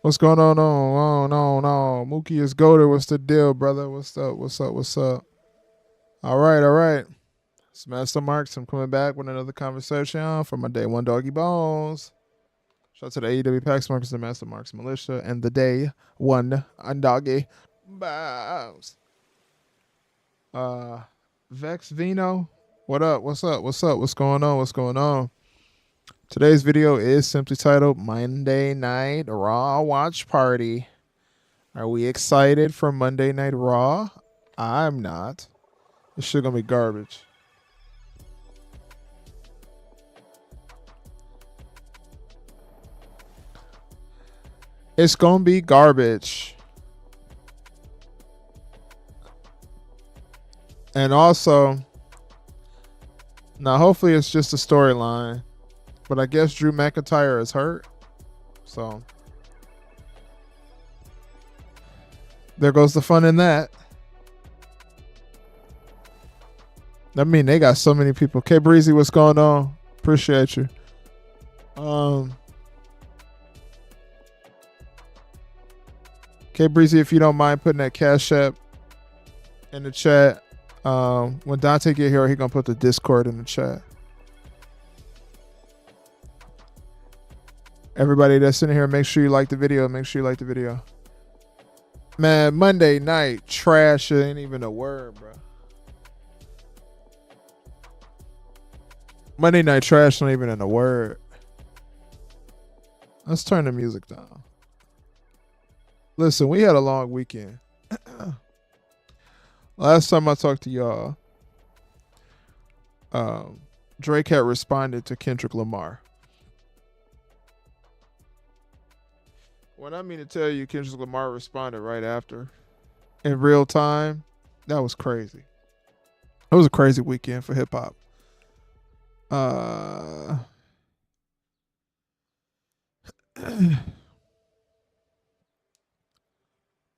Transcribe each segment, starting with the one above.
What's going on? No. Mookie is goated. What's the deal, brother? What's up? What's up? All right. It's Master Marks. I'm coming back with another conversation for my day one doggy bones. Shout out to the AEW Pax Marks, the Master Marks Militia, and the day one doggy bones. Uh, Vex Vino, what up? What's going on? Today's video is simply titled Monday Night Raw Watch Party. Are we excited for Monday Night Raw? I'm not. This shit gonna be garbage. It's gonna be garbage. And also, now hopefully it's just a storyline, but I guess Drew McIntyre is hurt. So there goes the fun in that. I mean, they got so many people. K Breezy, what's going on? Appreciate you. K Breezy, if you don't mind putting that Cash App in the chat. When Dante get here, he gonna put the Discord in the chat. Everybody that's in here, make sure you like the video. Man, Monday night trash ain't even a word, bro. Monday night trash not even in a word. Let's turn the music down. Listen, we had a long weekend. Last time I talked to y'all, Drake had responded to Kendrick Lamar. When I mean to tell you, Kendrick Lamar responded right after, in real time. That was crazy. It was a crazy weekend for hip hop.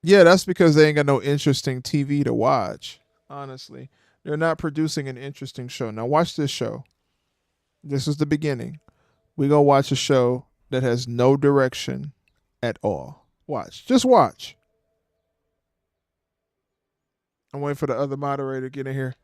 Yeah, that's because they ain't got no interesting TV to watch. Honestly, they're not producing an interesting show. Now watch this show. This is the beginning. We gonna watch a show that has no direction at all. Watch. Just watch. I'm waiting for the other moderator to get in here.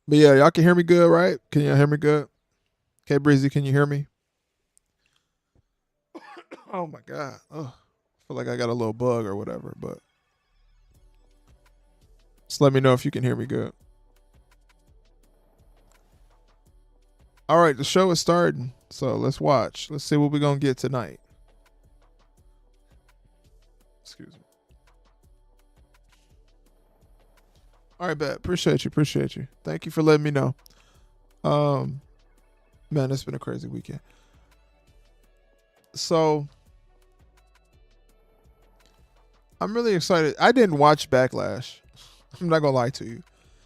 But yeah, y'all can hear me good, right? Can y'all hear me good? Okay, Breezy, can you hear me? Oh my God. Oh, I feel like I got a little bug or whatever, but just let me know if you can hear me good. All right, the show is starting. So let's watch. Let's see what we're going to get tonight. Excuse me. All right, bet. Appreciate you. Thank you for letting me know. Man, it's been a crazy weekend. So I'm really excited. I didn't watch Backlash. I'm not gonna lie to you.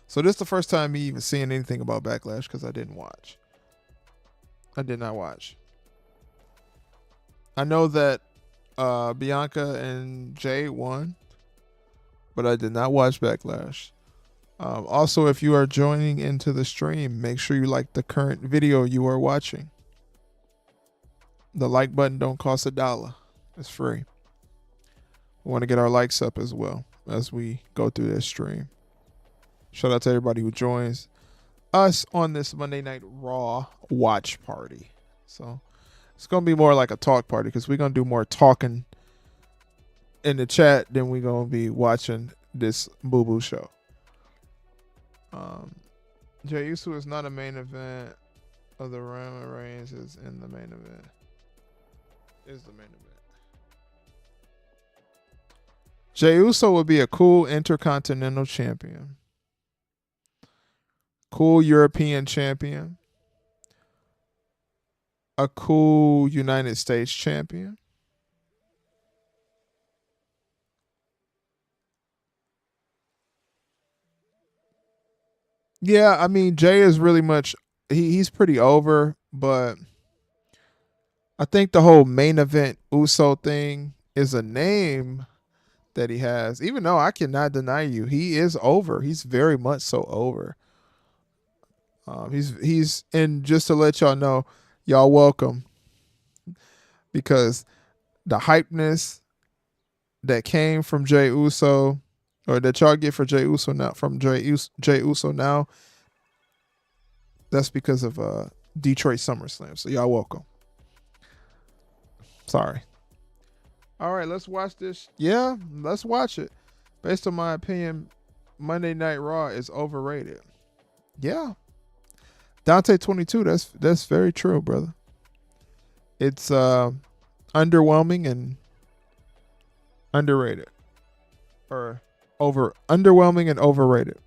So this is the first time me even seeing anything about Backlash because I didn't watch. I did not watch. I know that Bianca and Jay won, but I did not watch Backlash. Also, if you are joining into the stream, make sure you like the current video you are watching. The like button don't cost $1. It's free. We want to get our likes up as well as we go through this stream. Shout out to everybody who joins us on this Monday Night Raw watch party. So it's going to be more like a talk party because we're going to do more talking in the chat than we're going to be watching this boo-boo show. Jey Uso is not a main event of the Roman Reigns is in the main event. Is the main event. Jey Uso would be a cool intercontinental champion. Cool European champion. A cool United States champion. Yeah, I mean, Jay is really much, he's pretty over, but I think the whole main event Uso thing is a name that he has. Even though I cannot deny you, he is over. He's very much so over. He's and just to let y'all know, y'all welcome, because the hypeness that came from Jey Uso, or that y'all get for Jey Uso now, from Jey Uso now, that's because of Detroit SummerSlam. So y'all welcome. Sorry. All right, let's watch this. Yeah, let's watch it. Based on my opinion, Monday Night Raw is overrated. Yeah. Dante 22, that's very true, brother. It's underwhelming and underrated. Or underwhelming and overrated.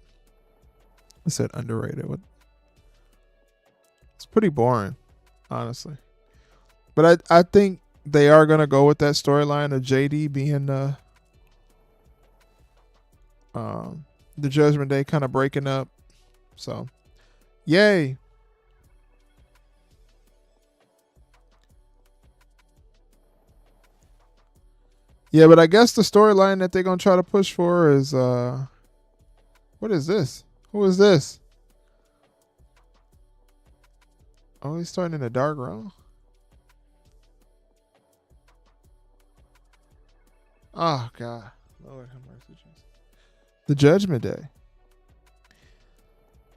I said underrated. What? It's pretty boring, honestly. But I think they are gonna go with that storyline of JD being the Judgment Day kind of breaking up. So, yay. Yeah, but I guess the storyline that they're gonna try to push for is what is this? Who is this? Oh, he's starting in a dark room. Oh God, Lord have mercy, Jesus. The Judgment Day.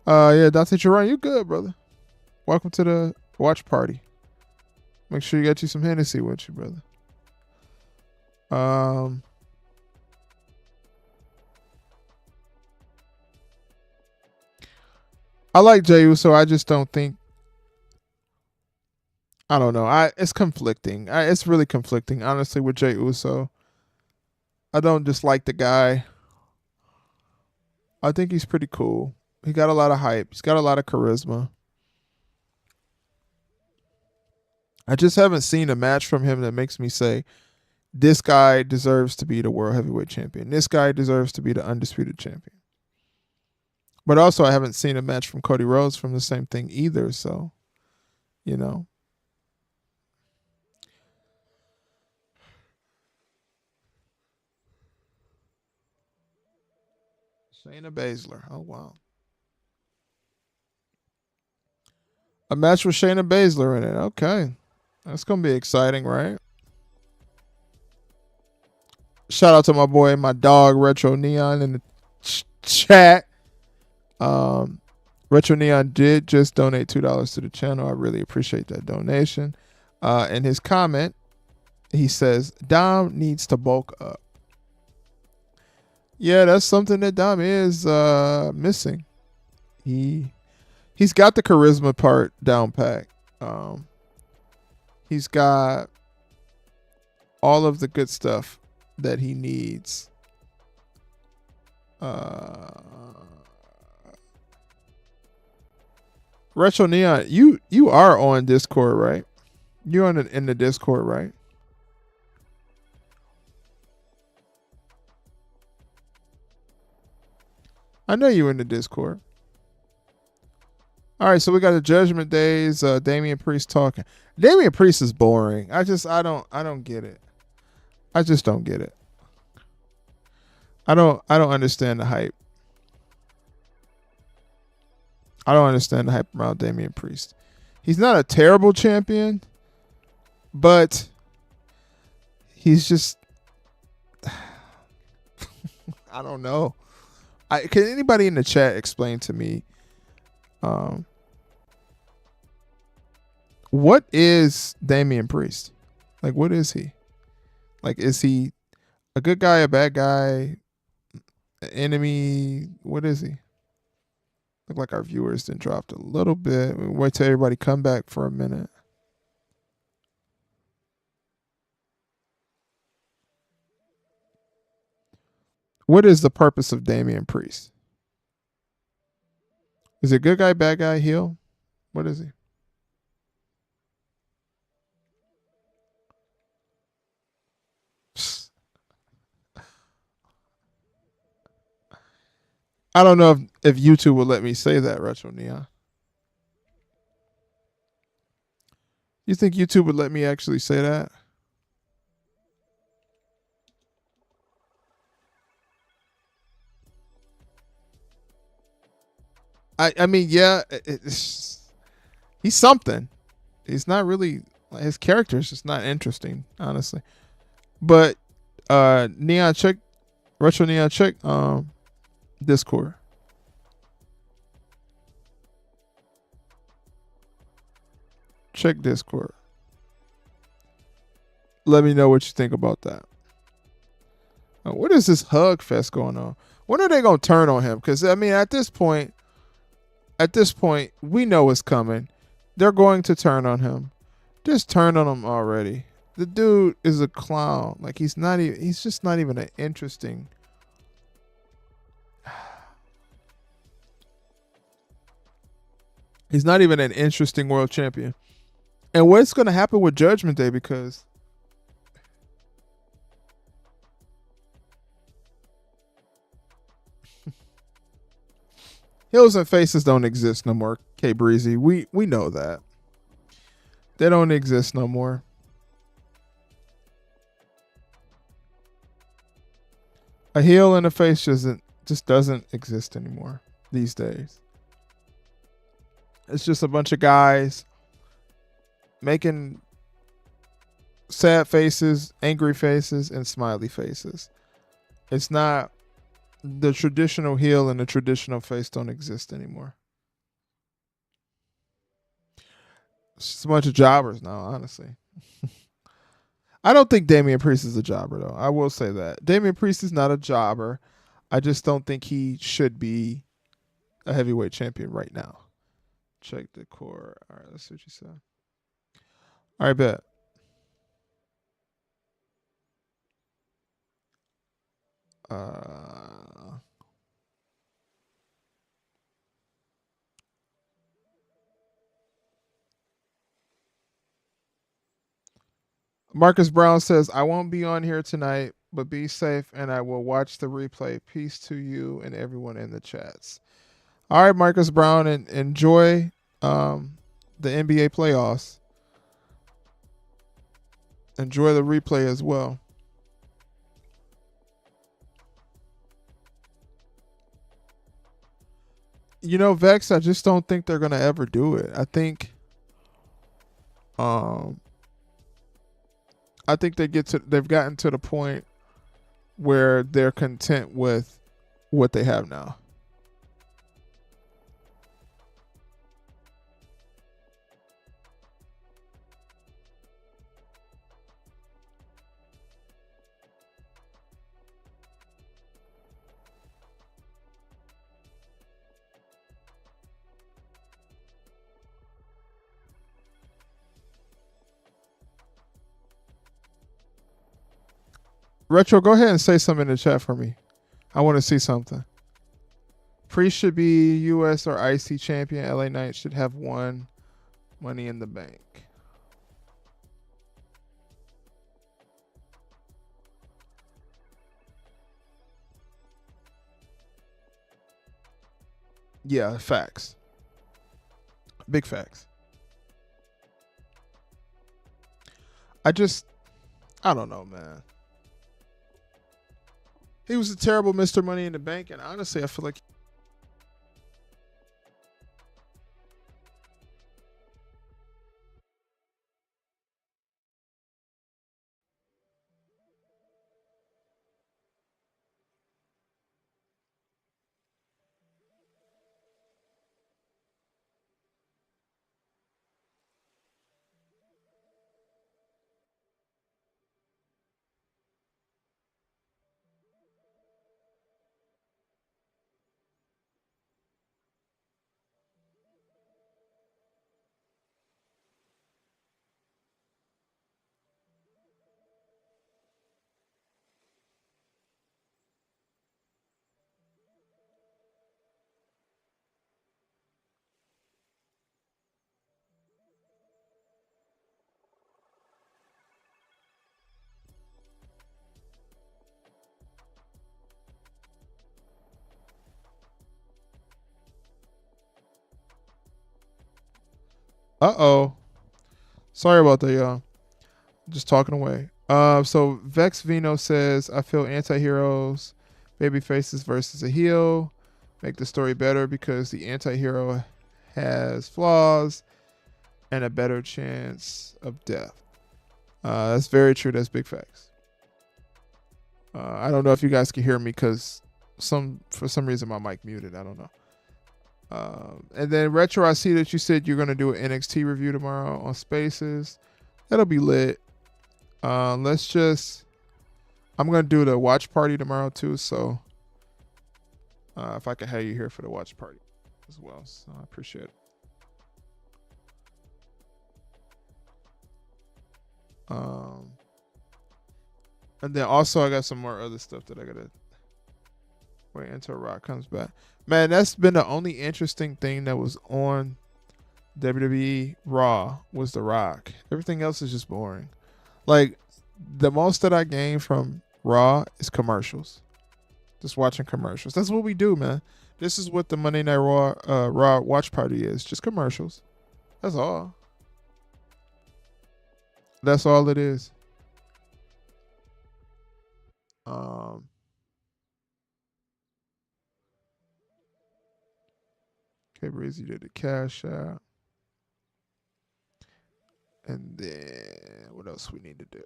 Yeah, Dante Chiron, you good, brother? Welcome to the watch party. Make sure you got you some Hennessy with you, brother. I like Jey Uso. I just don't think. I don't know. It's conflicting. It's really conflicting, honestly, with Jey Uso. I don't dislike the guy. I think he's pretty cool. He got a lot of hype. He's got a lot of charisma. I just haven't seen a match from him that makes me say, this guy deserves to be the World Heavyweight Champion. This guy deserves to be the Undisputed Champion. But also, I haven't seen a match from Cody Rhodes from the same thing either. So, you know. Shayna Baszler. Oh, wow. A match with Shayna Baszler in it. Okay. That's going to be exciting, right? Shout out to my boy, my dog, Retro Neon, in the chat. Retro Neon did just donate $2 to the channel. I really appreciate that donation. In his comment, he says, Dom needs to bulk up. Yeah, that's something that Dom is missing. He's got the charisma part down pat. He's got all of the good stuff that he needs. Retro Neon, you are on Discord, right? You're in the Discord, right? I know you in the Discord. All right, so we got the Judgment Days. Damian Priest talking. Damian Priest is boring. I don't get it. I just don't get it. I don't understand the hype. I don't understand the hype around Damian Priest. He's not a terrible champion, but he's just I don't know. Can anybody in the chat explain to me what is Damian Priest? Like, what is he? Like, is he a good guy, a bad guy, an enemy? What is he? Look like our viewers then dropped a little bit. We'll wait till everybody come back for a minute. What is the purpose of Damian Priest? Is it good guy, bad guy, heel? What is he? I don't know if YouTube will let me say that, Retro Neon. You think YouTube would let me actually say that? I mean, yeah, he's something. He's not really his character is just not interesting, honestly. But Neon check retro Neon check Discord. Check Discord. Let me know what you think about that. What is this hug fest going on? When are they gonna turn on him? Because I mean, at this point, we know it's coming. They're going to turn on him. Just turn on him already. The dude is a clown. Like he's not even. He's just not even an interesting. He's not even an interesting world champion. And what's going to happen with Judgment Day? Because heels and faces don't exist no more. K Breezy, we know that they don't exist no more. A heel and a face just doesn't exist anymore these days. It's just a bunch of guys making sad faces, angry faces, and smiley faces. It's not the traditional heel and the traditional face don't exist anymore. It's just a bunch of jobbers now, honestly. I don't think Damian Priest is a jobber, though. I will say that. Damian Priest is not a jobber. I just don't think he should be a heavyweight champion right now. Check the core. All right, let's see what you said. All right, bet. Uh, Marcus Brown says, I won't be on here tonight, but be safe and I will watch the replay. Peace to you and everyone in the chats. All right, Marcus Brown, and enjoy the NBA playoffs. Enjoy the replay as well. You know, Vex, I just don't think they're gonna ever do it. Um I think they've gotten to the point where they're content with what they have now. Retro, go ahead and say something in the chat for me. I want to see something. Priest should be US or IC champion. LA Knight should have won Money in the Bank. Yeah, facts. Big facts. I don't know, man. He was a terrible Mr. Money in the Bank, and honestly, I feel like. Uh-oh. Sorry about that, y'all. Just talking away. So Vex Vino says, I feel anti-heroes, baby faces versus a heel. make the story better because the anti-hero has flaws and a better chance of death. That's very true. That's big facts. I don't know if you guys can hear me because for some reason my mic muted. I don't know. And then Retro, I see that you said you're gonna do an NXT review tomorrow on Spaces. That'll be lit. I'm gonna do the watch party tomorrow too. So if I can have you here for the watch party as well, so I appreciate it. And then also I got some more other stuff that I gotta wait until Rock comes back. Man, that's been the only interesting thing that was on WWE Raw was The Rock. Everything else is just boring. Like, the most that I gain from Raw is commercials. Just watching commercials. That's what we do, man. This is what the Monday Night Raw watch party is. Just commercials. That's all. That's all it is. Okay, Breezy did the cash out. And then what else we need to do?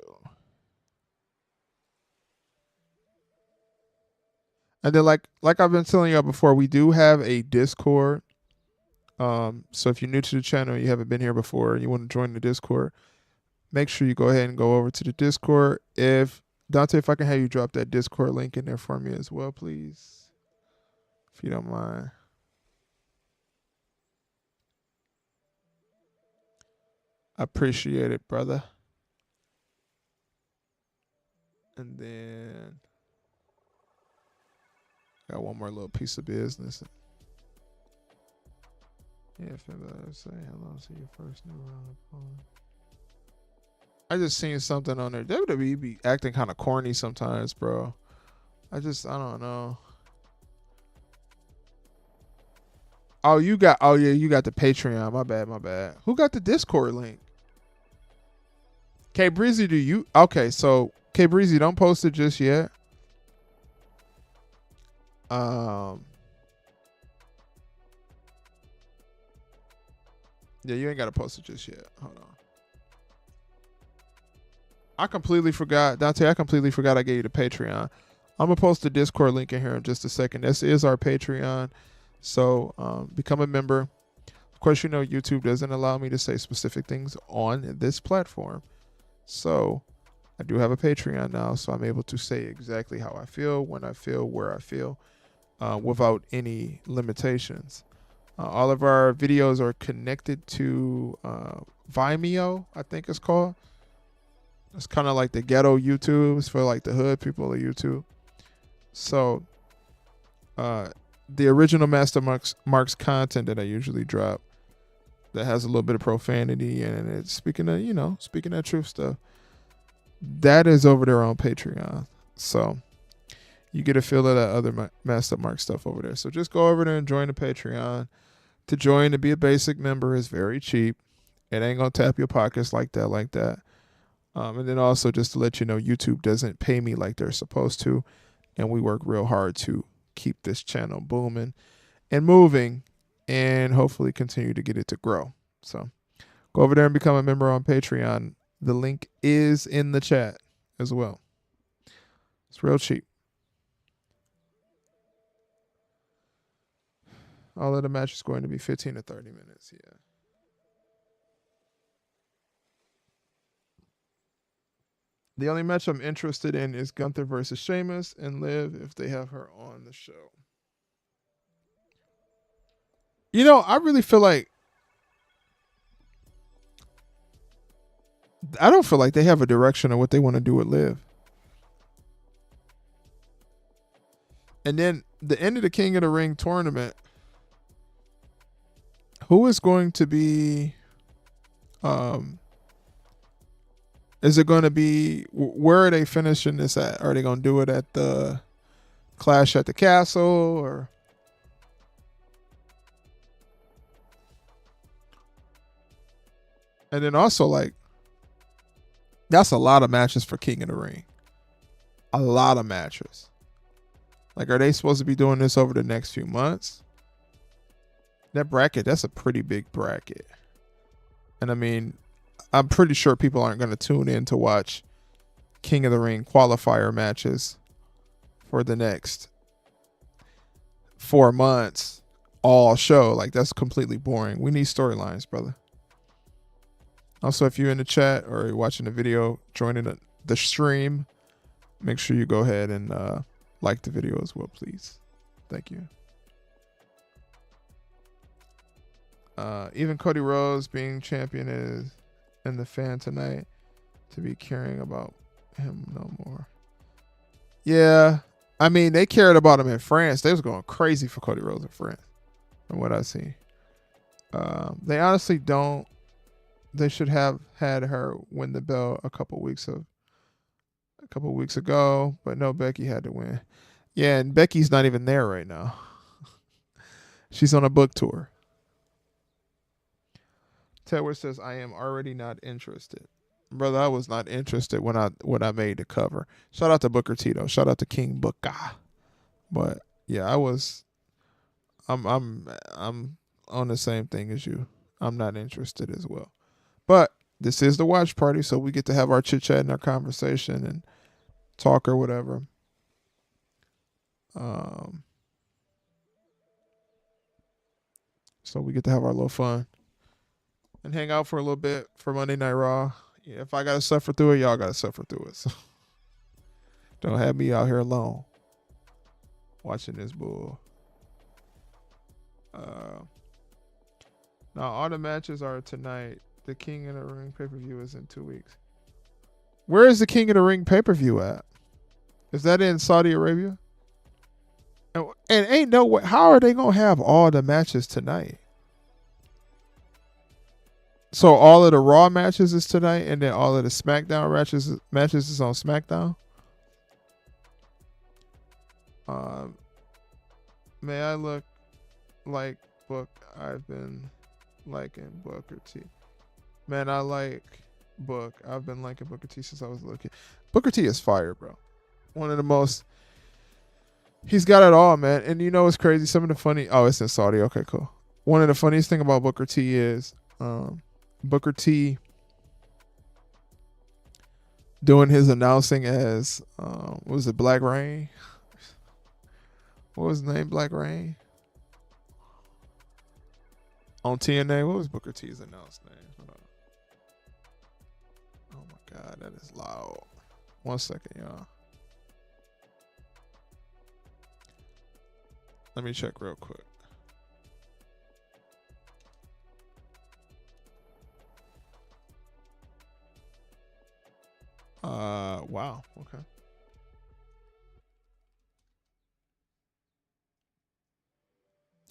And then like I've been telling y'all before, we do have a Discord. So if you're new to the channel, you haven't been here before, and you want to join the Discord, make sure you go ahead and go over to the Discord. If Dante, if I can have you drop that Discord link in there for me as well, please, if you don't mind. I appreciate it, brother. And then got one more little piece of business. Yeah, if I say hello to your first new round. I just seen something on there. WWE be acting kind of corny sometimes, bro. I don't know. Oh, you got the Patreon. My bad. Who got the Discord link? K Breezy, do you? Okay, so K Breezy, don't post it just yet. Yeah, you ain't gotta post it just yet. Hold on. I completely forgot, Dante. I completely forgot I gave you the Patreon. I'm gonna post the Discord link in here in just a second. This is our Patreon, so become a member. Of course, you know YouTube doesn't allow me to say specific things on this platform, so I do have a Patreon now, so I'm able to say exactly how I feel, when I feel, where I feel, without any limitations. All of our videos are connected to Vimeo, I think it's called. It's kind of like the ghetto YouTube. It's for like the hood people of YouTube. So the original Master Mark's content that I usually drop that has a little bit of profanity and it's speaking that truth stuff, that is over there on Patreon. So you get a feel of that other Master Mark stuff over there. So just go over there and join the Patreon. To join, to be a basic member, is very cheap. It ain't gonna tap your pockets like that. And then also just to let you know, YouTube doesn't pay me like they're supposed to, and we work real hard to keep this channel booming and moving, and hopefully continue to get it to grow. So go over there and become a member on Patreon. The link is in the chat as well. It's real cheap. All of the match is going to be 15 to 30 minutes. Yeah. The only match I'm interested in is Gunther versus Sheamus and Liv if they have her on the show. You know, I really feel like I don't feel like they have a direction of what they want to do with Liv. And then the end of the King of the Ring tournament, who is going to be is it going to be, where are they finishing this at? Are they going to do it at the Clash at the Castle, or and then also, like, that's a lot of matches for King of the Ring. A lot of matches. Like, are they supposed to be doing this over the next few months? That bracket, that's a pretty big bracket. And I mean, I'm pretty sure people aren't going to tune in to watch King of the Ring qualifier matches for the next 4 months all show. Like, that's completely boring. We need storylines, brother. Also, if you're in the chat or you're watching the video, joining the stream, make sure you go ahead and like the video as well, please. Thank you. Even Cody Rhodes being champion is in the fan tonight to be caring about him no more. Yeah, I mean, they cared about him in France. They was going crazy for Cody Rhodes in France, from what I see. They honestly don't. They should have had her win the belt a couple weeks ago, but no, Becky had to win. Yeah, and Becky's not even there right now. She's on a book tour. Tedward says, I am already not interested. Brother, I was not interested when I made the cover. Shout out to Booker T though. Shout out to King Booker. But yeah, I'm on the same thing as you. I'm not interested as well. But this is the watch party, so we get to have our chit chat and our conversation and talk or whatever. So we get to have our little fun and hang out for a little bit for Monday Night Raw. Yeah, if I gotta suffer through it, y'all gotta suffer through it. So don't have me out here alone watching this bull. Now all the matches are tonight. The King of the Ring pay-per-view is in 2 weeks. Where is the King of the Ring pay-per-view at? Is that in Saudi Arabia? And ain't no way. How are they gonna have all the matches tonight? So all of the Raw matches is tonight, and then all of the SmackDown matches is on SmackDown. May I look like Book? I've been liking Booker T. Man, I like Book. I've been liking Booker T since I was little kid. Booker T is fire, bro. One of the most. He's got it all, man. And you know what's crazy? Some of the funny. Oh, it's in Saudi. Okay, cool. One of the funniest thing about Booker T is Booker T doing his announcing as what was it, Black Rain? What was his name? Black Rain? On TNA, what was Booker T's announced name? Hold on. Oh my God, that is loud. 1 second, y'all. Let me check real quick. Wow. Okay.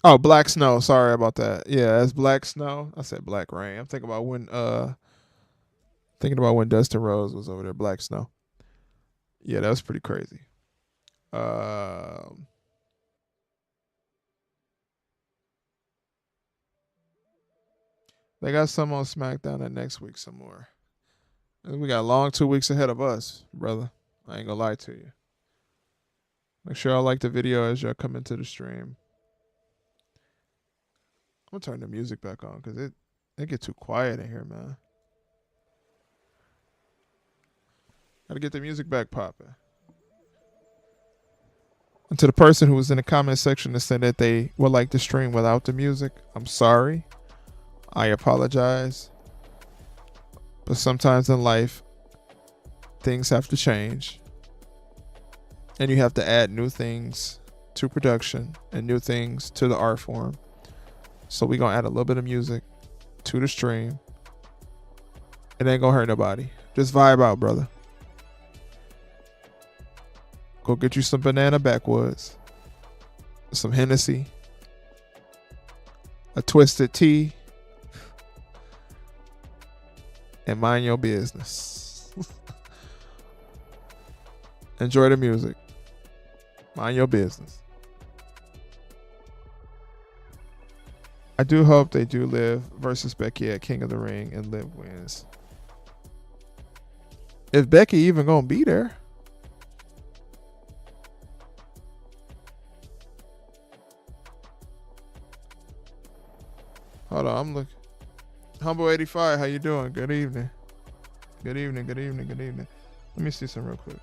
Oh, Black Snow. Sorry about that. Yeah, that's Black Snow. I said Black Rain. I'm thinking about when Dustin Rhodes was over there. Black Snow. Yeah, that was pretty crazy. They got some on SmackDown, and next week some more. We got a long 2 weeks ahead of us, brother. I ain't gonna lie to you. Make sure y'all like the video as y'all come into the stream. I'm gonna turn the music back on because it get too quiet in here, man. Gotta get the music back popping. And to the person who was in the comment section that said that they would like to stream without the music, I'm sorry. I apologize. But sometimes in life, things have to change. And you have to add new things to production and new things to the art form. So we're going to add a little bit of music to the stream. It ain't going to hurt nobody. Just vibe out, brother. Go get you some banana backwoods, some Hennessy, a twisted tea, and mind your business. Enjoy the music. Mind your business. I do hope they do Liv versus Becky at King of the Ring and Liv wins. If Becky even gonna be there. Hold on, I'm looking. Humble 85, how you doing? Good evening. Good evening, good evening, good evening. Let me see some real quick.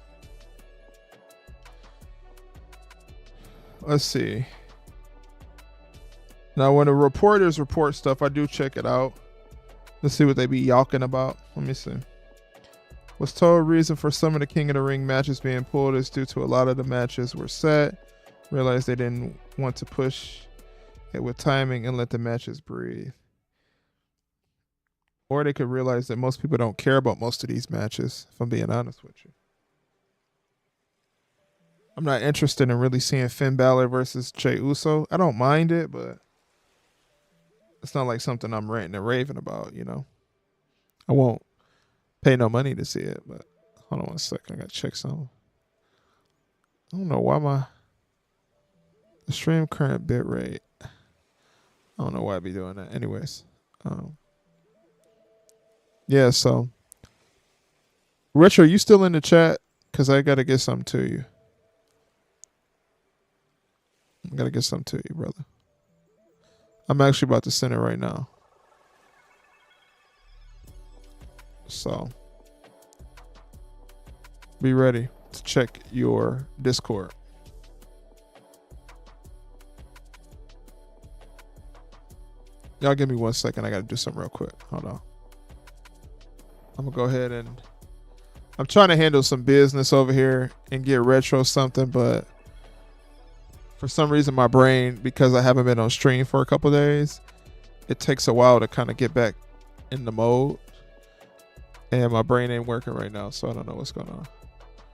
Let's see. Now, when the reporters report stuff, I do check it out. Let's see what they be yawking about. Let me see. Was told reason for some of the King of the Ring matches being pulled is due to a lot of the matches were set. Realized they didn't want to push it with timing and let the matches breathe. Or they could realize that most people don't care about most of these matches, if I'm being honest with you. I'm not interested in really seeing Finn Balor versus Jey Uso. I don't mind it, but it's not like something I'm ranting and raving about, you know. I won't pay no money to see it, but hold on one second. I gotta check something. I don't know why the stream current bit rate. I don't know why I'd be doing that. Anyways. Yeah, so Rich, are you still in the chat? Because I gotta get something to you. I gotta get something to you, brother. I'm actually about to send it right now. So be ready to check your Discord. Y'all give me 1 second. I gotta do something real quick. Hold on. I'm gonna go ahead and I'm trying to handle some business over here and get retro something, but for some reason my brain, because I haven't been on stream for a couple of days, it takes a while to kind of get back in the mode. And my brain ain't working right now, so I don't know what's going on.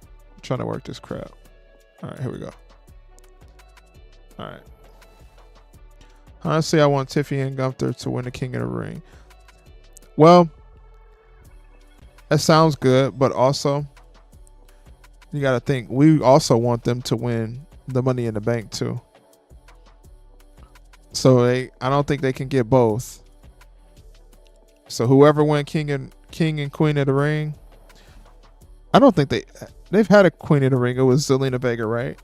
I'm trying to work this crap. All right, here we go. All right. Honestly, I want Tiffany and Gunther to win the King of the Ring. Well, that sounds good, but also you got to think we also want them to win the Money in the Bank too. So I don't think they can get both. So whoever win King and Queen of the Ring, I don't think they've had a Queen of the Ring. It was Zelina Vega, right?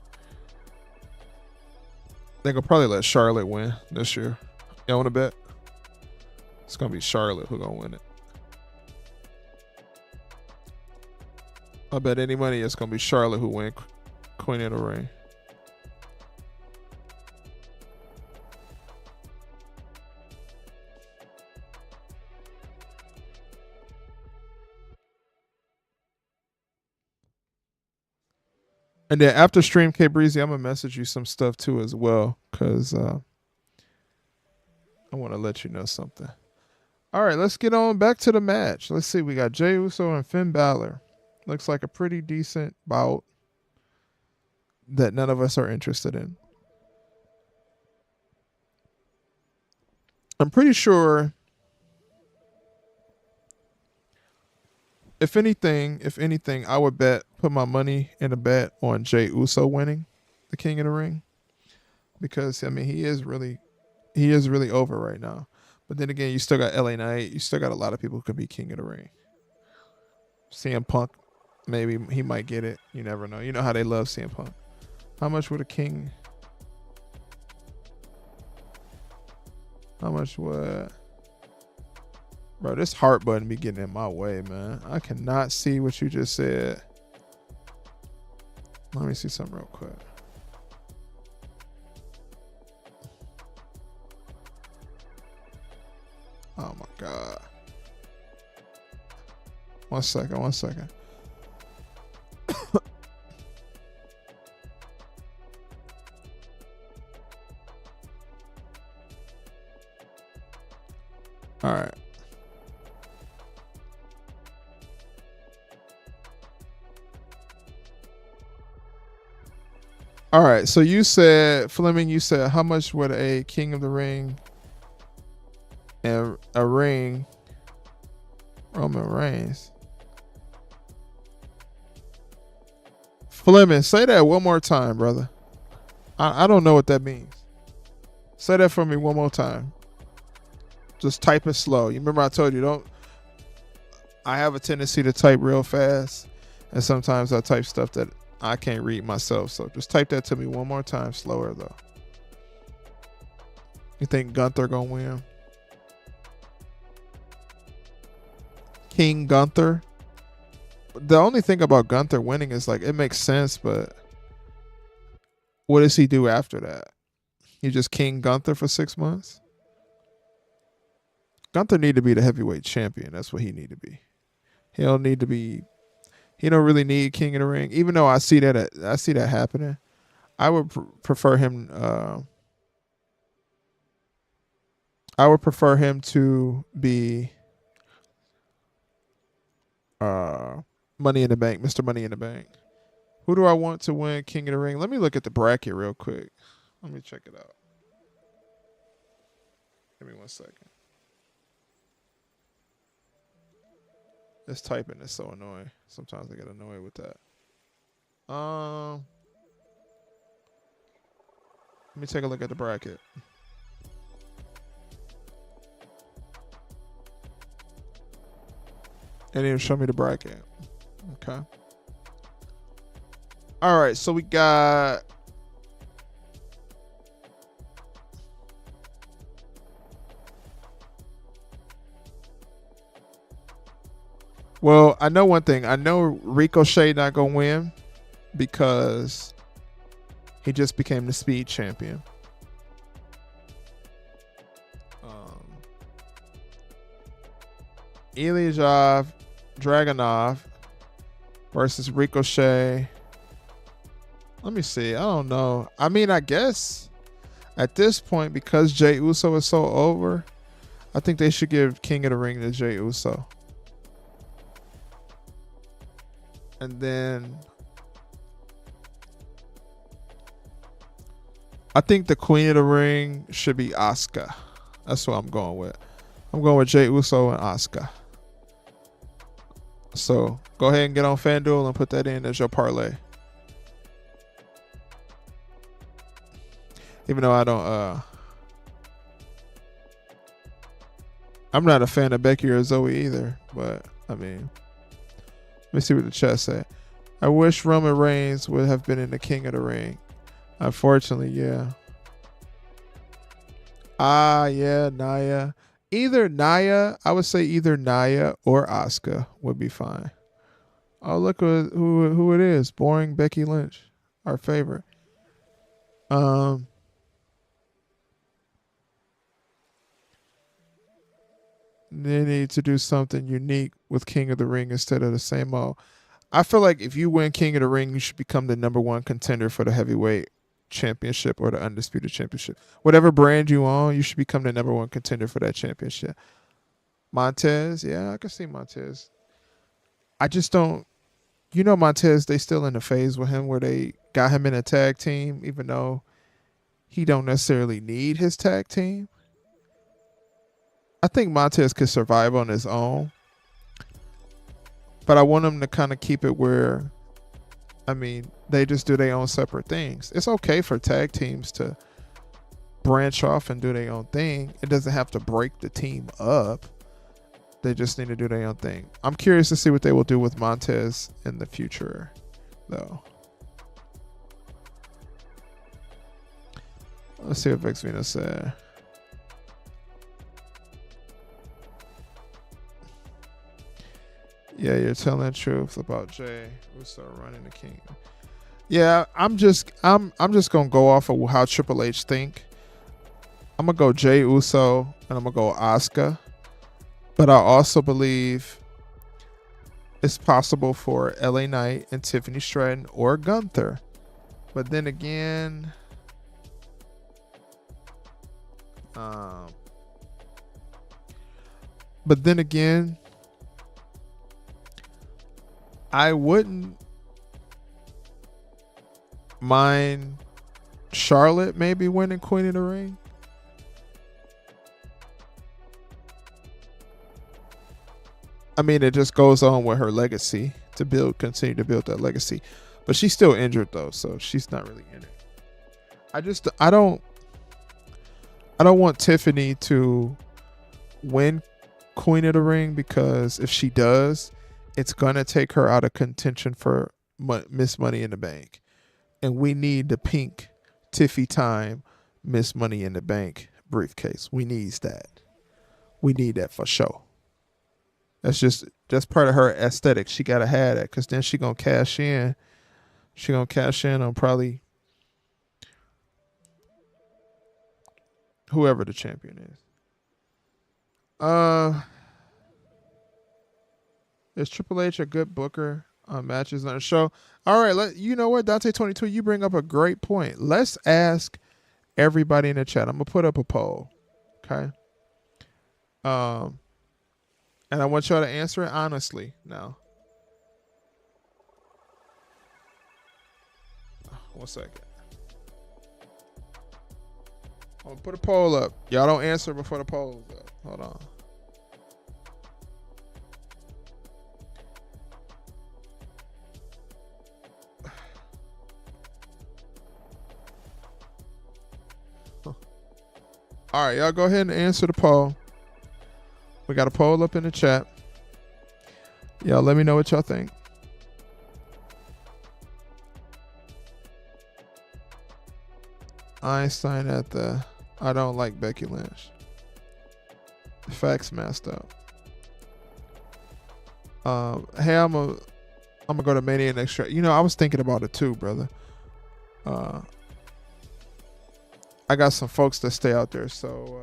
They could probably let Charlotte win this year. You want to bet? It's gonna be Charlotte who gonna win it. I bet any money it's gonna be Charlotte who win Queen of the Ring. And then after stream, K Breezy, I'm gonna message you some stuff too as well, cause I want to let you know something. All right, let's get on back to the match. Let's see, we got Jey Uso and Finn Balor. Looks like a pretty decent bout that none of us are interested in. I'm pretty sure, if anything, I would put my money in a bet on Jey Uso winning the King of the Ring, because I mean he is really over right now. But then again, you still got LA Knight, you still got a lot of people who could be King of the Ring. CM Punk, maybe he might get it. You never know. You know how they love CM Punk. How much would a King? How much would? Bro, this heart button be getting in my way, man. I cannot see what you just said. Let me see something real quick. Oh my God. 1 second, 1 second. All right. All right. So you said, Fleming, you said how much would a King of the Ring and a ring Roman Reigns? Fleming, say that one more time, brother. I don't know what that means. Say that for me one more time. Just type it slow. You remember I told you I have a tendency to type real fast, and sometimes I type stuff that I can't read myself. So just type that to me one more time, slower though. You think Gunther gonna win? King Gunther. The only thing about Gunther winning is like it makes sense, but what does he do after that? He just King Gunther for 6 months? Gunther need to be the heavyweight champion. That's what he need to be. He don't need to be. He don't really need King of the Ring. Even though I see that happening, I would prefer him. I would prefer him to be uh, Money in the Bank, Mr. Money in the Bank. Who do I want to win King of the Ring? Let me look at the bracket real quick. Let me check it out. Give me 1 second. This typing is so annoying. Sometimes I get annoyed with that. Let me take a look at the bracket. They didn't even show me the bracket. Okay. All right, so we got well, I know one thing. I know Ricochet not gonna win because he just became the Speed champion. Ilya Dragunov versus Ricochet. Let me see. I don't know. I mean, I guess at this point, because Jey Uso is so over, I think they should give King of the Ring to Jey Uso. And then I think the Queen of the Ring should be Asuka. That's what I'm going with. I'm going with Jey Uso and Asuka. So go ahead and get on FanDuel and put that in as your parlay. Even though I don't, I'm not a fan of Becky or Zoe either. But I mean, let me see what the chat say. I wish Roman Reigns would have been in the King of the Ring. Unfortunately, yeah. Yeah, Nia. Either Nia, I would say either Nia or Asuka would be fine. Oh, look who it is. Boring Becky Lynch, our favorite. They need to do something unique with King of the Ring instead of the same old. I feel like if you win King of the Ring, you should become the #1 contender for the heavyweight championship or the undisputed championship. Whatever brand you own, you should become the #1 contender for that championship. Montez, yeah, I can see Montez. I just don't, Montez, they still in the phase with him where they got him in a tag team, even though he don't necessarily need his tag team. I think Montez could survive on his own, but I want him to kind of keep it where, they just do their own separate things. It's okay for tag teams to branch off and do their own thing. It doesn't have to break the team up. They just need to do their own thing. I'm curious to see what they will do with Montez in the future, though. Let's see what Vex Venus said. Yeah, you're telling the truth about Jey Uso running the kingdom. Yeah, I'm just gonna go off of how Triple H think. I'm gonna go Jey Uso and I'm gonna go Asuka, but I also believe it's possible for LA Knight and Tiffany Stratton or Gunther. But then again, I wouldn't mind Charlotte maybe winning Queen of the Ring. It just goes on with her legacy to continue to build that legacy. But she's still injured though, so she's not really in it. I don't want Tiffany to win Queen of the Ring, because if she does, it's gonna take her out of contention for Miss Money in the Bank, and we need the pink Tiffy time Miss Money in the Bank briefcase. We need that. We need that for sure. That's part of her aesthetic. She gotta have that because then she gonna cash in. She gonna cash in on probably whoever the champion is. Uh, is Triple H a good booker on matches on the show? All right, you know what, Dante22, you bring up a great point. Let's ask everybody in the chat. I'm gonna put up a poll, okay? Um, and I want y'all to answer it honestly. Now, 1 second. I'm gonna put a poll up. Y'all don't answer before the poll's up. Hold on. All right, y'all go ahead and answer the poll. We got a poll up in the chat. Y'all let me know what y'all think. Einstein at the I don't like Becky Lynch. Facts messed up. Hey, I'm gonna go to Mania next year. You know, I was thinking about it too, brother. I got some folks that stay out there, so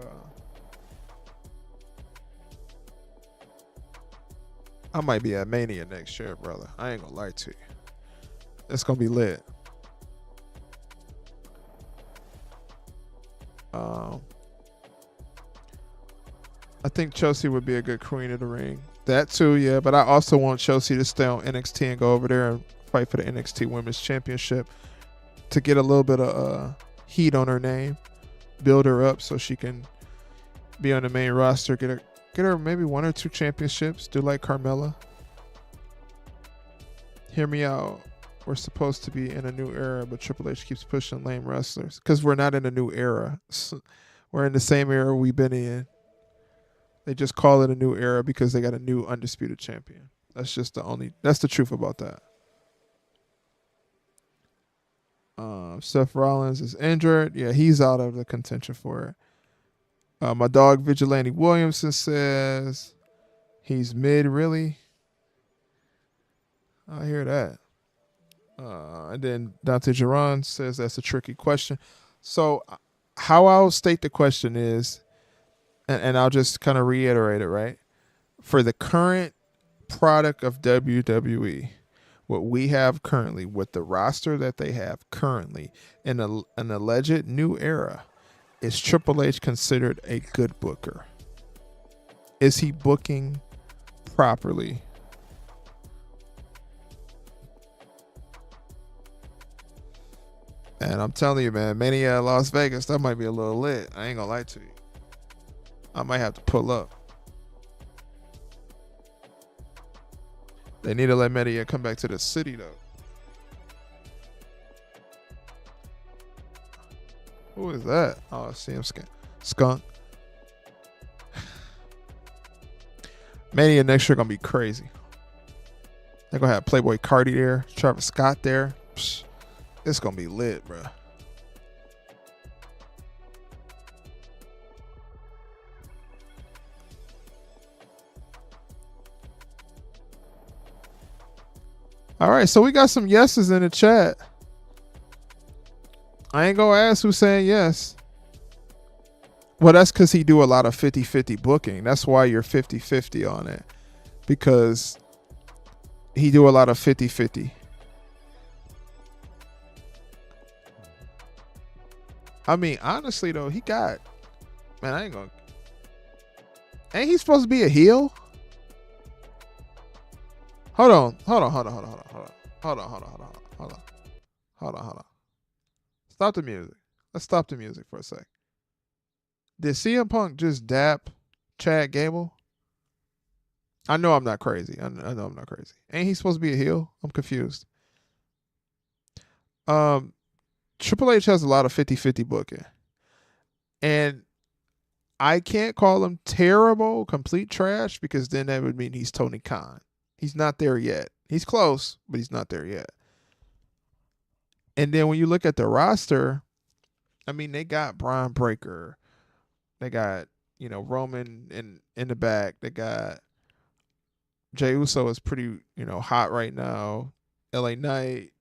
I might be at Mania next year, brother. I ain't gonna lie to you. It's gonna be lit. I think Chelsea would be a good queen of the ring. That too, yeah. But I also want Chelsea to stay on NXT and go over there and fight for the NXT Women's Championship to get a little bit of heat on her name, build her up so she can be on the main roster, get her maybe 1 or 2 championships, do like Carmella. Hear me out. We're supposed to be in a new era, but Triple H keeps pushing lame wrestlers because we're not in a new era. We're in the same era we've been in. They just call it a new era because they got a new undisputed champion. That's the truth about that. Seth Rollins is injured. Yeah, he's out of the contention for it. My dog Vigilante Williamson says he's mid, really? I hear that. And then Dante Geron says that's a tricky question. So how I'll state the question is, and I'll just kind of reiterate it, right? For the current product of WWE, what we have currently, with the roster that they have currently in an alleged new era, is Triple H considered a good booker? Is he booking properly? And I'm telling you, man, Mania Las Vegas, that might be a little lit. I ain't gonna lie to you. I might have to pull up. They need to let Mania come back to the city, though. Who is that? Oh, I see him. Skunk. Mania next year gonna be crazy. They're gonna have Playboy Cardi there, Travis Scott there. Psh, it's gonna be lit, bro. All right, so we got some yeses in the chat. I ain't gonna ask who's saying yes. Well, that's because he do a lot of 50-50 booking. That's why you're 50-50 on it. Because he do a lot of 50-50. I mean, honestly, though, he got... Man, I ain't gonna... Ain't he supposed to be a heel? Hold on. Stop the music. Let's stop the music for a sec. Did CM Punk just dap Chad Gable? I know I'm not crazy. I know I'm not crazy. Ain't he supposed to be a heel? I'm confused. Triple H has a lot of 50-50 booking. And I can't call him terrible, complete trash, because then that would mean he's Tony Khan. He's not there yet. He's close, but he's not there yet. And then when you look at the roster, I mean, they got Braun Breaker. They got, Roman in the back. They got Jey Uso is pretty, hot right now. LA Knight,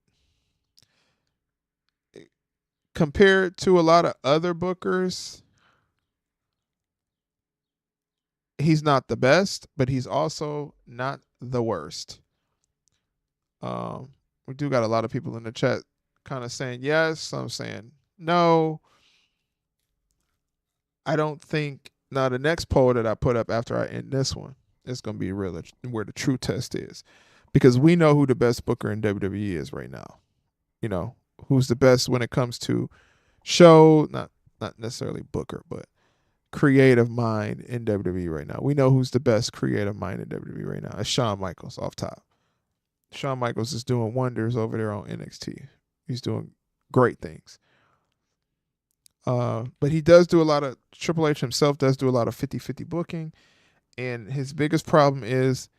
compared to a lot of other bookers, he's not the best, but he's also not the worst. Um, we do got a lot of people in the chat kind of saying yes, some saying no. I don't think now the next poll that I put up after I end this one is going to be really where the true test is, because we know who the best booker in WWE is right now. You know who's the best when it comes to show, not necessarily booker, but creative mind in WWE right now. We know who's the best creative mind in WWE right now. It's Shawn Michaels off top. Shawn Michaels is doing wonders over there on NXT. He's doing great things. But he does do a lot of, Triple H himself does do a lot of 50-50 booking. And his biggest problem is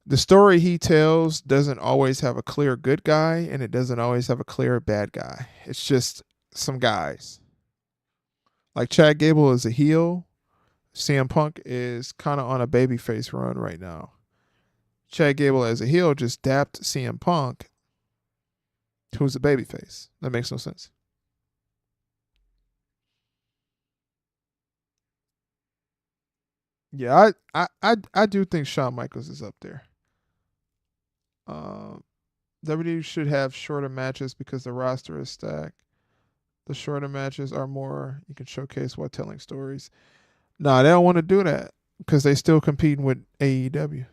the story he tells doesn't always have a clear good guy and it doesn't always have a clear bad guy. It's just some guys. Like Chad Gable is a heel. CM Punk is kind of on a babyface run right now. Chad Gable as a heel just dapped CM Punk, who's a babyface. That makes no sense. Yeah, I do think Shawn Michaels is up there. Um, WWE should have shorter matches because the roster is stacked. The shorter matches are more you can showcase while telling stories. Nah, they don't want to do that because they still competing with AEW.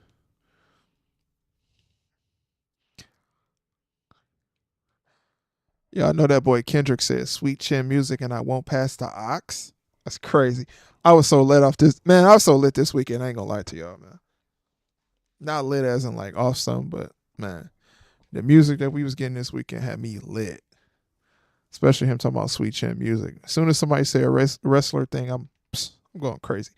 Yeah, I know that boy Kendrick said sweet chin music and I won't pass the ox. That's crazy. I was so lit off this man. I was so lit this weekend. I ain't gonna lie to y'all, man. Not lit as in like off some, but man, the music that we was getting this weekend had me lit. Especially him talking about sweet chin music. As soon as somebody say a wrestler thing, I'm going crazy.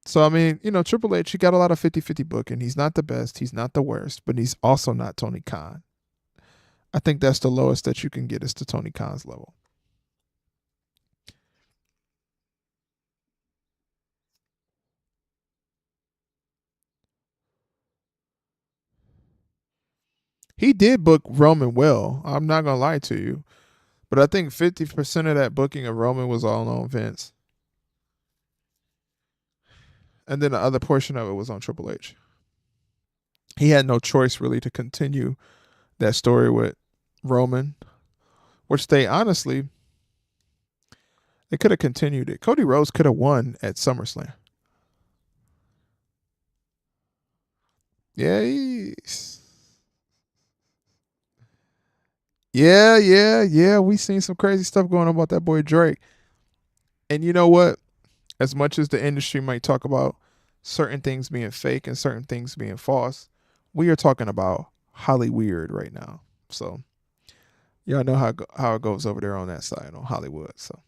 So I mean, Triple H, he got a lot of 50-50 booking. He's not the best, he's not the worst, but he's also not Tony Khan. I think that's the lowest that you can get is to Tony Khan's level. He did book Roman well. I'm not gonna lie to you. But I think 50% of that booking of Roman was all on Vince. And then the other portion of it was on Triple H. He had no choice really to continue that story with Roman, which they honestly they could have continued it. Cody Rhodes could have won at SummerSlam. Yeah, yeah. We seen some crazy stuff going on about that boy Drake. And you know what? As much as the industry might talk about certain things being fake and certain things being false, we are talking about Hollyweird right now. So y'all know how it goes over there on that side on Hollywood. So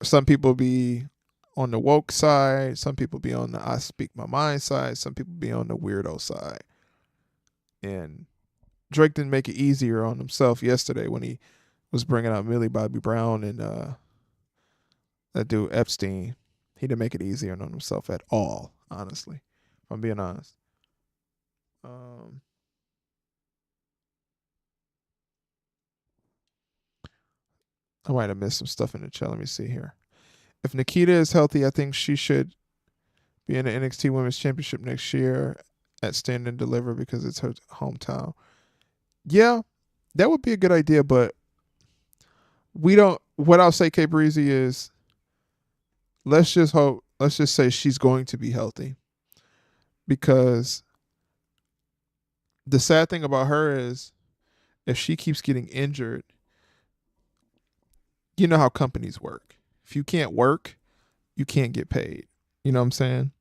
some people be on the woke side, some people be on the I speak my mind side, some people be on the weirdo side. And Drake didn't make it easier on himself yesterday when he was bringing out Millie Bobby Brown and that dude Epstein. He didn't make it easier on himself at all, honestly. If I'm being honest. Um, I might have missed some stuff in the chat. Let me see here. If Nikita is healthy, I think she should be in the NXT Women's Championship next year at Stand and Deliver because it's her hometown. Yeah, that would be a good idea, but we don't. What I'll say, K Breezy, is let's just hope. Let's just say she's going to be healthy because the sad thing about her is if she keeps getting injured, you know how companies work. If you can't work, you can't get paid. You know what I'm saying?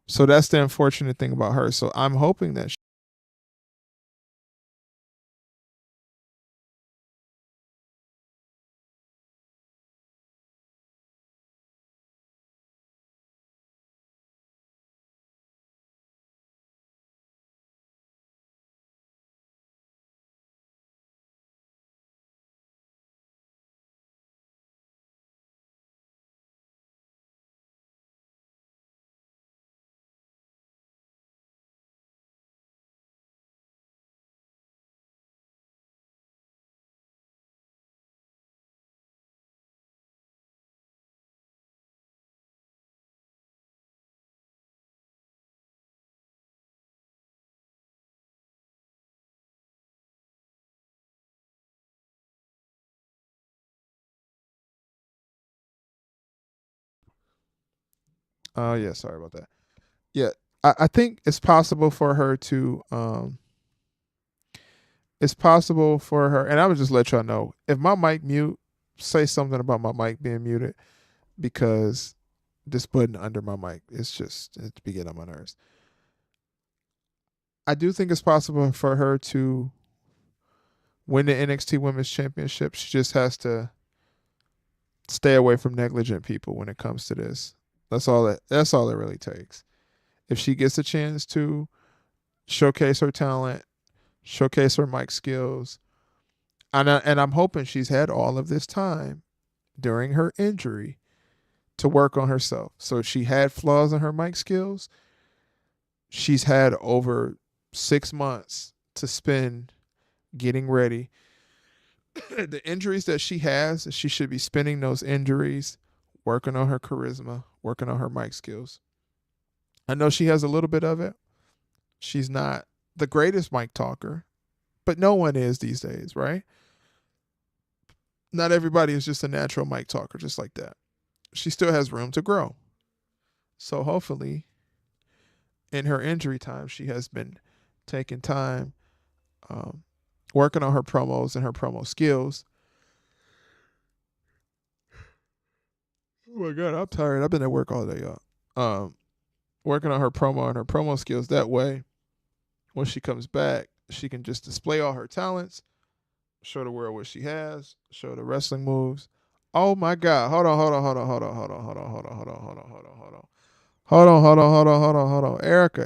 So that's the unfortunate thing about her. So I'm hoping that Yeah, sorry about that. Yeah, I think it's possible for her to it's possible for her, and I would just let y'all know if my mic mute, say something about my mic being muted because this button under my mic, it's beginning on my nerves. I do think it's possible for her to win the NXT Women's Championship. She just has to stay away from negligent people when it comes to this. That's all it really takes. If she gets a chance to showcase her talent, showcase her mic skills, and I'm hoping she's had all of this time during her injury to work on herself. So she had flaws in her mic skills. She's had over 6 months to spend getting ready. The injuries that she has, she should be spending those injuries working on her charisma, working on her mic skills. I know she has a little bit of it. She's not the greatest mic talker, but no one is these days, right? Not everybody is just a natural mic talker, just like that. She still has room to grow. So hopefully, in her injury time, she has been taking time um, working on her promos and her promo skills. Oh my god, I'm tired. I've been at work all day, y'all. Working on her promo and her promo skills. That way, when she comes back, she can just display all her talents, show the world what she has, show the wrestling moves. Oh my god. Hold on, hold on, hold on, hold on, hold on, hold on, hold on, hold on, hold on, hold on, hold on. Hold on, hold on, hold on, hold on, hold on. Erica.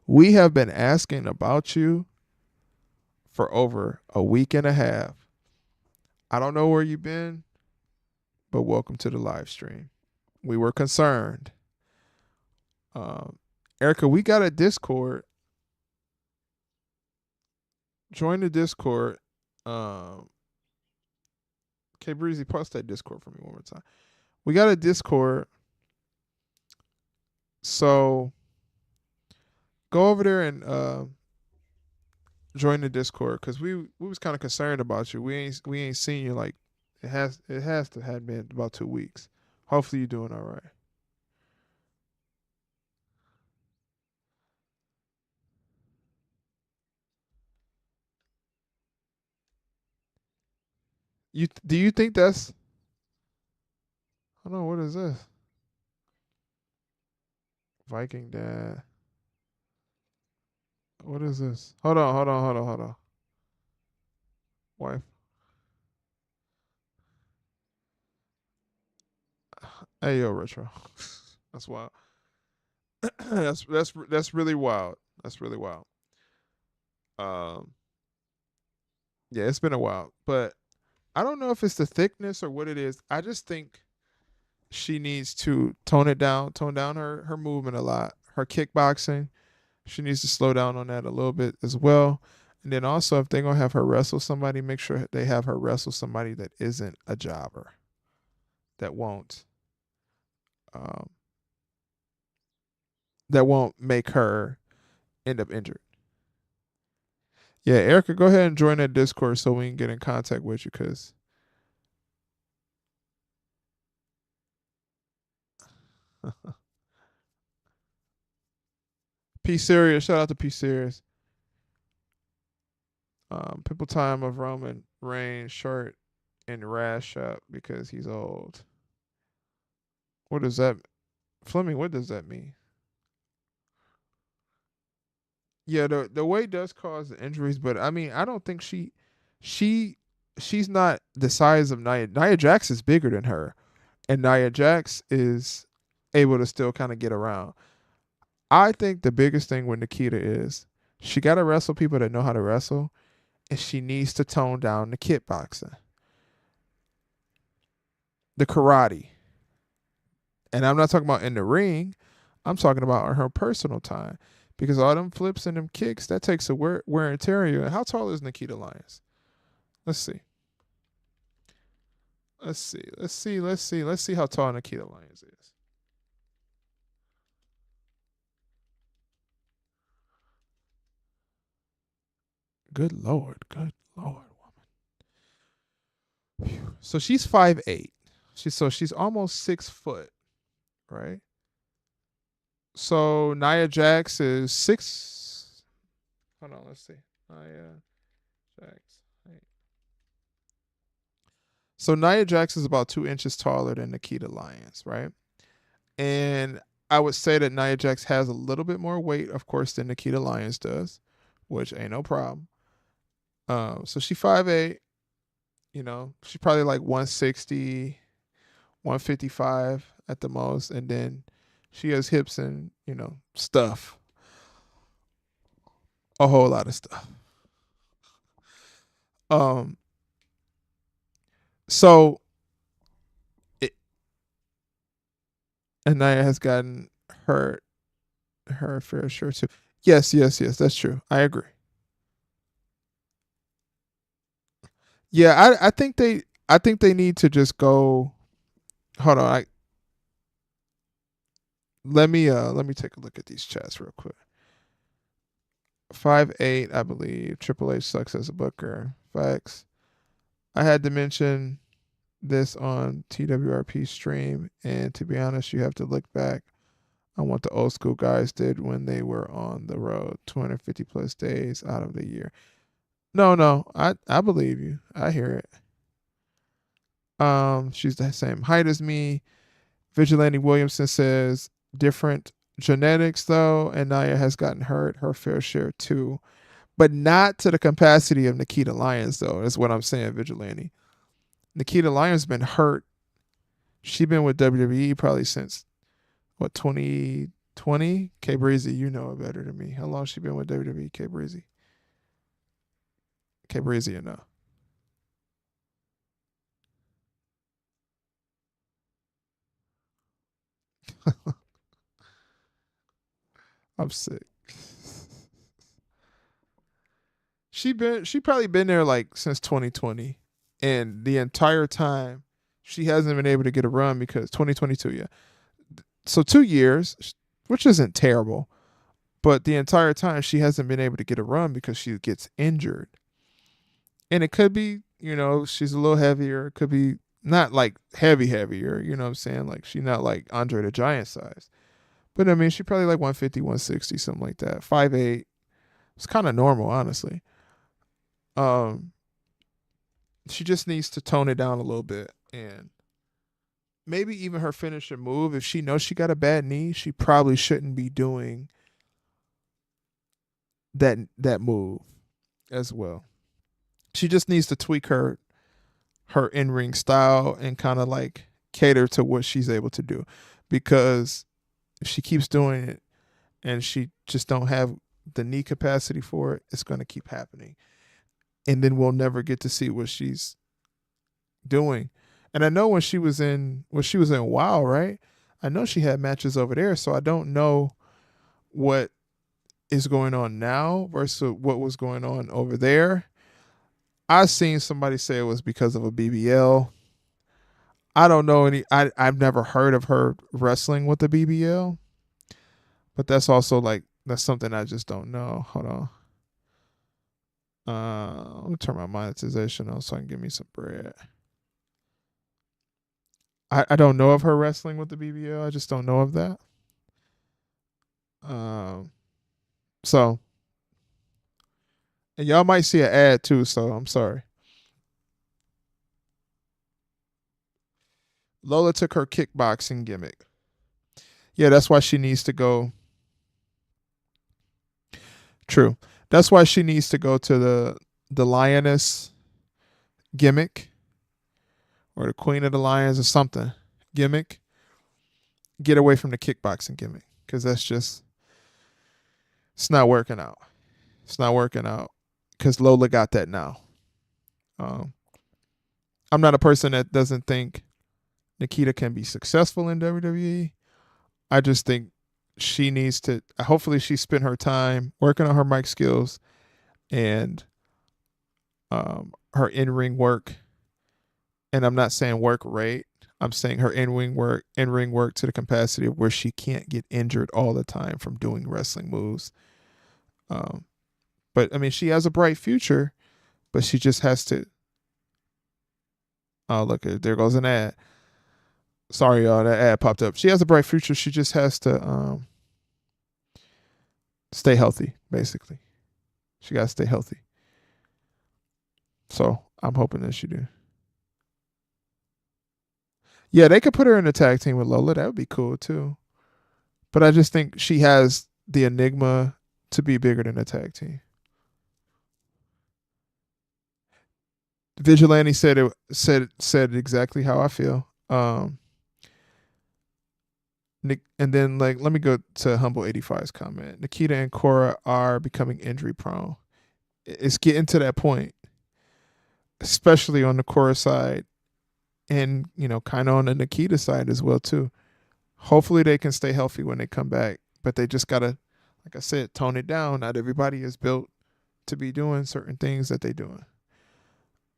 We have been asking about you for over a week and a half. I don't know where you've been, but welcome to the live stream. We were concerned. Erica, we got a Discord. Join the Discord. Um, K Breezy, post that Discord for me one more time. We got a Discord. So go over there and join the Discord because we was kind of concerned about you. We ain't seen you like it has to have been about 2 weeks. Hopefully you're doing all right. Do you think that's I don't know what is this Viking Dad? What is this? Hold on. Wife. Hey yo, retro. That's wild. That's really wild. That's really wild. Um, yeah, it's been a while, but I don't know if it's the thickness or what it is. I just think she needs to tone down her movement a lot. Her kickboxing, she needs to slow down on that a little bit as well. And then also, if they're gonna have her wrestle somebody, make sure they have her wrestle somebody that isn't a jobber, that won't, um, that won't make her end up injured. Yeah, Erica, go ahead and join that Discord so we can get in contact with you. Cause P Serious, shout out to P Serious. People time of Roman Reigns short and rash up because he's old. What does that, Fleming? What does that mean? Yeah, the weight does cause the injuries, but I mean, I don't think she she's not the size of Nia. Nia Jax is bigger than her, and Nia Jax is able to still kind of get around. I think the biggest thing with Nikita is she got to wrestle people that know how to wrestle, and she needs to tone down the kickboxing, the karate. And I'm not talking about in the ring. I'm talking about on her personal time. Because all them flips and them kicks, that takes a wear and tear on you. And how tall is Nikita Lyons? Let's see. Let's see how tall Nikita Lyons is. Good Lord. Good Lord, woman. So she's 5'8". She's almost 6 foot, right? So Nia Jax is six. Hold on, let's see. Nia Jax. So Nia Jax is about 2 inches taller than Nikita Lyons, right? And I would say that Nia Jax has a little bit more weight, of course, than Nikita Lyons does, which ain't no problem. So she 5'8", she's probably like 160, 155 at the most, and then she has hips and, stuff. A whole lot of stuff. Um so it, Anaya has gotten hurt her fair share too. Yes, yes, yes, that's true. I agree. Yeah, I think they need to just go. Hold on, let me take a look at these chats real quick. 5'8", I believe. Triple H sucks as a booker. Facts. I had to mention this on TWRP stream, and to be honest, you have to look back on what the old school guys did when they were on the road, 250 plus days out of the year. No, no, I believe you. I hear it. She's the same height as me. Vigilante Williamson says different genetics though, and Naya has gotten hurt her fair share too, but not to the capacity of Nikita Lyons though. That's what I'm saying, Vigilante. Nikita Lyons been hurt. She been with WWE probably since what 2020. K Breezy, you know it better than me. How long she been with WWE? K Breezy. K Breezy, you know. I'm sick. She probably been there like since 2020, and the entire time she hasn't been able to get a run because 2022, yeah. So 2 years, which isn't terrible, but the entire time she hasn't been able to get a run because she gets injured, and it could be she's a little heavier. It could be not like heavier. You know what I'm saying? Like she's not like Andre the Giant size, but I mean she probably like 150, 160, something like that. 5'8". It's kind of normal, honestly. Um, she just needs to tone it down a little bit, and maybe even her finisher move. If she knows she got a bad knee, she probably shouldn't be doing that move as well. She just needs to tweak her in ring style and kind of like cater to what she's able to do, because if she keeps doing it and she just don't have the knee capacity for it, it's going to keep happening, and then we'll never get to see what she's doing. And I know when she was in WoW, right? I know she had matches over there, so I don't know what is going on now versus what was going on over there. I seen somebody say it was because of a BBL. I don't know any. I've never heard of her wrestling with a BBL, but that's something I just don't know. Hold on. Let me turn my monetization on so I can give me some bread. I don't know of her wrestling with the BBL. I just don't know of that. Um, so and y'all might see an ad too. So I'm sorry. Lola took her kickboxing gimmick. Yeah, that's why she needs to go. True. That's why she needs to go to the lioness gimmick or the queen of the lions or something gimmick. Get away from the kickboxing gimmick because it's not working out. It's not working out because Lola got that now. Um, I'm not a person that doesn't think Nikita can be successful in WWE. I just think she needs to. Hopefully, she spent her time working on her mic skills and her in ring work. And I'm not saying work rate. I'm saying her in ring work to the capacity of where she can't get injured all the time from doing wrestling moves. Um, but I mean, she has a bright future, but she just has to. Oh, look, there goes an ad. Sorry, y'all, that ad popped up. She has a bright future. She just has to stay healthy, basically. She got to stay healthy. So I'm hoping that she do. Yeah, they could put her in a tag team with Lola. That would be cool too. But I just think she has the enigma to be bigger than a tag team. Vigilante said exactly how I feel. Nick, and then like let me go to Humble 85's comment. Nikita and Cora are becoming injury prone. It's getting to that point, especially on the Cora side, and kind of on the Nikita side as well too. Hopefully they can stay healthy when they come back, but they just gotta, like I said, tone it down. Not everybody is built to be doing certain things that they're doing.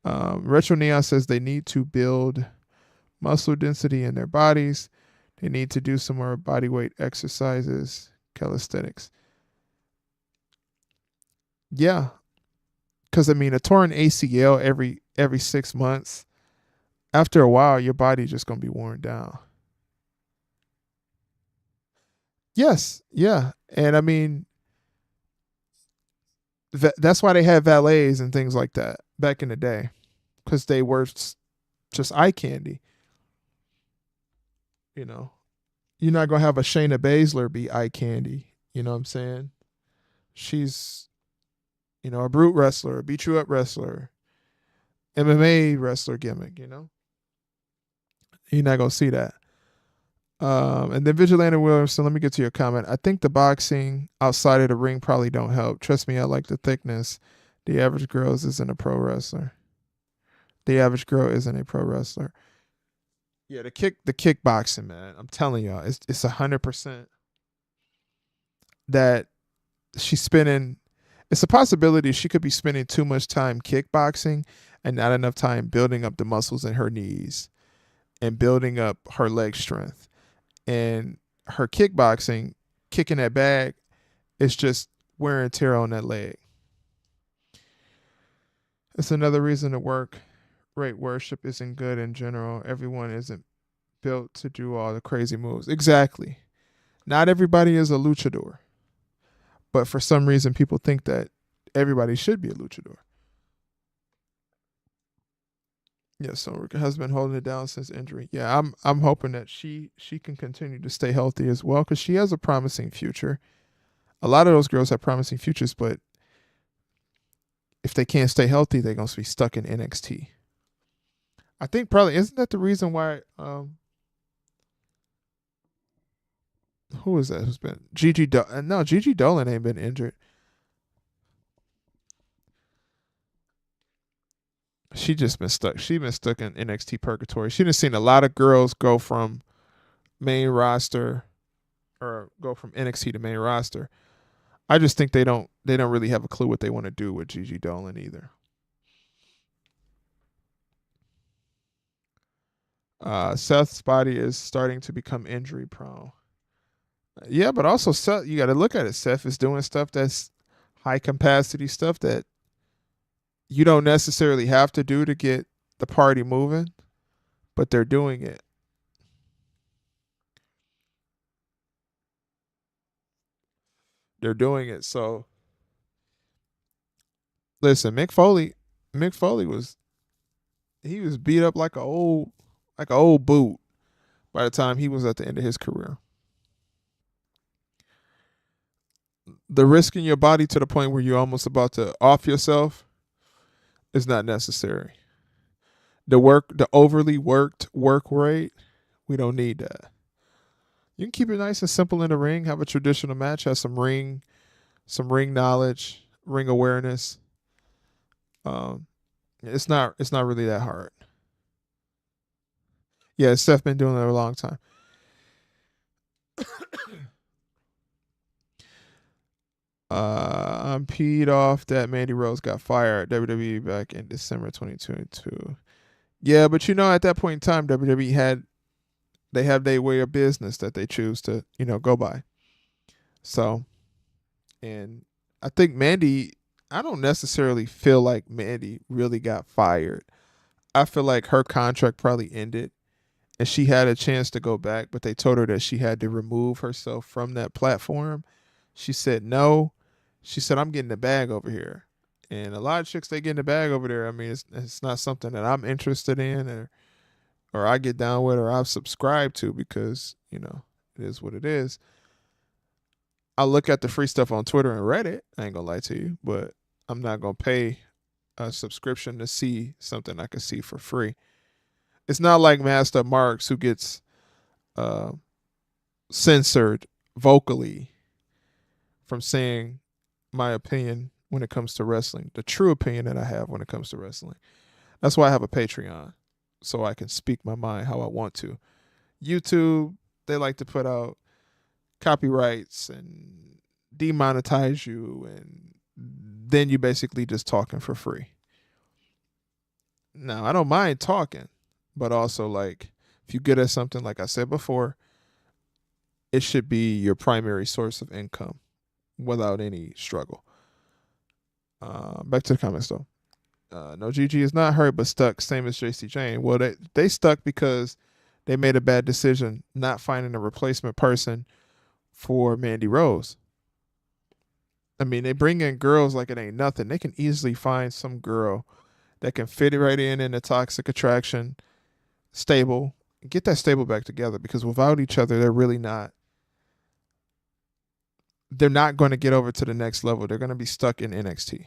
Retro Neon says they need to build muscle density in their bodies. They need to do some more body weight exercises, calisthenics. Yeah, because I mean, a torn ACL every 6 months. After a while, your body's just gonna be worn down. Yes, yeah, and I mean, that's why they had valets and things like that back in the day, because they were just eye candy. You know, you're not gonna have a Shayna Baszler be eye candy. You know what I'm saying? She's a brute wrestler, a beat you up wrestler, MMA wrestler gimmick. You're not gonna see that. And then Vigilante Williamson, let me get to your comment. I think the boxing outside of the ring probably don't help. Trust me, I like the thickness. The average girl isn't a pro wrestler. The average girl isn't a pro wrestler. Yeah, the kickboxing, man. I'm telling y'all, it's 100% that she's spending. It's a possibility she could be spending too much time kickboxing and not enough time building up the muscles in her knees and building up her leg strength. And her kickboxing, kicking that bag, is just wear and tear on that leg. It's another reason to work rate worship isn't good in general. Everyone isn't built to do all the crazy moves. Exactly. Not everybody is a luchador. But for some reason, people think that everybody should be a luchador. Yeah, so Rick has been holding it down since injury. Yeah, I'm hoping that she can continue to stay healthy as well because she has a promising future. A lot of those girls have promising futures, but if they can't stay healthy, they're gonna be stuck in NXT. I think probably isn't that the reason why who is that who's been no, Gigi Dolan ain't been injured. She just been stuck. She been stuck in NXT purgatory. She done seen a lot of girls go from main roster or go from NXT to main roster. I just think they don't really have a clue what they want to do with Gigi Dolan either. Seth's body is starting to become injury prone. Yeah, but also Seth, you got to look at it. Seth is doing stuff that's high capacity stuff that you don't necessarily have to do to get the party moving, but they're doing it. They're doing it. So listen, Mick Foley was beat up like a old boot by the time he was at the end of his career. The risking your body to the point where you're almost about to off yourself is not necessary. The overly worked work rate, we don't need that. You can keep it nice and simple in the ring, have a traditional match, have some ring knowledge, ring awareness. Um, it's not really that hard. Yeah, Seth been doing it a long time. I'm peed off that Mandy Rose got fired at WWE back in December 2022. Yeah, but at that point in time, WWE they have their way of business that they choose to go by. So, and I think Mandy, I don't necessarily feel like Mandy really got fired. I feel like her contract probably ended, and she had a chance to go back, but they told her that she had to remove herself from that platform. She said no. She said, I'm getting the bag over here. And a lot of chicks, they get in the bag over there. I mean, it's not something that I'm interested in, or I get down with, or I've subscribed to, because, it is what it is. I look at the free stuff on Twitter and Reddit. I ain't gonna lie to you, but I'm not gonna pay a subscription to see something I can see for free. It's not like Master Marks, who gets uh, censored vocally from saying my opinion when it comes to wrestling, the true opinion that I have when it comes to wrestling. That's why I have a Patreon, so I can speak my mind how I want to. YouTube, they like to put out copyrights and demonetize you, and then you basically just talking for free. Now, I don't mind talking, but also, like, if you're good at something, like I said before, it should be your primary source of income without any struggle. Back to the comments though. No, Gigi is not hurt but stuck, same as JC Jane. Well, they stuck because they made a bad decision not finding a replacement person for Mandy Rose. I mean, they bring in girls like it ain't nothing. They can easily find some girl that can fit it right in the Toxic Attraction stable, get that stable back together, because without each other, they're not going to get over to the next level. They're going to be stuck in NXT.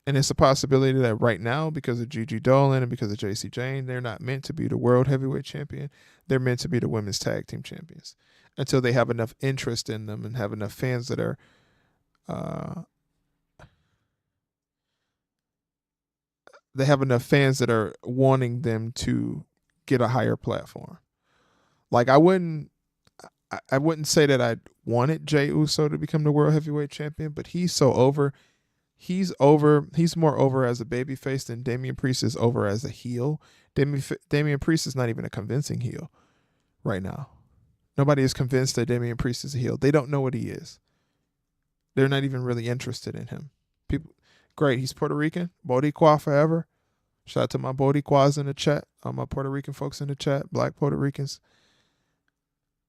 And it's a possibility that right now, because of Gigi Dolan and because of JC Jane, they're not meant to be the World Heavyweight Champion. They're meant to be the Women's Tag Team Champions until they have enough interest in them and have enough fans that are they have enough fans that are wanting them to get a higher platform. Like, I wouldn't say that I wanted Jey Uso to become the World Heavyweight Champion, but he's so over. He's more over as a babyface than Damian Priest is over as a heel. Damian Priest is not even a convincing heel right now. Nobody is convinced that Damian Priest is a heel. They don't know what he is. They're not even really interested in him. Great, he's Puerto Rican. Boricua forever. Shout out to my Boricuas in the chat. All my Puerto Rican folks in the chat. Black Puerto Ricans.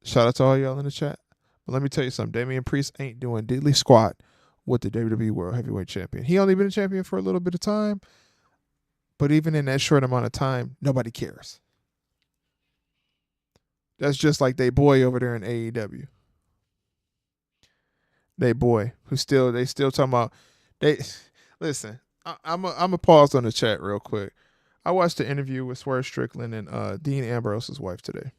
Shout out to all y'all in the chat. But let me tell you something. Damian Priest ain't doing diddly squat with the WWE World Heavyweight Champion. He only been a champion for a little bit of time. But even in that short amount of time, nobody cares. That's just like they boy over there in AEW. They boy who they still talking about they. Listen, I'm a pause on the chat real quick. I watched the interview with Swerve Strickland and Dean Ambrose's wife today.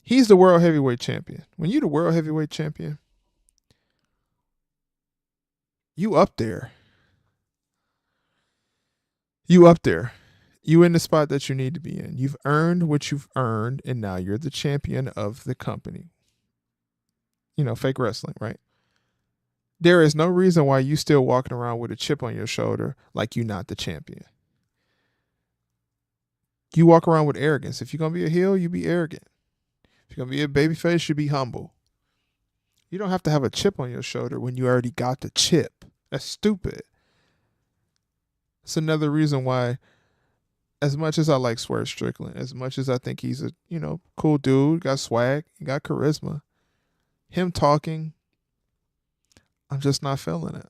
He's the World Heavyweight Champion. When you the World Heavyweight Champion, you up there. You up there. You in the spot that you need to be in. You've earned what you've earned, and now you're the champion of the company. Fake wrestling, right? There is no reason why you still walking around with a chip on your shoulder like you're not the champion. You walk around with arrogance. If you're going to be a heel, you be arrogant. If you're going to be a babyface, you be humble. You don't have to have a chip on your shoulder when you already got the chip. That's stupid. It's another reason why, as much as I like Swerve Strickland, as much as I think he's a, cool dude, got swag, got charisma, him talking, I'm just not feeling it.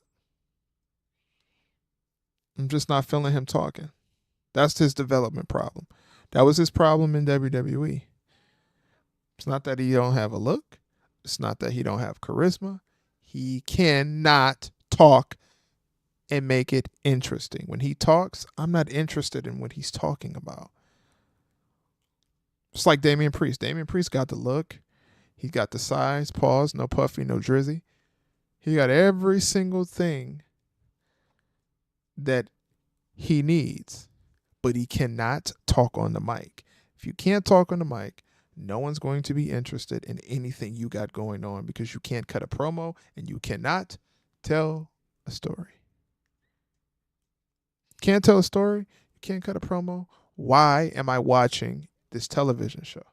I'm just not feeling him talking. That's his development problem. That was his problem in WWE. It's not that he don't have a look. It's not that he don't have charisma. He cannot talk and make it interesting. When he talks, I'm not interested in what he's talking about. It's like Damian Priest. Damian Priest got the look. He got the size, pause, no puffy, no drizzy. He got every single thing that he needs, but he cannot talk on the mic. If you can't talk on the mic, no one's going to be interested in anything you got going on, because you can't cut a promo and you cannot tell a story. Can't tell a story, you can't cut a promo. Why am I watching this television show?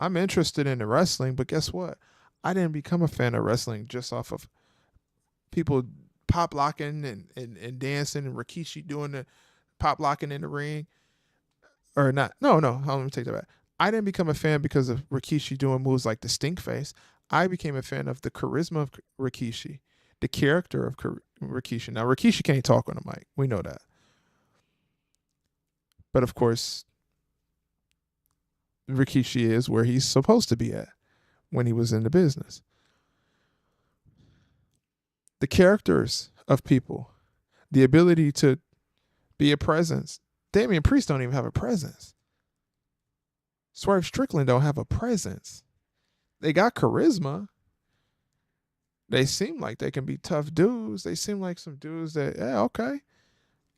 I'm interested in the wrestling, but guess what? I didn't become a fan of wrestling just off of people pop locking and dancing, and Rikishi doing the pop locking in the ring. Or not. No. Let me take that back. I didn't become a fan because of Rikishi doing moves like the stink face. I became a fan of the charisma of Rikishi, the character of Rikishi. Now, Rikishi can't talk on the mic. We know that. But of course, Rikishi is where he's supposed to be at when he was in the business. The characters of people, the ability to be a presence. Damian Priest don't even have a presence. Swerve Strickland don't have a presence. They got charisma. They seem like they can be tough dudes. They seem like some dudes that, yeah, okay,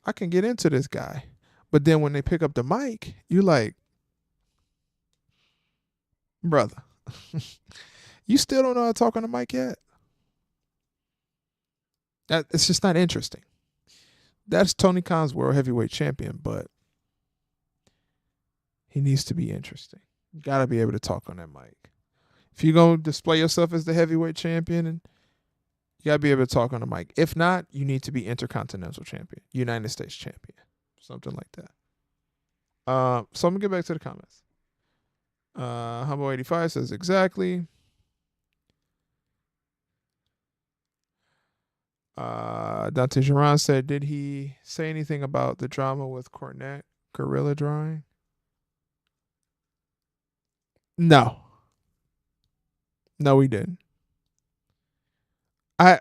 I can get into this guy. But then when they pick up the mic, you're like, brother, you still don't know how to talk on the mic yet? It's just not interesting. That's Tony Khan's world heavyweight champion, but he needs to be interesting. You got to be able to talk on that mic. If you're going to display yourself as the heavyweight champion, and you got to be able to talk on the mic. If not, you need to be Intercontinental Champion, United States Champion, something like that. So I'm going to get back to the comments. Humble85 says exactly. Dante Geron said, did he say anything about the drama with Cornette, Gorilla Drawing? No, he didn't.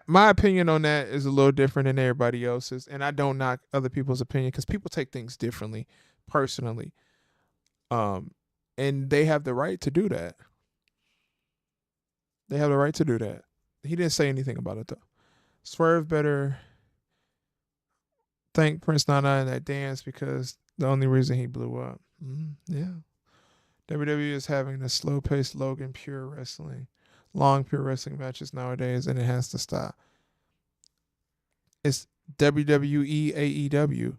My opinion on that is a little different than everybody else's, and I don't knock other people's opinion because people take things differently, personally, and they have the right to do that. They have the right to do that. He didn't say anything about it though. Swerve better thank Prince Nana in that dance because the only reason he blew up. Yeah. WWE is having a slow-paced Logan pure wrestling, long pure wrestling matches nowadays, and it has to stop. It's WWE AEW.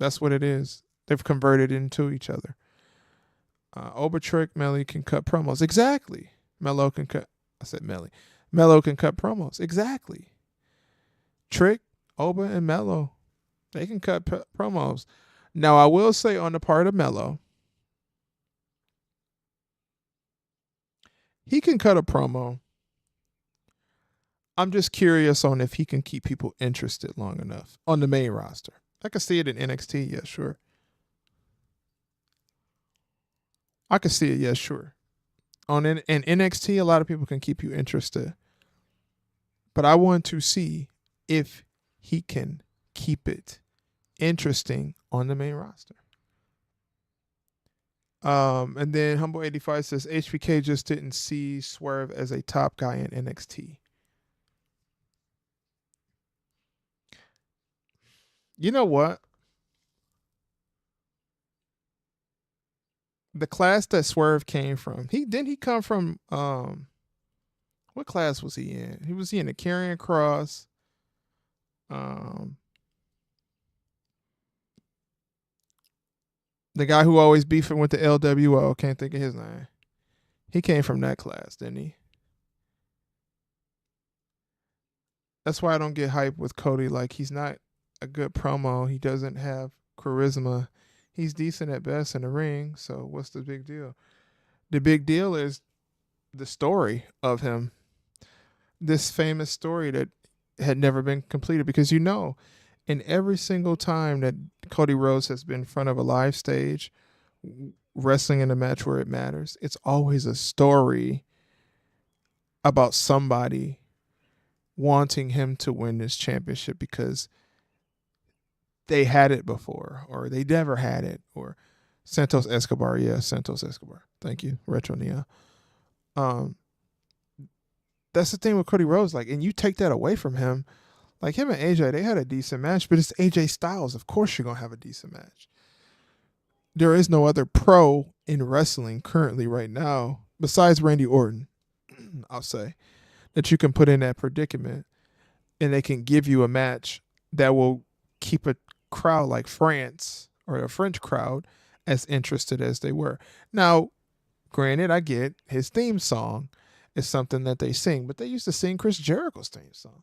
That's what it is. They've converted into each other. Obertrick, Melly can cut promos. Exactly. Mello can cut. I said Melly. Mello can cut promos. Exactly. Trick, Oba, and Mello, they can cut promos. Now, I will say on the part of Mello, he can cut a promo. I'm just curious on if he can keep people interested long enough on the main roster. I can see it in NXT, yeah, sure. I can see it, yeah, sure. In NXT, a lot of people can keep you interested. But I want to see if he can keep it interesting on the main roster. And then Humble85 says HBK just didn't see Swerve as a top guy in NXT. You know what? The class that Swerve came from, he come from what class was he in? He was in the Karrion Kross. The guy who always beefing with the LWO, can't think of his name. He came from that class, didn't he? That's why I don't get hype with Cody. Like, he's not a good promo. He doesn't have charisma. He's decent at best in the ring. So what's the big deal? The big deal is the story of him. This famous story that had never been completed because in every single time that Cody Rhodes has been in front of a live stage, wrestling in a match where it matters, it's always a story about somebody wanting him to win this championship because they had it before or they never had it. Or Santos Escobar. Thank you, Retro Neo. That's the thing with Cody Rhodes. Like, and you take that away from him. Like, him and AJ, they had a decent match, but it's AJ Styles. Of course you're going to have a decent match. There is no other pro in wrestling currently right now, besides Randy Orton, I'll say, that you can put in that predicament and they can give you a match that will keep a crowd like France or a French crowd as interested as they were. Now, granted, I get his theme song is something that they sing, but they used to sing Chris Jericho's theme song.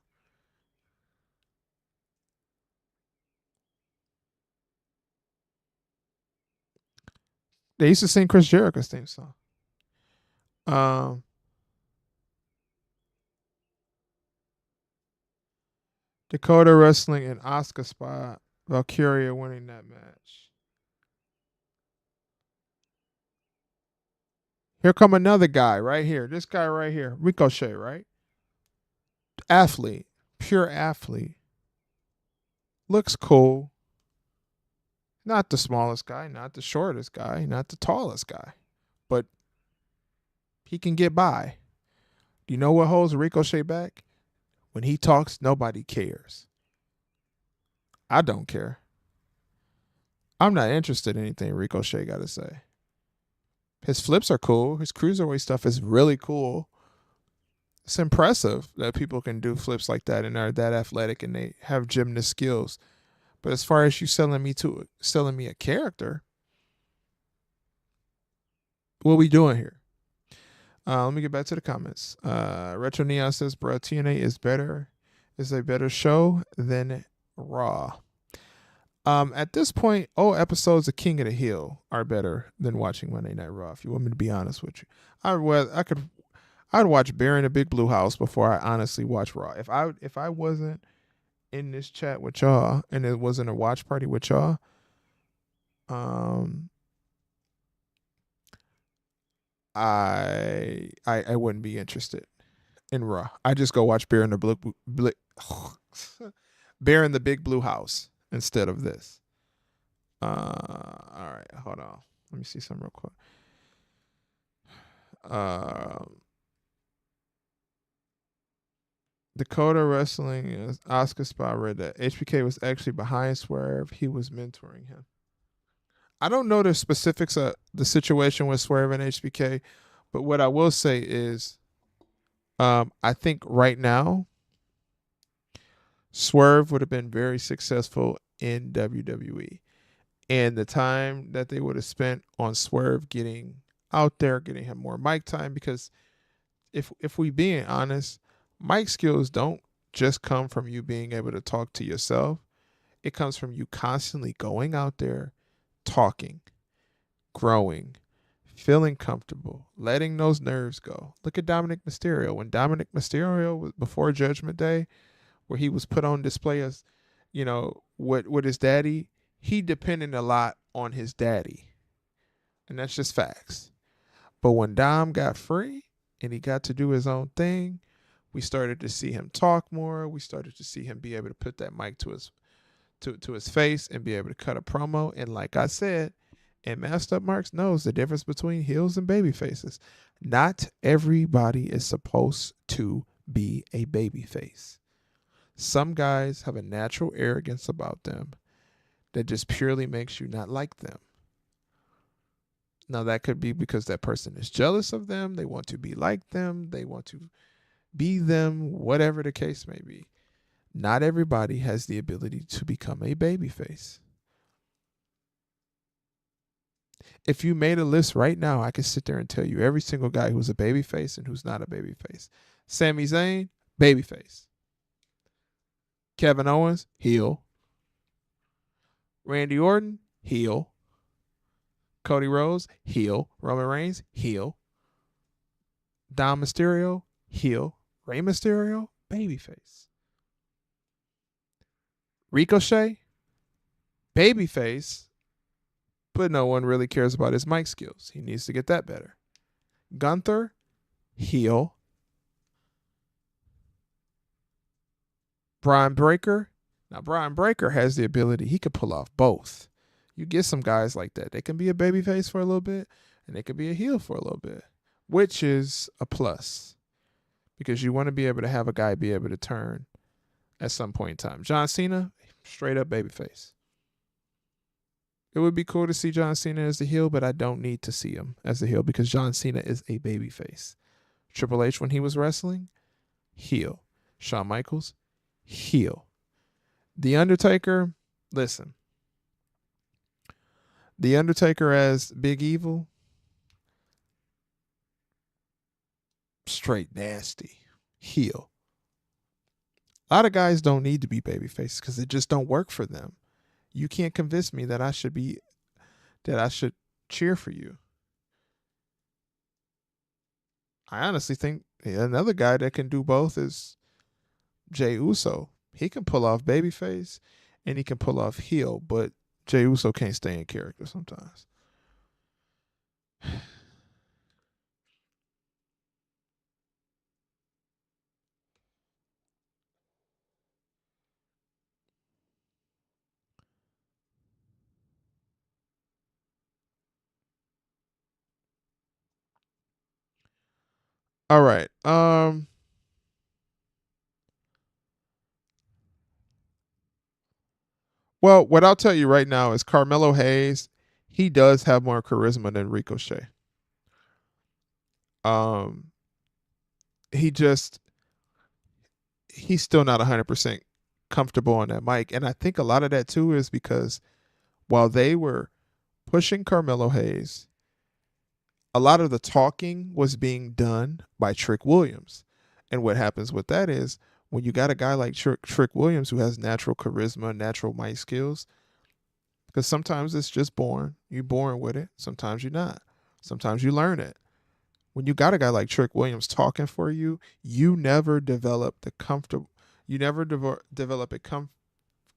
They used to sing Chris Jericho's theme song. Um, Dakota Wrestling and Oscar spot. Valkyria winning that match. Here come another guy right here. This guy right here. Ricochet, right? Athlete. Pure athlete. Looks cool. Not the smallest guy, not the shortest guy, not the tallest guy. But he can get by. You know what holds Ricochet back? When he talks, nobody cares. I don't care. I'm not interested in anything Ricochet got to say. His flips are cool. His cruiserweight stuff is really cool. It's impressive that people can do flips like that and are that athletic and they have gymnast skills. But as far as you selling me a character, what are we doing here? Let me get back to the comments. Retro Neon says, "Bro, TNA is a better show than Raw." At this point, all episodes of King of the Hill are better than watching Monday Night Raw. If you want me to be honest with you, I'd watch Bear in the Big Blue House before I honestly watch Raw. If I wasn't in this chat with y'all and it wasn't a watch party with y'all, I wouldn't be interested in Raw. I just go watch Bear in the Bear in the Big Blue House instead of this. All right, hold on. Let me see something real quick. Dakota Wrestling Oscar spot read that HBK was actually behind Swerve. He was mentoring him. I don't know the specifics of the situation with Swerve and HBK, but what I will say is, I think right now, Swerve would have been very successful in WWE. And the time that they would have spent on Swerve getting out there, getting him more mic time, because if we being honest, mic skills don't just come from you being able to talk to yourself. It comes from you constantly going out there, talking, growing, feeling comfortable, letting those nerves go. Look at Dominic Mysterio. When Dominic Mysterio was before Judgment Day, where he was put on display as, with his daddy, he depended a lot on his daddy. And that's just facts. But when Dom got free and he got to do his own thing, we started to see him talk more. We started to see him be able to put that mic to his face and be able to cut a promo. And like I said, and Masked Up Marks knows the difference between heels and baby faces. Not everybody is supposed to be a baby face. Some guys have a natural arrogance about them that just purely makes you not like them. Now, that could be because that person is jealous of them. They want to be like them. They want to be them, whatever the case may be. Not everybody has the ability to become a babyface. If you made a list right now, I could sit there and tell you every single guy who's a babyface and who's not a babyface. Sami Zayn, babyface. Kevin Owens, heel. Randy Orton, heel. Cody Rhodes, heel. Roman Reigns, heel. Dom Mysterio, heel. Rey Mysterio, babyface. Ricochet, babyface, but no one really cares about his mic skills. He needs to get that better. Gunther, heel. Brian Breaker. Now, Brian Breaker has the ability. He could pull off both. You get some guys like that. They can be a babyface for a little bit, and they can be a heel for a little bit, which is a plus because you want to be able to have a guy be able to turn at some point in time. John Cena, straight up babyface. It would be cool to see John Cena as the heel, but I don't need to see him as the heel because John Cena is a babyface. Triple H, when he was wrestling, heel. Shawn Michaels, heel. The Undertaker, listen. The Undertaker as Big Evil, straight nasty, heel. A lot of guys don't need to be babyfaces because it just don't work for them. You can't convince me that I should cheer for you. I honestly think another guy that can do both is Jey Uso. He can pull off babyface and he can pull off heel, but Jey Uso can't stay in character sometimes. All right. Well, what I'll tell you right now is Carmelo Hayes, he does have more charisma than Ricochet. Um he just he's still not 100% comfortable on that mic, and I think a lot of that too is because while they were pushing Carmelo Hayes, a lot of the talking was being done by Trick Williams. And what happens with that is when you got a guy like Trick Williams who has natural charisma, natural mic skills, because sometimes it's just born. You're born with it. Sometimes you're not. Sometimes you learn it. When you got a guy like Trick Williams talking for you, you never develop the comfortable. You never develop a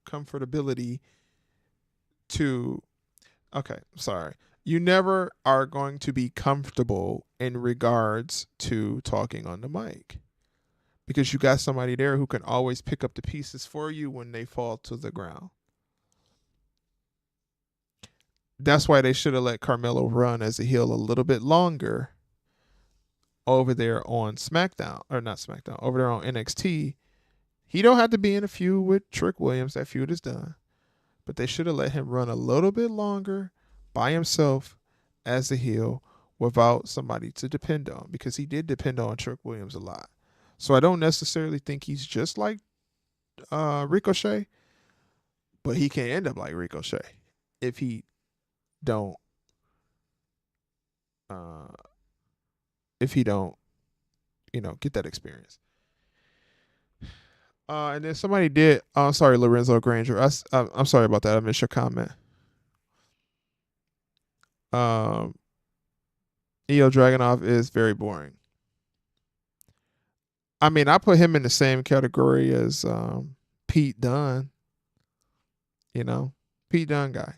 comfortability to. Okay, sorry. You never are going to be comfortable in regards to talking on the mic because you got somebody there who can always pick up the pieces for you when they fall to the ground. That's why they should have let Carmelo run as a heel a little bit longer over there on SmackDown, or not SmackDown, over there on NXT. He don't have to be in a feud with Trick Williams. That feud is done. But they should have let him run a little bit longer by himself as a heel without somebody to depend on, because he did depend on Trick Williams a lot. So I don't necessarily think he's just like Ricochet, but he can end up like Ricochet if he don't uh, if he don't get that experience. And then somebody did. Oh, sorry, Lorenzo Granger. I'm sorry about that. I missed your comment. Um, Io Dragunov is very boring. I mean, I put him in the same category as Pete Dunne. You know, Pete Dunne guy.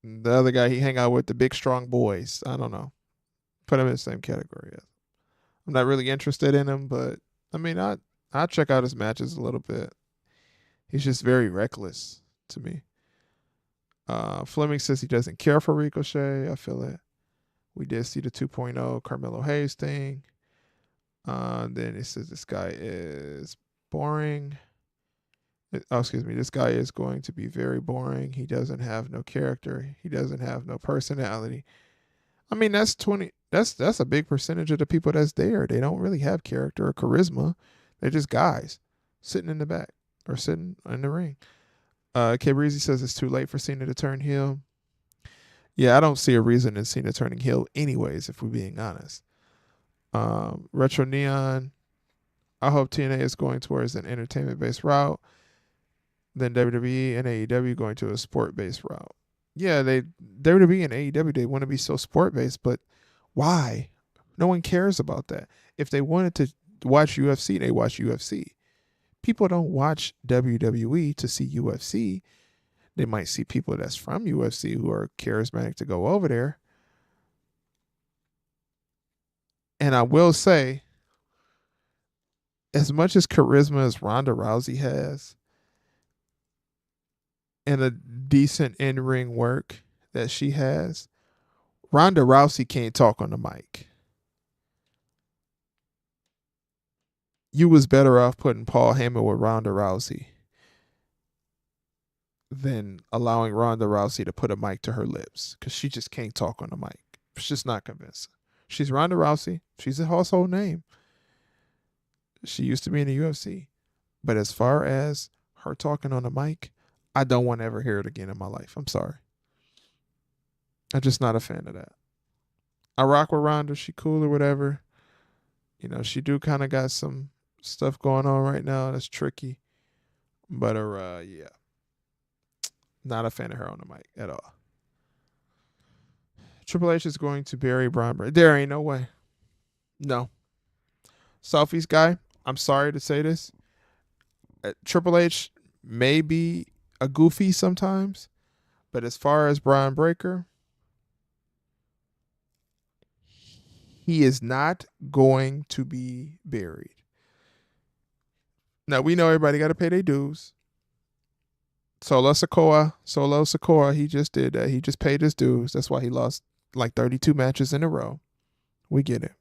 The other guy he hang out with, the big strong boys. I don't know. Put him in the same category. Yeah. I'm not really interested in him, but I mean, I check out his matches a little bit. He's just very reckless to me. Fleming says he doesn't care for Ricochet. I feel it. We did see the 2.0 Carmelo Hayes thing. Then it says this guy is boring. Oh, excuse me. This guy is going to be very boring. He doesn't have no character. He doesn't have no personality. I mean, that's 20. That's a big percentage of the people that's there. They don't really have character or charisma. They're just guys sitting in the back or sitting in the ring. K Breezy says it's too late for Cena to turn heel. Yeah, I don't see a reason in Cena turning heel anyways, if we're being honest. Retro Neon, I hope TNA is going towards an entertainment-based route. Then WWE and AEW going to a sport-based route. Yeah, WWE and AEW, they want to be so sport-based, but why? No one cares about that. If they wanted to watch UFC, they watch UFC. People don't watch WWE to see UFC. They might see people that's from UFC who are charismatic to go over there. And I will say, as much as charisma as Ronda Rousey has and a decent in-ring work that she has, Ronda Rousey can't talk on the mic. You was better off putting Paul Heyman with Ronda Rousey than allowing Ronda Rousey to put a mic to her lips, because she just can't talk on the mic. It's just not convincing. She's Ronda Rousey. She's a household name. She used to be in the UFC. But as far as her talking on the mic, I don't want to ever hear it again in my life. I'm sorry. I'm just not a fan of that. I rock with Ronda. She cool or whatever. She do kind of got some stuff going on right now that's tricky. But yeah. Not a fan of her on the mic at all. Triple H is going to bury Braun Breaker. There ain't no way. No. Southeast guy, I'm sorry to say this. Triple H may be a goofy sometimes, but as far as Braun Breaker, he is not going to be buried. Now, we know everybody got to pay their dues. Solo Sikoa, he just did that. He just paid his dues. That's why he lost like 32 matches in a row. We get it.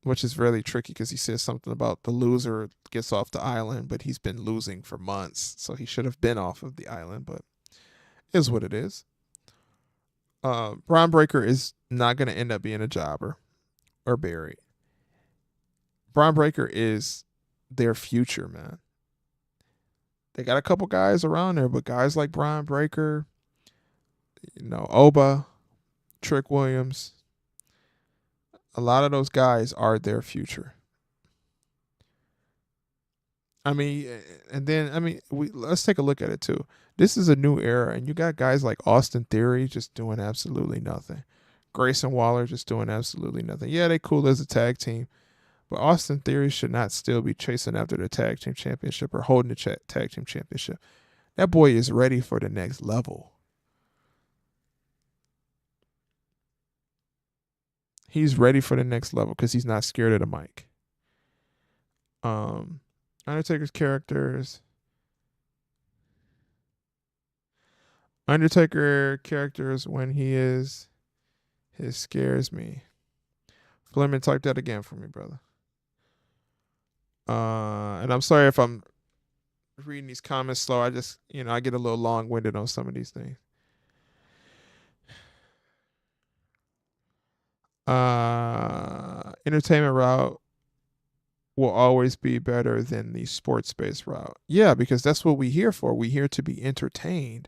Which is really tricky because he says something about the loser gets off the island, but he's been losing for months. So he should have been off of the island, but it is what it is. Braun Breaker is not going to end up being a jobber or buried. Braun Breaker is their future, man. They got a couple guys around there, but guys like Braun Breaker, Oba, Trick Williams, a lot of those guys are their future. I mean, let's take a look at it too. This is a new era, and you got guys like Austin Theory just doing absolutely nothing. Grayson Waller just doing absolutely nothing. Yeah, they cool as a tag team, but Austin Theory should not still be chasing after the tag team championship or holding the tag team championship. That boy is ready for the next level. He's ready for the next level because he's not scared of the mic. Undertaker's characters. Undertaker characters when he is, it scares me. Fleming, type that again for me, brother. And I'm sorry if I'm reading these comments slow. I just, I get a little long-winded on some of these things. Entertainment route will always be better than the sports-based route. Yeah, because that's what we're here for. We're here to be entertained.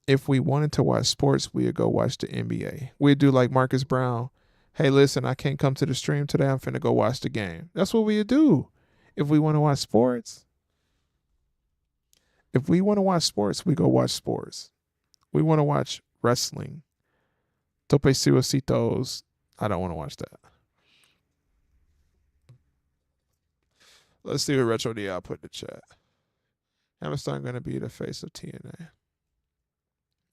If we wanted to watch sports, we'd go watch the NBA. We'd do like Marcus Brown. Hey, listen, I can't come to the stream today. I'm finna go watch the game. That's what we'd do if we want to watch sports. If we want to watch sports, we go watch sports. We want to watch wrestling. Tope Suicitos. I don't want to watch that. Let's see what Retro DL put in the chat. Hammerstein going to be the face of TNA.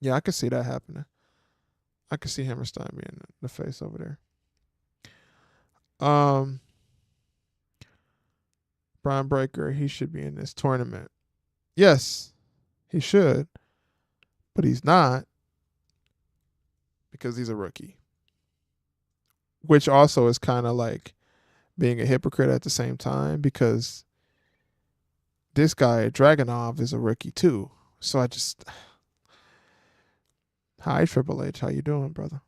Yeah, I could see that happening. I could see Hammerstein being the face over there. Braun Breaker, he should be in this tournament. Yes, he should. But he's not because he's a rookie. Which also is kind of like being a hypocrite at the same time because this guy, Dragunov, is a rookie too. So I just... Hi, Triple H. How you doing, brother?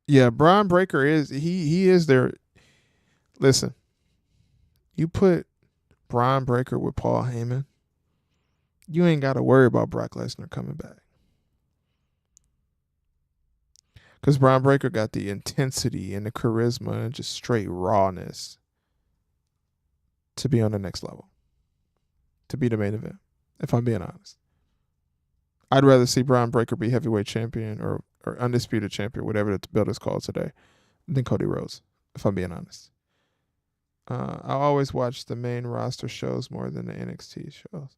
Yeah, Braun Breaker is... He is their... Listen. You put Braun Breaker with Paul Heyman, you ain't got to worry about Brock Lesnar coming back. Because Braun Breaker got the intensity and the charisma and just straight rawness to be on the next level. To be the main event, if I'm being honest. I'd rather see Braun Breaker be heavyweight champion or undisputed champion, whatever the belt is called today, than Cody Rhodes, if I'm being honest. I always watch the main roster shows more than the NXT shows.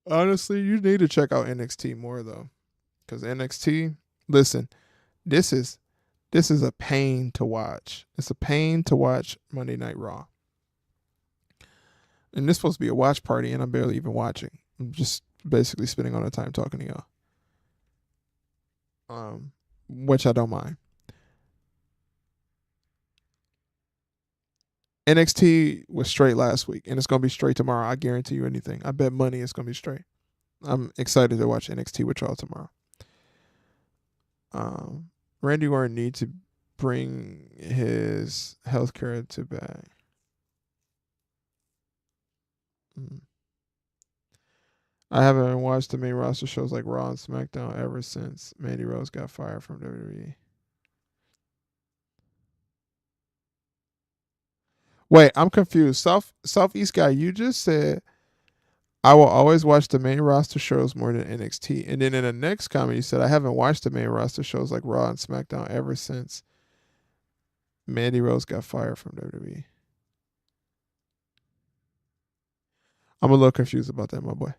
Honestly, you need to check out NXT more though, because NXT, listen, this is a pain to watch. It's a pain to watch Monday Night Raw, and this is supposed to be a watch party, and I'm barely even watching. I'm just basically spending all the time talking to y'all, which I don't mind. NXT was straight last week, and it's going to be straight tomorrow. I guarantee you anything. I bet money it's going to be straight. I'm excited to watch NXT with y'all tomorrow. Randy Orton needs to bring his healthcare to back. I haven't watched the main roster shows like Raw and SmackDown ever since Mandy Rose got fired from WWE. Wait, I'm confused. Southeast guy, you just said I will always watch the main roster shows more than NXT. And then in the next comment, you said, I haven't watched the main roster shows like Raw and SmackDown ever since Mandy Rose got fired from WWE. I'm a little confused about that, my boy.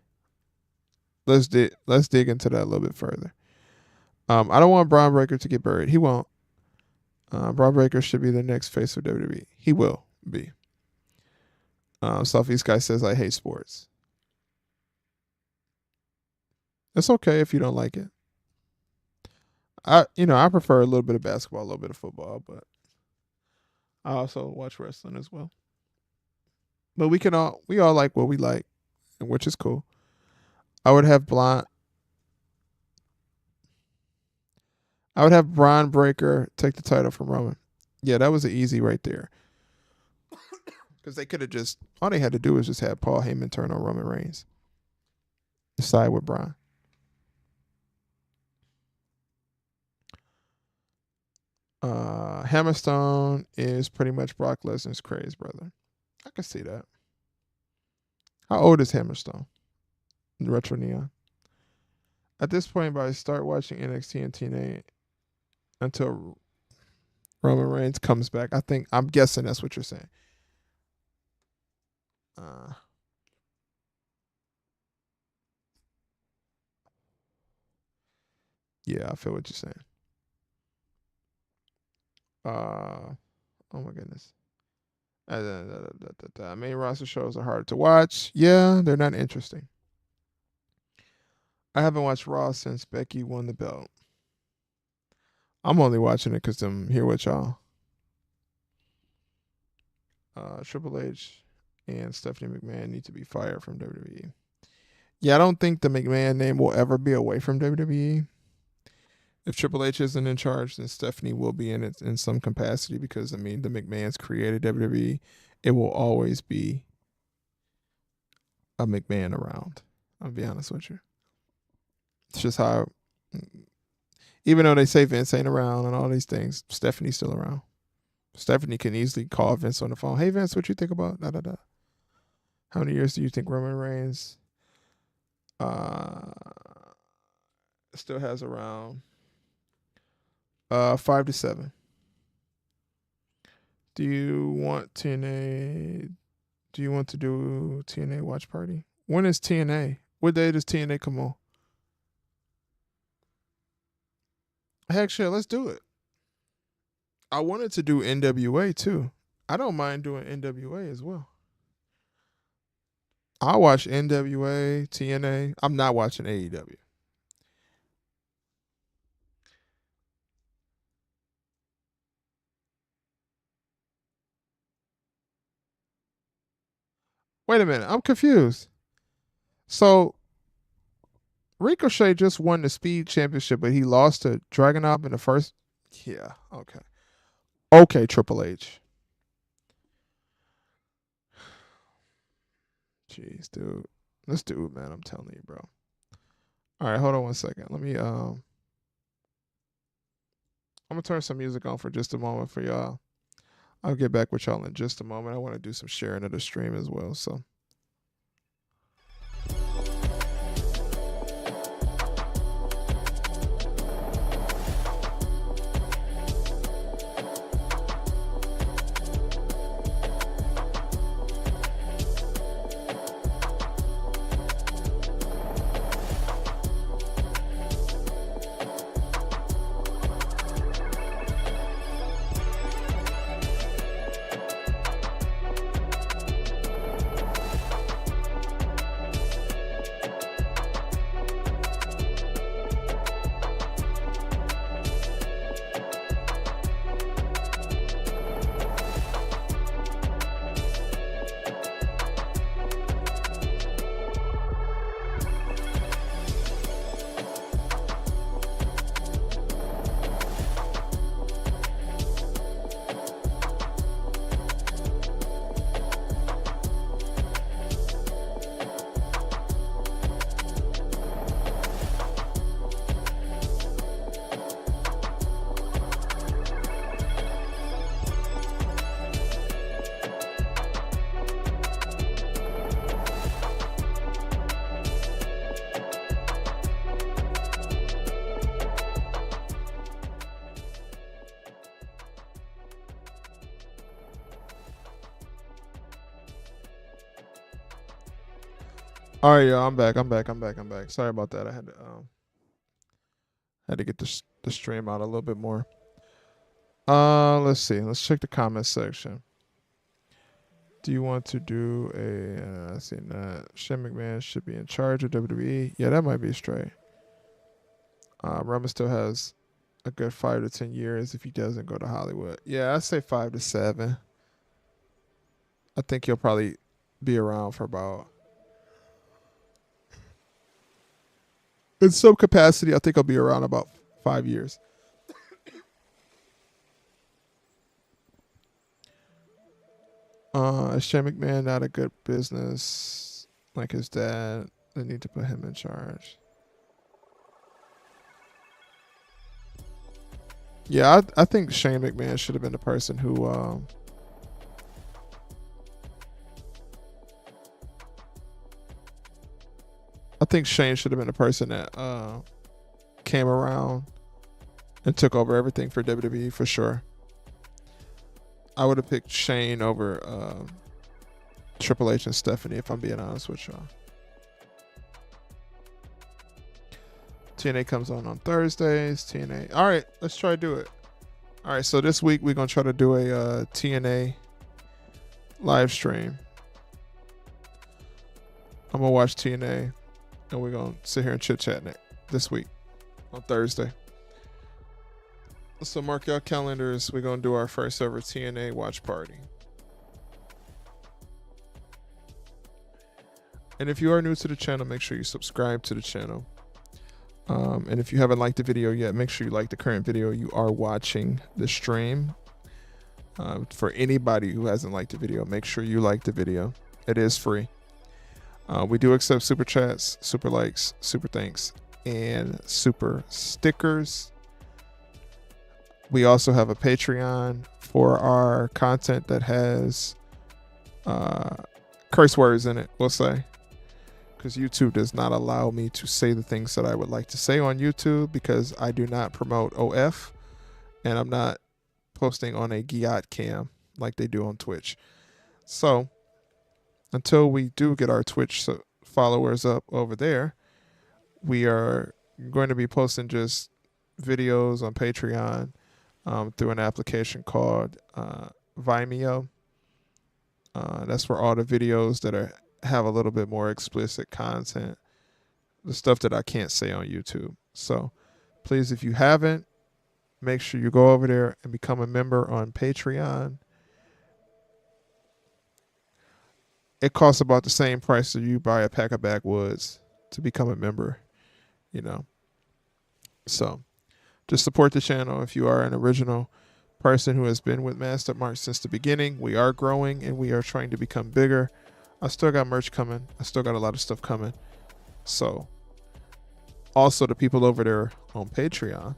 Let's dig into that a little bit further. I don't want Braun Breaker to get buried. He won't. Braun Breaker should be the next face of WWE. He will be. Southeast Guy says, I hate sports. It's okay if you don't like it. I prefer a little bit of basketball, a little bit of football, but I also watch wrestling as well. But we all like what we like, which is cool. I would have Braun Breaker take the title from Roman. Yeah, that was an easy right there. Because they could have all they had to do was just have Paul Heyman turn on Roman Reigns. Decide with Braun. Hammerstone is pretty much Brock Lesnar's craze brother. I can see that. How old is Hammerstone? Retro Neon. At this point, by start watching NXT and TNA until Roman Reigns comes back. I'm guessing that's what you're saying. Yeah, I feel what you're saying. Oh my goodness. Main roster shows are hard to watch. Yeah, they're not interesting. I haven't watched Raw since Becky won the belt. I'm only watching it because I'm here with y'all. Triple H and Stephanie McMahon need to be fired from WWE. Yeah, I don't think the McMahon name will ever be away from WWE. If Triple H isn't in charge, then Stephanie will be in it in some capacity because, the McMahons created WWE. It will always be a McMahon around. I'll be honest with you. It's just how, even though they say Vince ain't around and all these things, Stephanie's still around. Stephanie can easily call Vince on the phone. Hey, Vince, what you think about da-da-da? How many years do you think Roman Reigns still has around? 5 to 7. Do you want TNA? Do you want to do TNA watch party? When is TNA? What day does TNA come on? Heck, shit, let's do it. I wanted to do NWA too. I don't mind doing NWA as well. I'll watch NWA, TNA. I'm not watching AEW. Wait a minute. I'm confused. So, Ricochet just won the Speed Championship, but he lost to Dragunov in the first. Yeah, okay. Okay, Triple H. Jeez, dude. Let's do it, man. I'm telling you, bro. All right, hold on one second. Let me I'm gonna turn some music on for just a moment for y'all. I'll get back with y'all in just a moment. I want to do some sharing of the stream as well, so. All right, y'all. I'm back. I'm back. Sorry about that. I had to get the stream out a little bit more. Let's see. Let's check the comment section. Do you want to do a? I see that Shane McMahon should be in charge of WWE. Yeah, that might be straight. Roman still has a good 5 to 10 years if he doesn't go to Hollywood. Yeah, I say 5 to 7. I think he'll probably be around for about. In some capacity, I think he'll be around about 5 years. Is Shane McMahon not a good business like his dad? They need to put him in charge. Yeah, I think Shane McMahon should have been the person who. I think Shane should have been the person that came around and took over everything for WWE for sure. I would have picked Shane over Triple H and Stephanie if I'm being honest with y'all. TNA comes on Thursdays. TNA. All right, let's try to do it. All right, so this week we're going to try to do a TNA live stream. I'm going to watch TNA, and we're going to sit here and chit-chat this week on Thursday. So mark your calendars. We're going to do our first ever TNA watch party. And if you are new to the channel, make sure you subscribe to the channel. And if you haven't liked the video yet, make sure you like the current video you are watching the stream. For anybody who hasn't liked the video, make sure you like the video. It is free. We do accept super chats, super likes, super thanks, and super stickers. We also have a Patreon for our content that has curse words in it, we'll say. Because YouTube does not allow me to say the things that I would like to say on YouTube because I do not promote OF and I'm not posting on a Giat cam like they do on Twitch. So until we do get our Twitch followers up over there, we are going to be posting just videos on Patreon through an application called Vimeo. That's where all the videos that have a little bit more explicit content, the stuff that I can't say on YouTube. So please, if you haven't, make sure you go over there and become a member on Patreon. It costs about the same price that you buy a pack of backwoods to become a member, you know. So just support the channel. If you are an original person who has been with Master Mark since the beginning, we are growing and we are trying to become bigger. I still got merch coming. I still got a lot of stuff coming. So also the people over there on Patreon,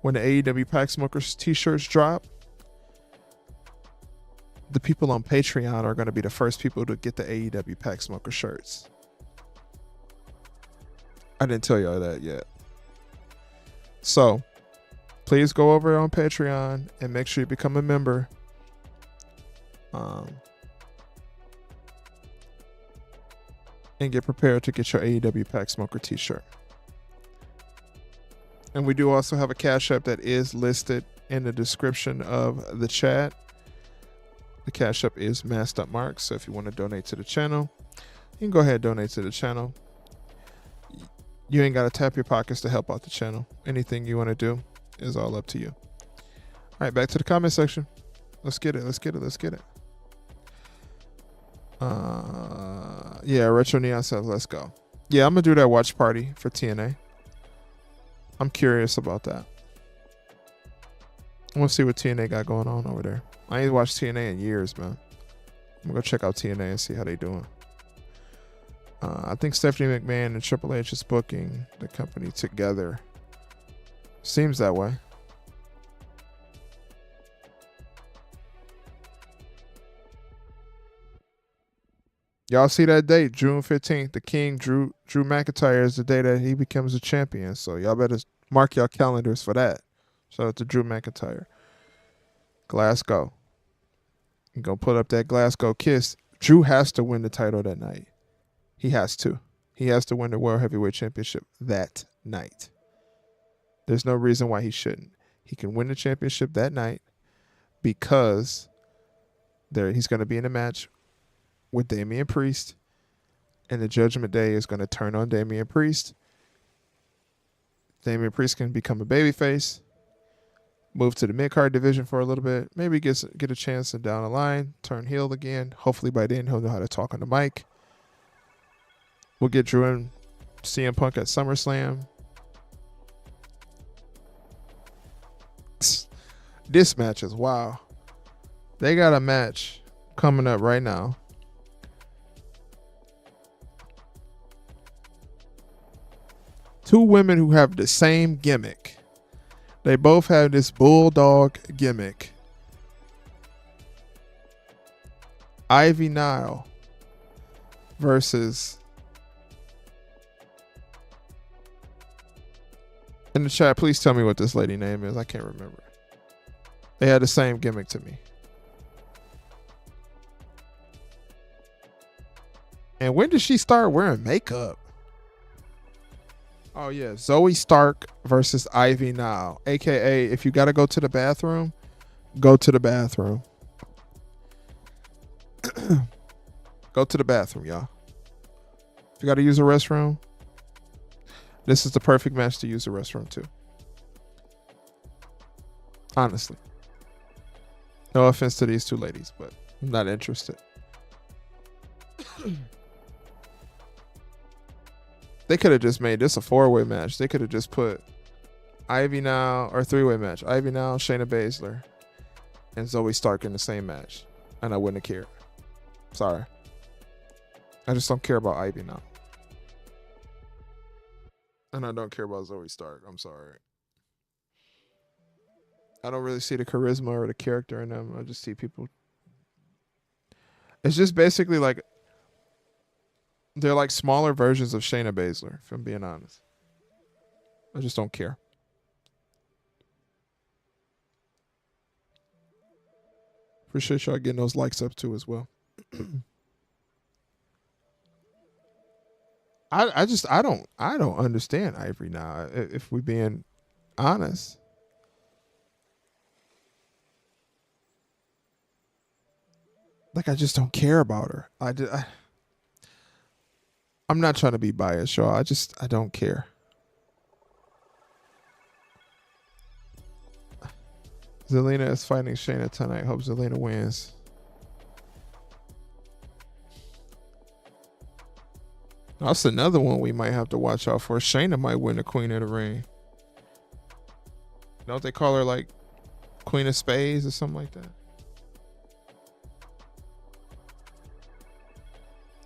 when the AEW Pack Smokers t-shirts drop, the people on Patreon are going to be the first people to get the AEW Pack Smoker shirts. I didn't tell y'all that yet. So please go over on Patreon and make sure you become a member. And get prepared to get your AEW Pack Smoker t-shirt. And we do also have a Cash App that is listed in the description of the chat. The Cash App is Masked Up Mark. So if you want to donate to the channel, you can go ahead and donate to the channel. You ain't got to tap your pockets to help out the channel. Anything you want to do is all up to you. All right, back to the comment section. Let's get it. Yeah, Retro Neon says, let's go. Yeah, I'm going to do that watch party for TNA. I'm curious about that. I want to see what TNA got going on over there. I ain't watched TNA in years, man. I'm going to go check out TNA and see how they doing. I think Stephanie McMahon and Triple H is booking the company together. Seems that way. Y'all see that date, June 15th. The King, Drew McIntyre, is the day that he becomes a champion. So y'all better mark y'all calendars for that. Shout out to Drew McIntyre. Glasgow. You gonna put up that Glasgow kiss. Drew has to win the title that night. He has to. He has to win the World Heavyweight Championship that night. There's no reason why he shouldn't. He can win the championship that night because he's going to be in a match with Damian Priest, and the Judgment Day is going to turn on Damian Priest. Damian Priest can become a babyface, move to the mid-card division for a little bit, maybe get a chance to down the line, turn heel again. Hopefully by then he'll know how to talk on the mic. We'll get Drew and CM Punk at SummerSlam. This match is wow. They got a match coming up right now. Two women who have the same gimmick. They both have this bulldog gimmick. Ivy Nile versus... In the chat, please tell me what this lady name is. I can't remember. They had the same gimmick to me. And when did she start wearing makeup? Oh, yeah. Zoe Stark versus Ivy Nile. AKA, if you got to go to the bathroom, go to the bathroom. Go to the bathroom, y'all. If you got to use a restroom, this is the perfect match to use the restroom too. Honestly. No offense to these two ladies, but I'm not interested. They could have just made this a 4-way match. They could have just put Ivy Nile, or 3-way match. Ivy Nile, Shayna Baszler, and Zoe Stark in the same match. And I wouldn't have cared. Sorry. I just don't care about Ivy Nile. And I don't care about Zoe Stark. I'm sorry. I don't really see the charisma or the character in them. I just see people. It's just basically like they're like smaller versions of Shayna Baszler, if I'm being honest. I just don't care. Appreciate y'all getting those likes up too as well. I don't understand Ivory now, if we're being honest. Like, I just don't care about her. I'm not trying to be biased, y'all. I don't care. Zelina is fighting Shayna tonight. Hope Zelina wins. That's another one we might have to watch out for. Shayna might win the Queen of the Ring. Don't they call her like Queen of Spades or something like that?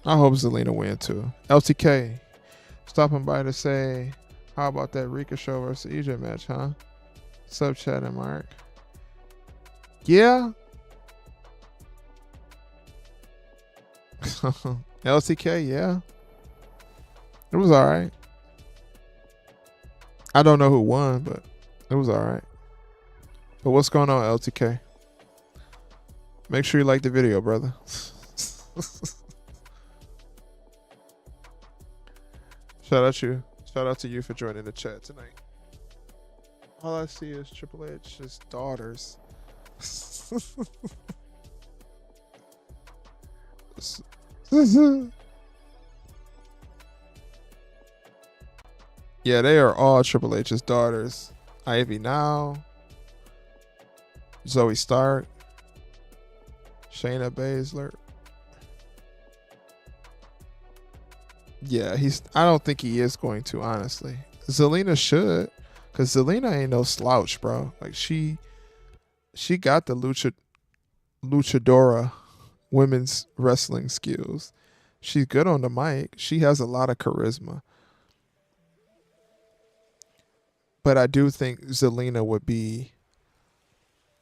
I hope Zelina win too. LTK stopping by to say, how about that Rika Show versus EJ match, huh? Sub chat and Mark. Yeah. LTK, yeah. It was all right. I don't know who won, but it was all right. But what's going on, LTK? Make sure you like the video, brother. Shout out to you for joining the chat tonight. All I see is Triple H's daughters. Yeah, they are all Triple H's daughters. Ivy Nile, Zoe Stark, Shayna Baszler. Yeah, I don't think he is going to, honestly. Zelina should, because Zelina ain't no slouch, bro. Like, she got the luchadora women's wrestling skills. She's good on the mic. She has a lot of charisma. But I do think Zelina would be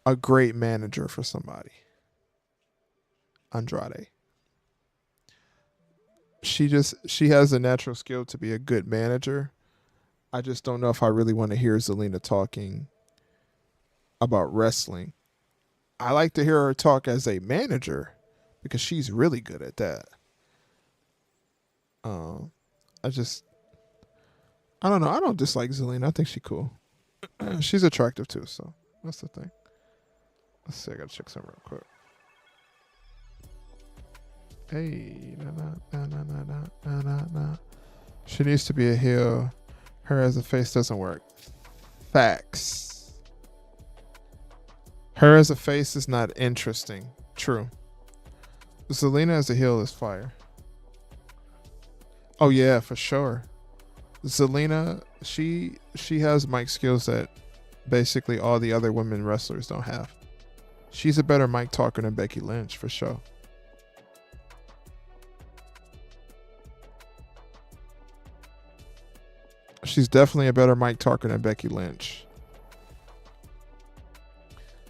a great manager for somebody. Andrade. She has a natural skill to be a good manager. I just don't know if I really want to hear Zelina talking about wrestling. I like to hear her talk as a manager because she's really good at that. Um, I just I don't know. I don't dislike Zelina. I think she's cool. She's attractive too. So that's the thing. Let's see. I gotta check something real quick. Hey, nah, nah, nah, nah, nah, nah, nah, nah, nah. She needs to be a heel. Her as a face doesn't work. Facts. Her as a face is not interesting. True. Zelina as a heel is fire. Oh yeah, for sure. Zelina, she has mic skills that basically all the other women wrestlers don't have. She's a better mic talker than Becky Lynch for sure. She's definitely a better mic talker than Becky Lynch.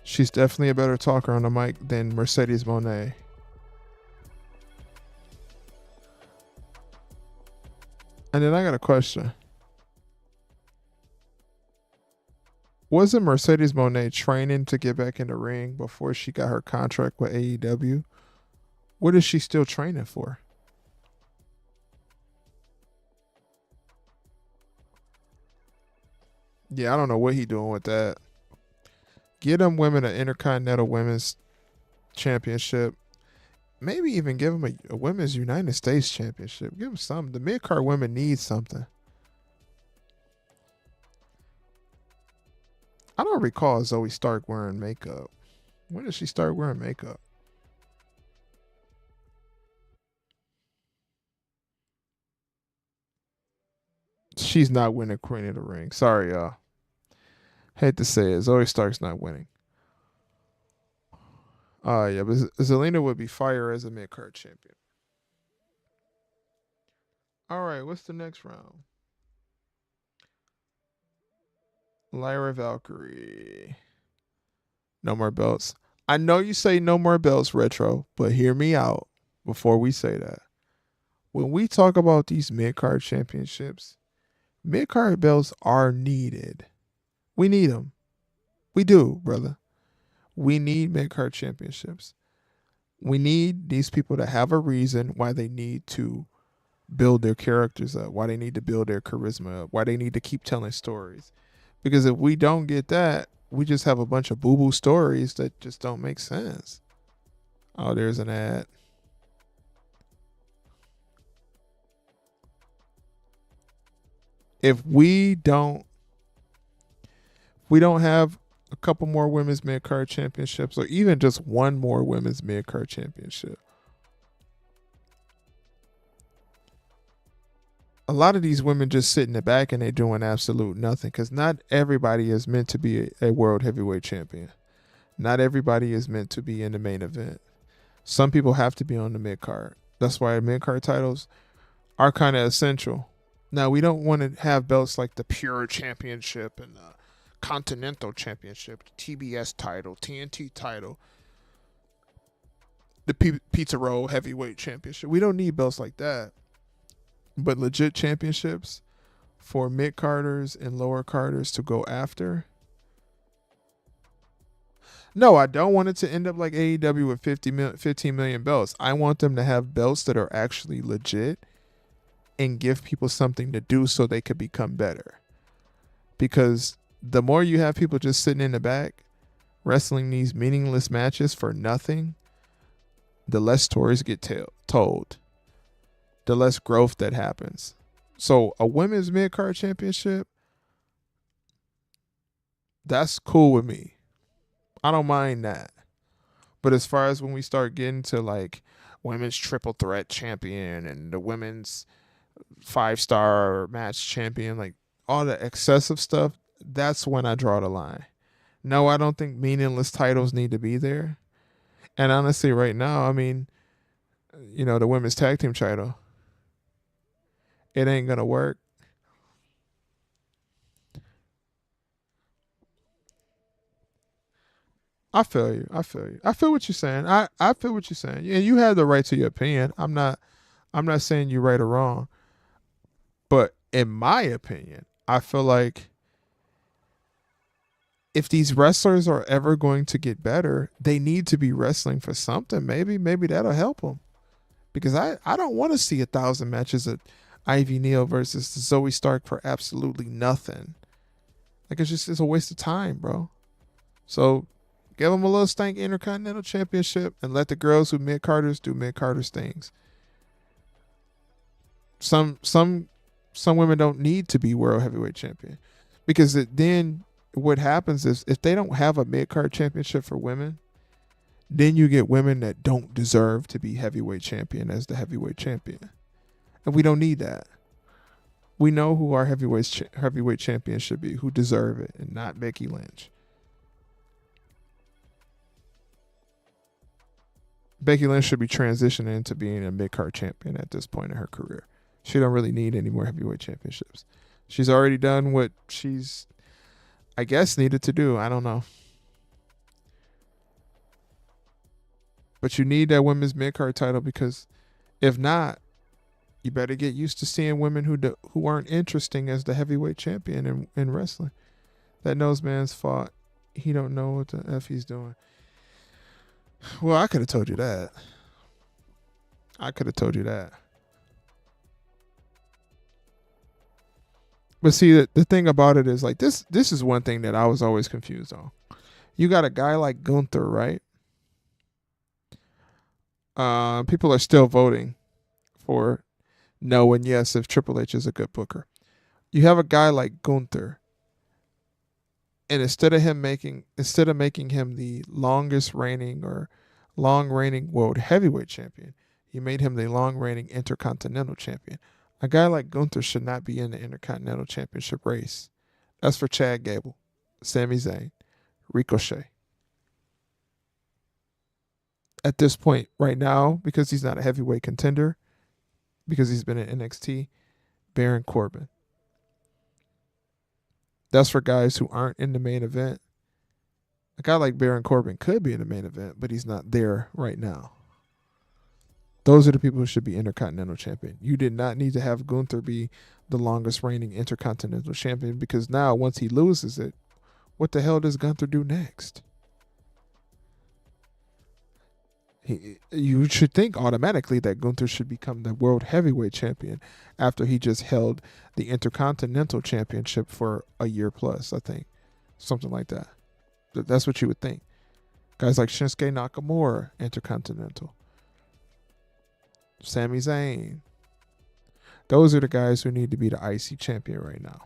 She's definitely a better talker on the mic than Mercedes Moné. And then I got a question. Wasn't Mercedes Moné training to get back in the ring before she got her contract with AEW? What is she still training for? Yeah, I don't know what he doing with that. Get them women an Intercontinental Women's Championship. Maybe even give them a Women's United States Championship. Give them something. The mid card women need something. I don't recall Zoe Stark wearing makeup. When did she start wearing makeup? She's not winning Queen of the Ring. Sorry, y'all. Hate to say it. Zoe Stark's not winning. Yeah, but Zelina would be fire as a mid card champion. All right, what's the next round? Lyra Valkyrie. No more belts. I know you say no more belts, Retro, but hear me out before we say that. When we talk about these mid card championships, mid card belts are needed. We need them. We do, brother. We need mid card championships. We need these people to have a reason why they need to build their characters up, why they need to build their charisma up, why they need to keep telling stories. Because if we don't get that, we just have a bunch of boo boo stories that just don't make sense. Oh, there's an ad. If we don't have a couple more women's mid card championships, or even just one more women's mid card championship, a lot of these women just sit in the back and they're doing absolute nothing because not everybody is meant to be a world heavyweight champion. Not everybody is meant to be in the main event. Some people have to be on the mid card. That's why mid card titles are kind of essential. Now, we don't want to have belts like the Pure Championship and the Continental Championship, the TBS title, TNT title, the Pizza Roll Heavyweight Championship. We don't need belts like that. But legit championships for mid carders and lower carders to go after. No, I don't want it to end up like AEW with 15 million belts. I want them to have belts that are actually legit and give people something to do so they could become better. Because the more you have people just sitting in the back wrestling these meaningless matches for nothing, the less stories get told, the less growth that happens. So a women's mid-card championship, that's cool with me. I don't mind that. But as far as when we start getting to like women's triple threat champion and the women's 5-star match champion, like all the excessive stuff, that's when I draw the line. No, I don't think meaningless titles need to be there. And honestly, right now, I mean, the women's tag team title, it ain't gonna work. I feel you. I feel you. I feel what you're saying. I feel what you're saying. Yeah, you have the right to your opinion. I'm not saying you're right or wrong. But in my opinion, I feel like if these wrestlers are ever going to get better, they need to be wrestling for something. Maybe that'll help them. because I don't want to see 1,000 matches of Ivy Neal versus Zoe Stark for absolutely nothing. Like it's a waste of time, bro. So give them a little stank Intercontinental Championship and let the girls who mid carders do mid carders things. Some women don't need to be world heavyweight champion because then what happens is if they don't have a mid card championship for women, then you get women that don't deserve to be heavyweight champion as the heavyweight champion, and we don't need that. We know who our heavyweight champion should be, who deserve it, and not Becky Lynch. Becky Lynch should be transitioning into being a mid-card champion at this point in her career. She don't really need any more heavyweight championships. She's already done what she's, I guess, needed to do. I don't know. But you need that women's mid-card title because if not, you better get used to seeing women who aren't interesting as the heavyweight champion in wrestling. That nose man's fought. He don't know what the F he's doing. Well, I could have told you that. But see, the thing about it is like this is one thing that I was always confused on. You got a guy like Gunther, right? People are still voting for no and yes if Triple H is a good booker. You have a guy like Gunther, and instead of making him the longest reigning or long reigning world heavyweight champion, you made him the long reigning intercontinental champion. A guy like Gunther should not be in the intercontinental championship race. That's for Chad Gable, Sami Zayn, Ricochet. At this point, right now, because he's not a heavyweight contender, because he's been in NXT, Baron Corbin. That's for guys who aren't in the main event. A guy like Baron Corbin could be in the main event, but he's not there right now. Those are the people who should be Intercontinental Champion. You did not need to have Gunther be the longest reigning Intercontinental Champion because now, once he loses it, what the hell does Gunther do next? You should think automatically that Gunther should become the World Heavyweight Champion after he just held the Intercontinental Championship for a year plus, I think. Something like that. That's what you would think. Guys like Shinsuke Nakamura, Intercontinental. Sami Zayn. Those are the guys who need to be the IC champion right now.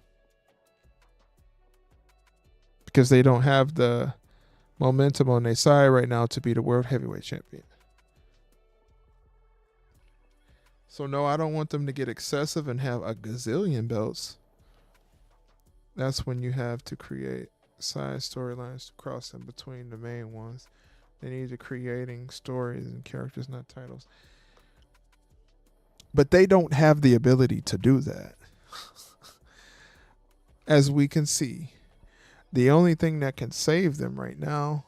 Because they don't have the momentum on their side right now to be the World Heavyweight Champion. So no, I don't want them to get excessive and have a gazillion belts. That's when you have to create side storylines to cross in between the main ones. They need to creating stories and characters, not titles. But they don't have the ability to do that. As we can see, the only thing that can save them right now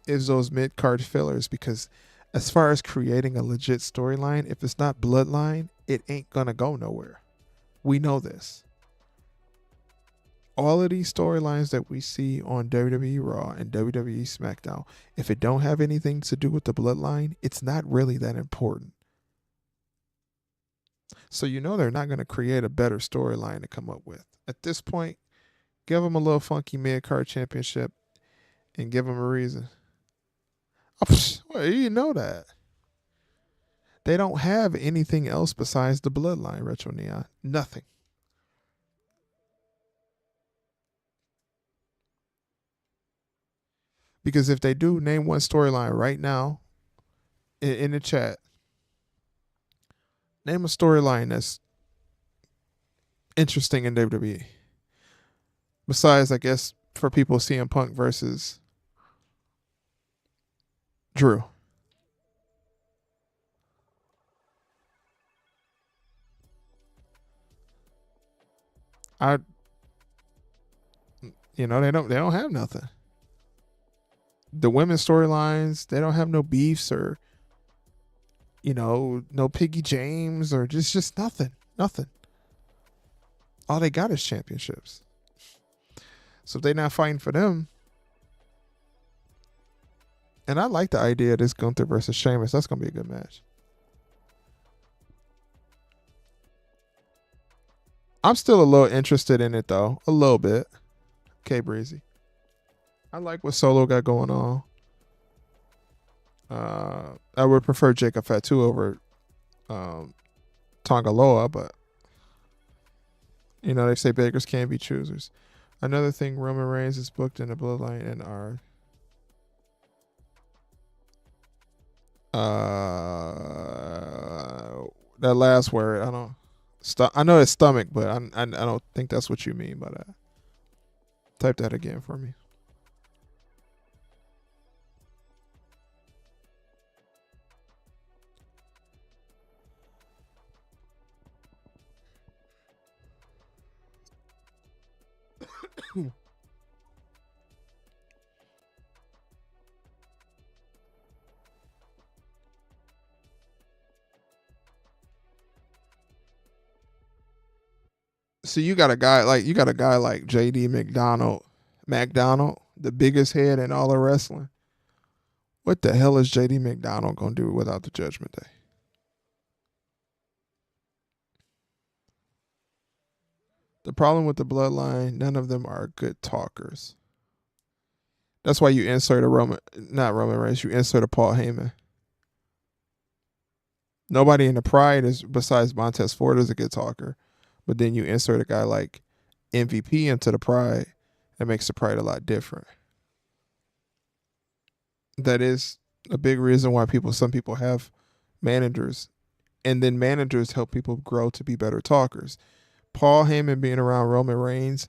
is those mid-card fillers, because as far as creating a legit storyline, if it's not Bloodline, it ain't gonna go nowhere. We know this. All of these storylines that we see on WWE Raw and WWE SmackDown, if it don't have anything to do with the Bloodline, it's not really that important. So you know they're not going to create a better storyline to come up with. At this point, give them a little funky mid-card championship and give them a reason. Well, you know that. They don't have anything else besides the Bloodline, Retro Neon. Nothing. Because if they do, name one storyline right now in the chat. Name a storyline that's interesting in WWE. Besides, I guess, for people, CM Punk versus Drew. They don't have nothing. The women's storylines, they don't have no beefs or, no Piggy James or just nothing. Nothing. All they got is championships. So if they're not fighting for them, And I like the idea of this Gunther versus Sheamus. That's gonna be a good match. I'm still a little interested in it though, a little bit. Okay, Breezy. I like what Solo got going on. I would prefer Jacob Fatu over um, Tongaloa, but you know they say beggars can't be choosers. Another thing, Roman Reigns is booked in the Bloodline and are that last word. I don't. I know it's stomach, but I don't think that's what you mean by that. Type that again for me. So you got a guy like JD McDonald, the biggest head in all of wrestling. What the hell is JD McDonald gonna do without the Judgment Day? The problem with the Bloodline, none of them are good talkers. That's why you insert not Roman Reigns, you insert a Paul Heyman. Nobody in the Pride is besides Montez Ford is a good talker, but then you insert a guy like MVP into the Pride, it makes the Pride a lot different. That is a big reason why some people have managers, and then managers help people grow to be better talkers. Paul Heyman being around Roman Reigns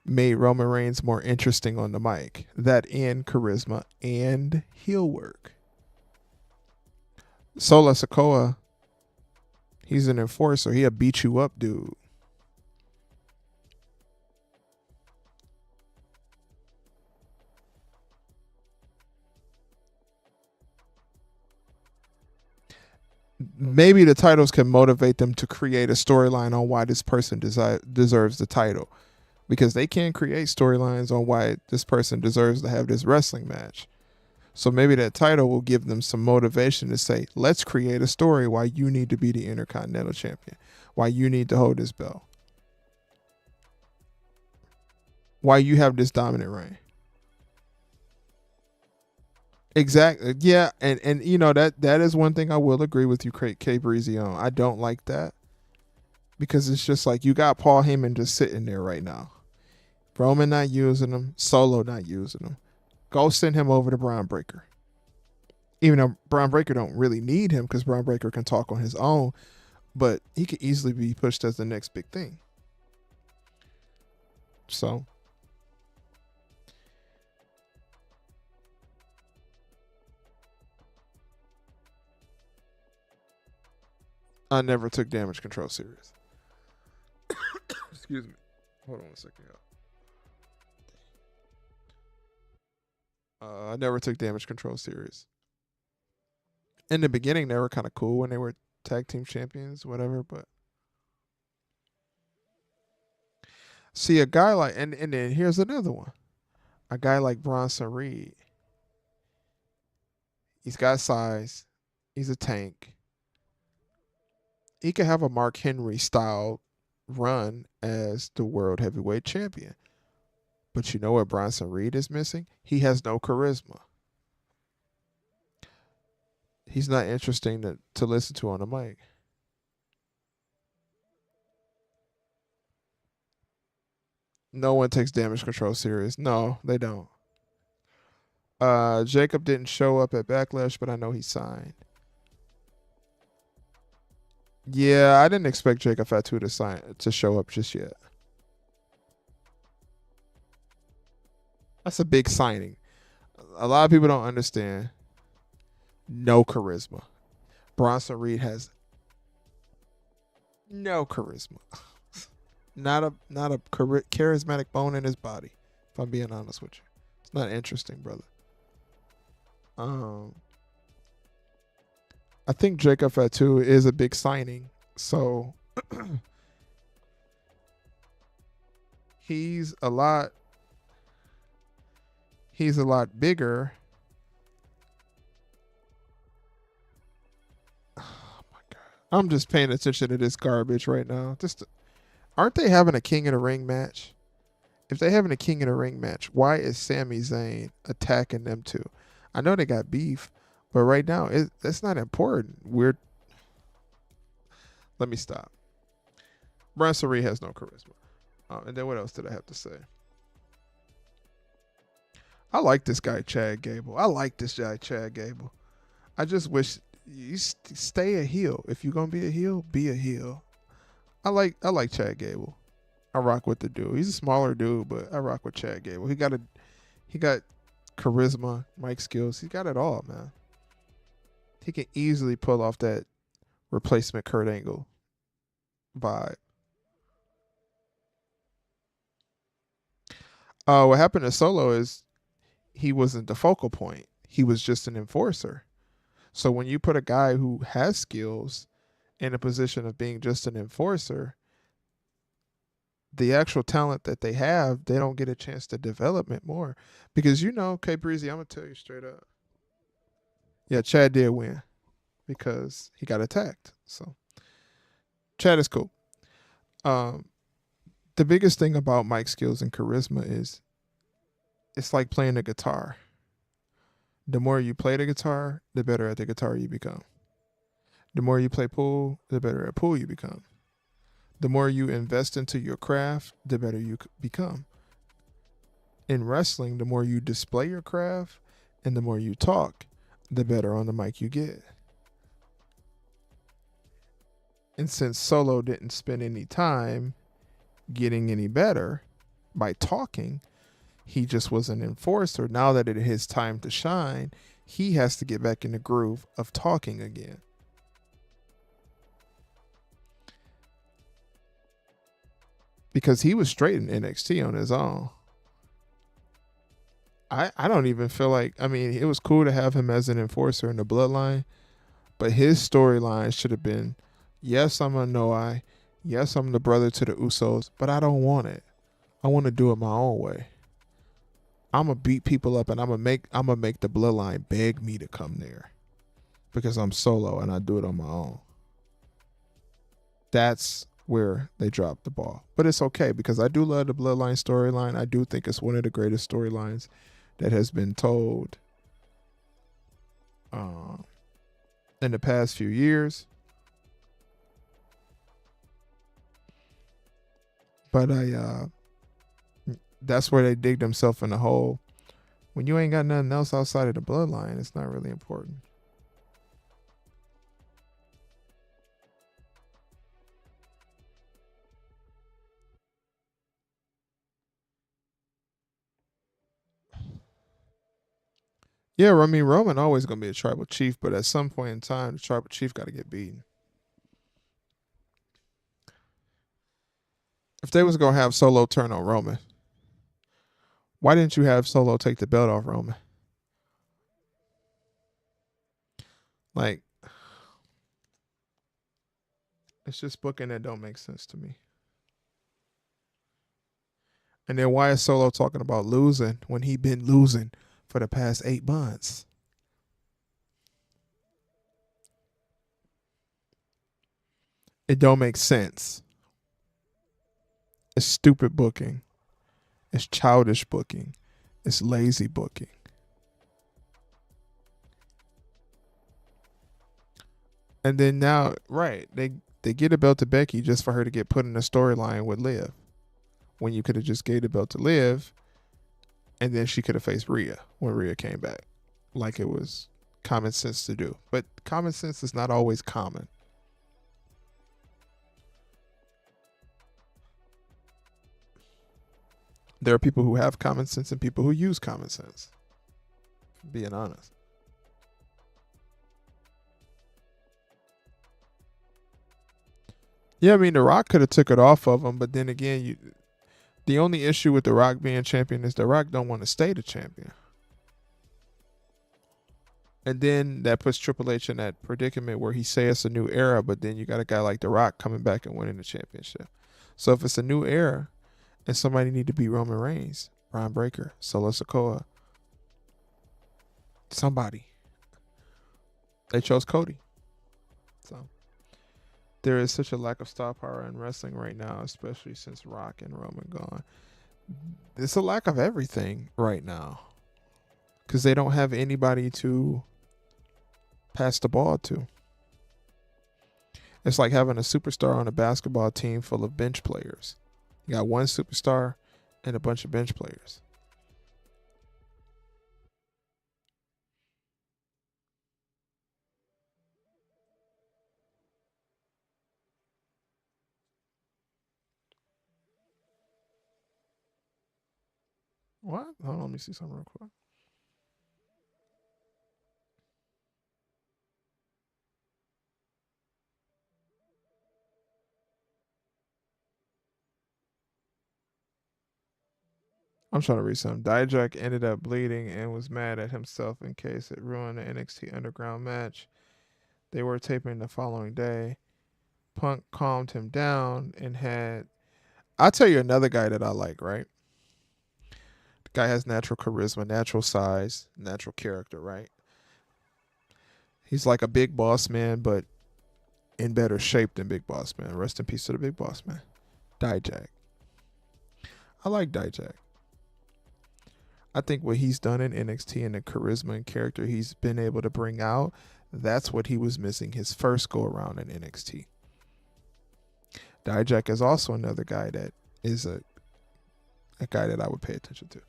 made Roman Reigns more interesting on the mic. That and charisma and heel work. Sola Sokoa, he's an enforcer. He'll beat you up, dude. Maybe the titles can motivate them to create a storyline on why this person deserves the title. Because they can create storylines on why this person deserves to have this wrestling match. So maybe that title will give them some motivation to say, let's create a story why you need to be the Intercontinental Champion, why you need to hold this belt, why you have this dominant reign. Exactly. Yeah, and you know that is one thing I will agree with you, K Breezy on. I don't like that because it's just like you got Paul Heyman just sitting there right now. Roman not using him, Solo not using him. Go send him over to Braun Breaker. Even though Braun Breaker don't really need him because Braun Breaker can talk on his own, but he could easily be pushed as the next big thing. So I never took Damage Control serious. Excuse me. Hold on a second, y'all. I never took Damage Control serious. In the beginning, they were kind of cool when they were tag team champions, whatever. But see, a guy like and then here's another one. A guy like Bronson Reed. He's got size. He's a tank. He could have a Mark Henry style run as the world heavyweight champion. But you know what Bronson Reed is missing? He has no charisma. He's not interesting to listen to on the mic. No one takes Damage Control serious. No, they don't. Jacob didn't show up at Backlash, but I know he signed. Yeah, I didn't expect Jacob Fatu to show up just yet. That's a big signing. A lot of people don't understand. No charisma. Bronson Reed has no charisma. Not a charismatic bone in his body. If I'm being honest with you, it's not interesting, brother. Um, I think Jacob Fatu is a big signing, so he's a lot. He's a lot bigger I'm just paying attention to this garbage right now. Just aren't they having a King of the Ring match? If they having a King of the Ring match, why is Sami Zayn attacking them two? I know they got beef, but right now that's not important. Let me stop. Brasserie has no charisma. And then what else did I have to say? I like this guy Chad Gable. I just wish you stay a heel. If you're gonna be a heel, be a heel. I like Chad Gable. I rock with the dude. He's a smaller dude, but I rock with Chad Gable. He got charisma, mic skills. He got it all, man. He can easily pull off that replacement Kurt Angle vibe. What happened to Solo is he wasn't the focal point. He was just an enforcer. So when you put a guy who has skills in a position of being just an enforcer, the actual talent that they have, they don't get a chance to develop it more. Because K Breezy, I'm gonna tell you straight up. Yeah, Chad did win because he got attacked. So Chad is cool. The biggest thing about mic skills and charisma is it's like playing the guitar. The more you play the guitar, the better at the guitar you become. The more you play pool, the better at pool you become. The more you invest into your craft, the better you become. In wrestling, the more you display your craft and the more you talk, the better on the mic you get. And since Solo didn't spend any time getting any better by talking, he just was an enforcer. Now that it is time to shine, he has to get back in the groove of talking again. Because he was straight in NXT on his own. I don't even feel like, it was cool to have him as an enforcer in the bloodline, but his storyline should have been, yes, I'm a Noai. Yes, I'm the brother to the Usos, but I don't want it. I want to do it my own way. I'm gonna beat people up and I'm gonna make the bloodline beg me to come there because I'm Solo and I do it on my own. That's where they dropped the ball. But it's okay because I do love the bloodline storyline. I do think it's one of the greatest storylines that has been told in the past few years. But that's where they dig themselves in a hole. When you ain't got nothing else outside of the bloodline, it's not really important. Yeah, Roman always gonna be a tribal chief, but at some point in time, the tribal chief got to get beaten. If they was gonna have Solo turn on Roman, why didn't you have Solo take the belt off Roman? Like, it's just booking that don't make sense to me. And then why is Solo talking about losing when he been losing for the past 8 months? It don't make sense. It's stupid booking. It's childish booking. It's lazy booking. And then now, right, they get a belt to Becky just for her to get put in a storyline with Liv. When you could have just gave the belt to Liv, and then she could have faced Rhea when Rhea came back. Like it was common sense to do. But common sense is not always common. There are people who have common sense and people who use common sense. Being honest. Yeah, The Rock could have took it off of him, but then again, the only issue with The Rock being champion is The Rock don't want to stay the champion. And then that puts Triple H in that predicament where he say it's a new era, but then you got a guy like The Rock coming back and winning the championship. So if it's a new era and somebody need to beat Roman Reigns, Braun Breaker, Solo Sikoa, somebody. They chose Cody. So there is such a lack of star power in wrestling right now, especially since Rock and Roman gone. It's a lack of everything right now because they don't have anybody to pass the ball to. It's like having a superstar on a basketball team full of bench players. You got one superstar and a bunch of bench players. What? Hold on, let me see something real quick. I'm trying to read something. Dijak ended up bleeding and was mad at himself in case it ruined the NXT Underground match. They were taping the following day. Punk calmed him down and had. I'll tell you another guy that I like, right? The guy has natural charisma, natural size, natural character, right? He's like a big boss man, but in better shape than Big Boss Man. Rest in peace to the Big Boss Man. Dijak. I like Dijak. I think what he's done in NXT and the charisma and character he's been able to bring out, that's what he was missing his first go around in NXT. Dijak is also another guy that is a guy that I would pay attention to.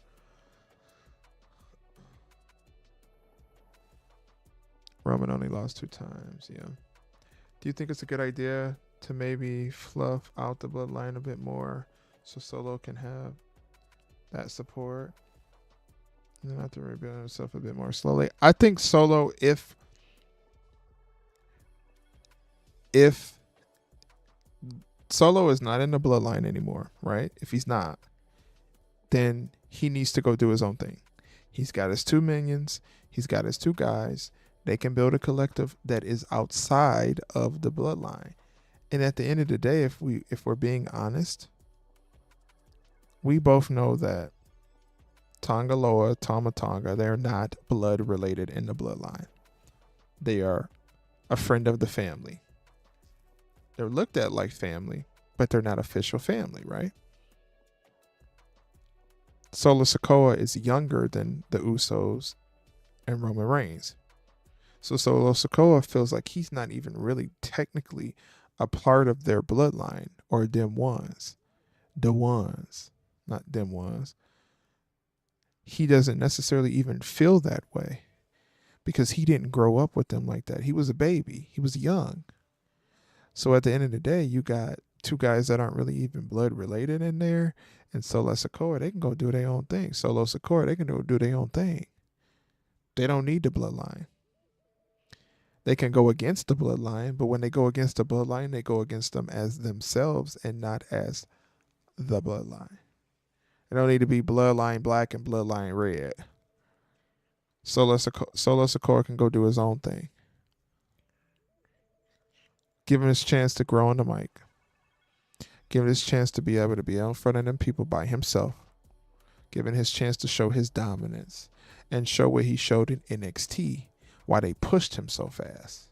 Roman only lost 2 times, yeah. Do you think it's a good idea to maybe fluff out the bloodline a bit more so Solo can have that support? And then have to rebuild himself a bit more slowly. I think Solo, if Solo is not in the bloodline anymore, right? If he's not, then he needs to go do his own thing. He's got his 2 minions. He's got his 2 guys. They can build a collective that is outside of the bloodline. And at the end of the day, if we're being honest, we both know that Tongaloa, Tama Tonga, they're not blood related in the bloodline. They are a friend of the family. They're looked at like family, but they're not official family, right? Solo Sikoa is younger than the Usos and Roman Reigns. So Solo Sikoa feels like he's not even really technically a part of their bloodline or them ones. The ones, not them ones. He doesn't necessarily even feel that way because he didn't grow up with them like that. He was a baby. He was young. So at the end of the day, you got 2 guys that aren't really even blood related in there. And Solo Sikoa, they can go do their own thing. Solo Sikoa, they can go do their own thing. They don't need the bloodline. They can go against the bloodline, but when they go against the bloodline, they go against them as themselves and not as the bloodline. They don't need to be bloodline black and bloodline red. Solo Sikoa can go do his own thing. Give him his chance to grow on the mic. Give him his chance to be able to be out in front of them people by himself. Give him his chance to show his dominance and show what he showed in NXT, why they pushed him so fast.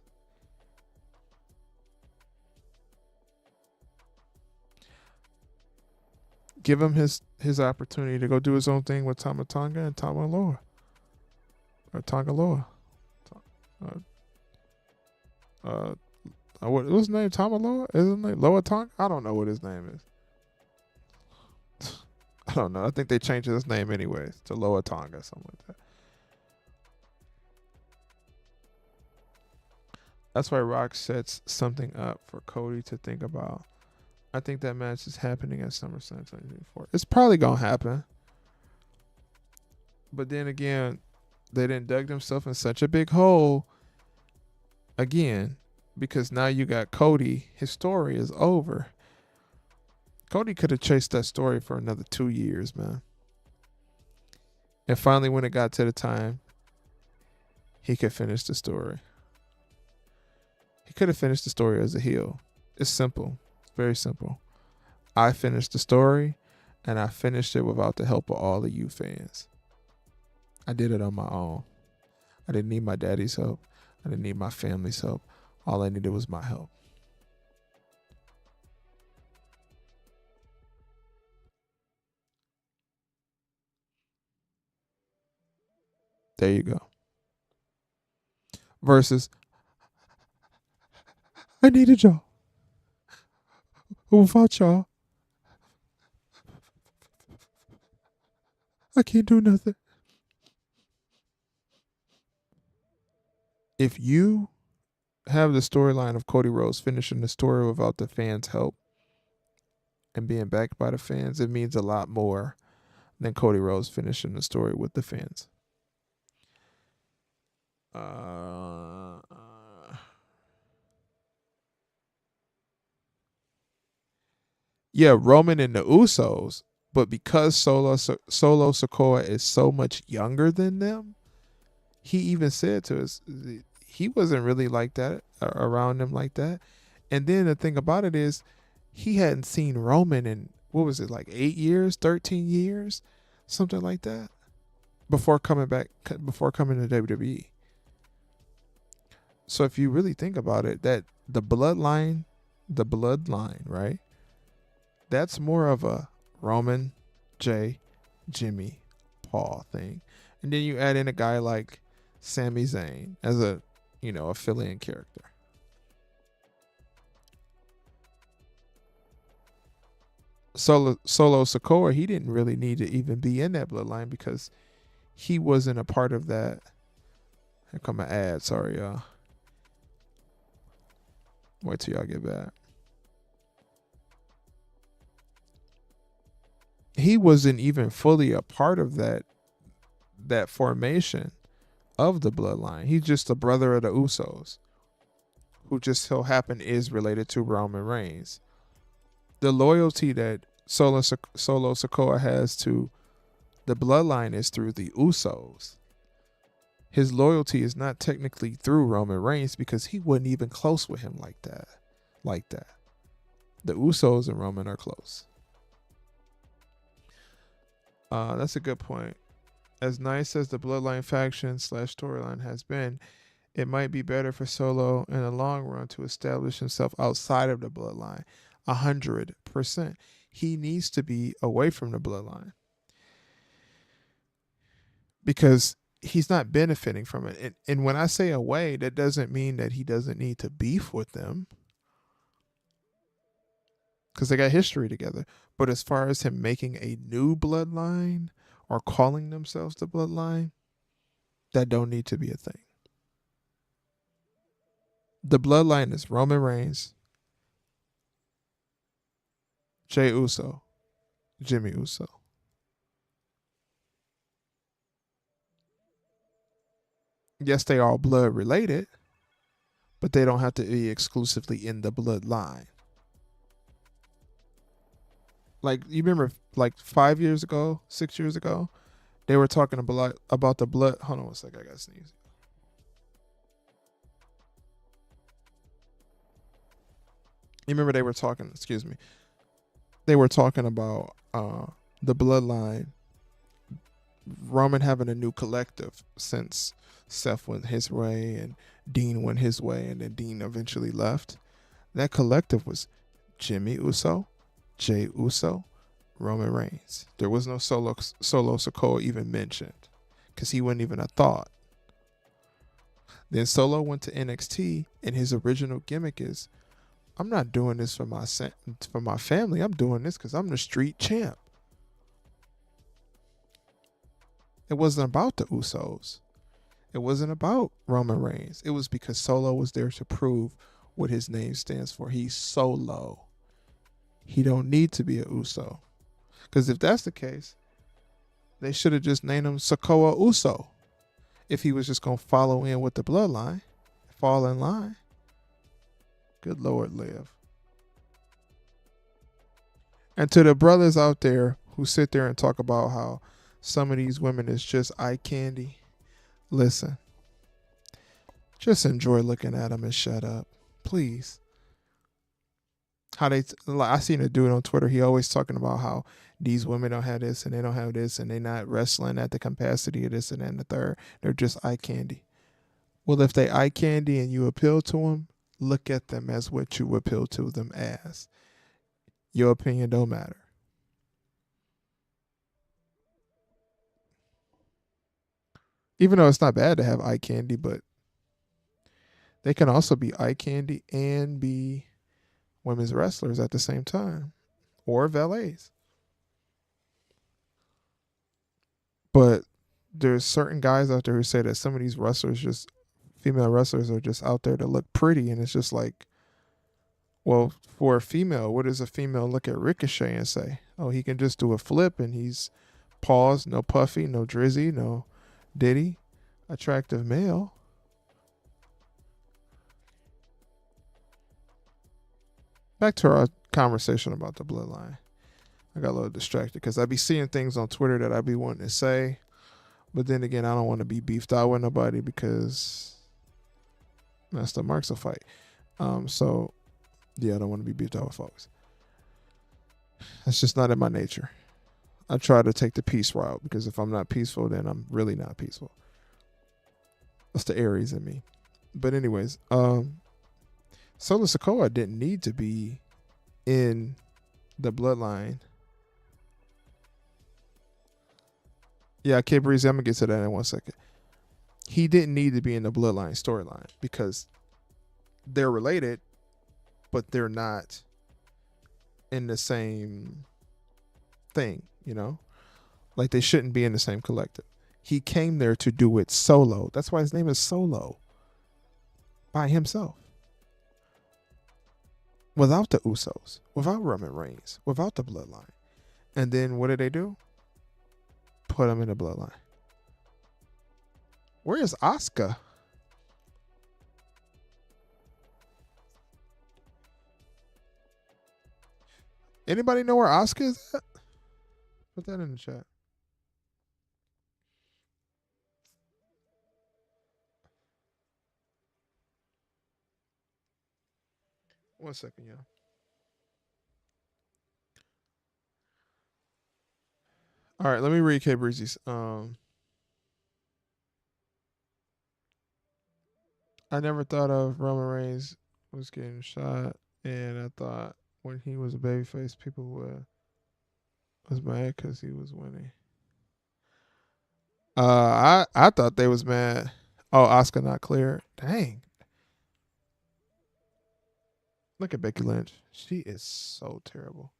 Give him his opportunity to go do his own thing with Tama Tonga and Tamaloa. Or Tongaloa. What's his name? Tamaloa? Is his name Loa Tonga? I don't know what his name is. I don't know. I think they changed his name anyways to Loa Tonga, something like that. That's why Rock sets something up for Cody to think about. I think that match is happening at SummerSlam 2024. It's probably going to happen. But then again, they didn't dug themselves in such a big hole again because now you got Cody. His story is over. Cody could have chased that story for another 2 years, man. And finally, when it got to the time, he could finish the story. He could have finished the story as a heel. It's simple. Very simple. I finished the story, and I finished it without the help of all of you fans. I did it on my own. I didn't need my daddy's help. I didn't need my family's help. All I needed was my help. There you go. Versus, I needed y'all. Without y'all, I can't do nothing. If you have the storyline of Cody Rhodes finishing the story without the fans' help and being backed by the fans, it means a lot more than Cody Rhodes finishing the story with the fans. Yeah, Roman and the Usos, but because Solo Sikoa is so much younger than them, he even said to us he wasn't really like that around them like that. And then the thing about it is, he hadn't seen Roman in what was it, like 8 years, 13 years, something like that, before coming to WWE. So if you really think about it, that the bloodline, right? That's more of a Roman, Jay, Jimmy, Paul thing. And then you add in a guy like Sami Zayn as a fill-in character. Solo Sikoa, he didn't really need to even be in that bloodline because he wasn't a part of that. Here come an ad. Sorry, y'all. Wait till y'all get back. He wasn't even fully a part of that formation of the bloodline. He's just a brother of the Usos, who just so happen is related to Roman Reigns. The loyalty that Solo Sikoa has to the bloodline is through the Usos. His loyalty is not technically through Roman Reigns because he wasn't even close with him like that. The Usos and Roman are close. That's a good point. As nice as the bloodline faction / storyline has been, it might be better for Solo in the long run to establish himself outside of the bloodline. 100%. He needs to be away from the bloodline because he's not benefiting from it. And when I say away, that doesn't mean that he doesn't need to beef with them because they got history together. But as far as him making a new bloodline or calling themselves the bloodline, that don't need to be a thing. The bloodline is Roman Reigns, Jey Uso, Jimmy Uso. Yes, they are blood related, but they don't have to be exclusively in the bloodline. Like, you remember, like 5 years ago, 6 years ago, they were talking about the blood. Hold on one second, I gotta sneeze. You remember they were talking, excuse me, they were talking about the bloodline, Roman having a new collective since Seth went his way and Dean went his way, and then Dean eventually left. That collective was Jimmy Uso, Jey Uso, Roman Reigns. There was no Solo Sikoa even mentioned because he wasn't even a thought. Then Solo went to NXT, and his original gimmick is, I'm not doing this for my family. I'm doing this because I'm the street champ. It wasn't about the Usos. It wasn't about Roman Reigns. It was because Solo was there to prove what his name stands for. He's Solo. He don't need to be a Uso. Because if that's the case, they should have just named him Sikoa Uso. If he was just going to follow in with the bloodline, fall in line. Good Lord, Liv. And to the brothers out there who sit there and talk about how some of these women is just eye candy, listen. Just enjoy looking at them and shut up. Please. I seen a dude on Twitter, he always talking about how these women don't have this and they don't have this and they're not wrestling at the capacity of this and that and the third. They're just eye candy. Well, if they eye candy and you appeal to them, look at them as what you appeal to them as. Your opinion don't matter. Even though it's not bad to have eye candy, but they can also be eye candy and be women's wrestlers at the same time, or valets. But there's certain guys out there who say that some of these wrestlers, just female wrestlers, are just out there to look pretty, and it's just like, well, for a female, what does a female look at Ricochet and say? Oh, he can just do a flip and he's paused, no puffy, no drizzy, no diddy, attractive male. Back to our conversation about the bloodline. I got a little distracted because I be seeing things on Twitter that I be wanting to say, but then again, I don't want to be beefed out with nobody because that's the marks of fight. So yeah, I don't want to be beefed out with folks. That's just not in my nature. I try to take the peace route because if I'm not peaceful, then I'm really not peaceful. That's the Aries in me. But anyways, Solo Sokoa didn't need to be in the bloodline. Yeah, K Breezy, I'm gonna get to that in 1 second. He didn't need to be in the bloodline storyline because they're related, but they're not in the same thing, you know? Like they shouldn't be in the same collective. He came there to do it solo. That's why his name is Solo. By himself. Without the Usos, without Roman Reigns, without the bloodline. And then what did they do? Put him in the bloodline. Where is Asuka? Anybody know where Asuka is at? Put that in the chat. One second, y'all. All right, let me read K Breezy's. I never thought of Roman Reigns was getting shot, and I thought when he was a babyface, people was mad because he was winning. I thought they was mad. Oh, Oscar not clear. Dang. Look at Becky Lynch. She is so terrible.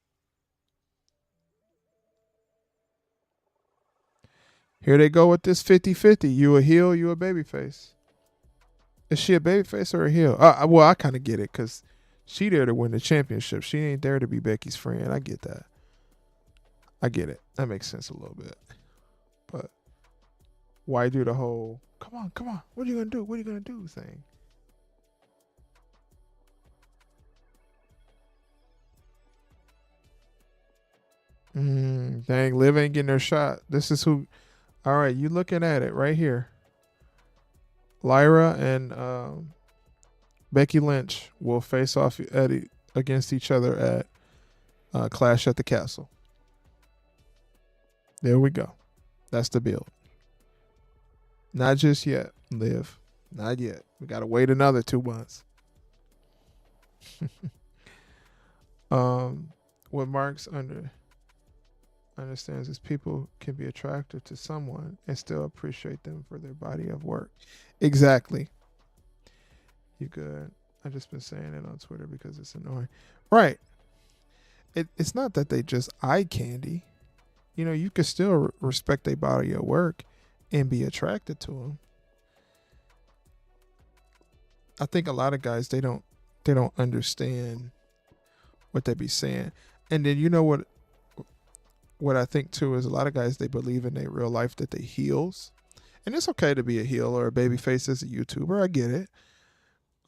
Here they go with this 50-50. You a heel, you a babyface. Is she a babyface or a heel? Well, I kind of get it because she there to win the championship. She ain't there to be Becky's friend. I get that. I get it. That makes sense a little bit. But why do the whole come on, what are you gonna do? What are you gonna do thing? Dang, Liv ain't getting her shot. This is who. All right, you looking at it right here. Lyra and Becky Lynch will face off against each other at Clash at the Castle. There we go. That's the build. Not just yet, Liv. Not yet. We gotta wait another 2 months. What Marks understands is people can be attracted to someone and still appreciate them for their body of work. Exactly. You good. I just been saying it on Twitter because it's annoying. Right. It's not that they just eye candy. You know, you can still respect their body of work and be attracted to them. I think a lot of guys they don't understand what they be saying. And then you know what I think too is a lot of guys they believe in their real life that they heels. And it's okay to be a heel or a babyface as a YouTuber. I get it.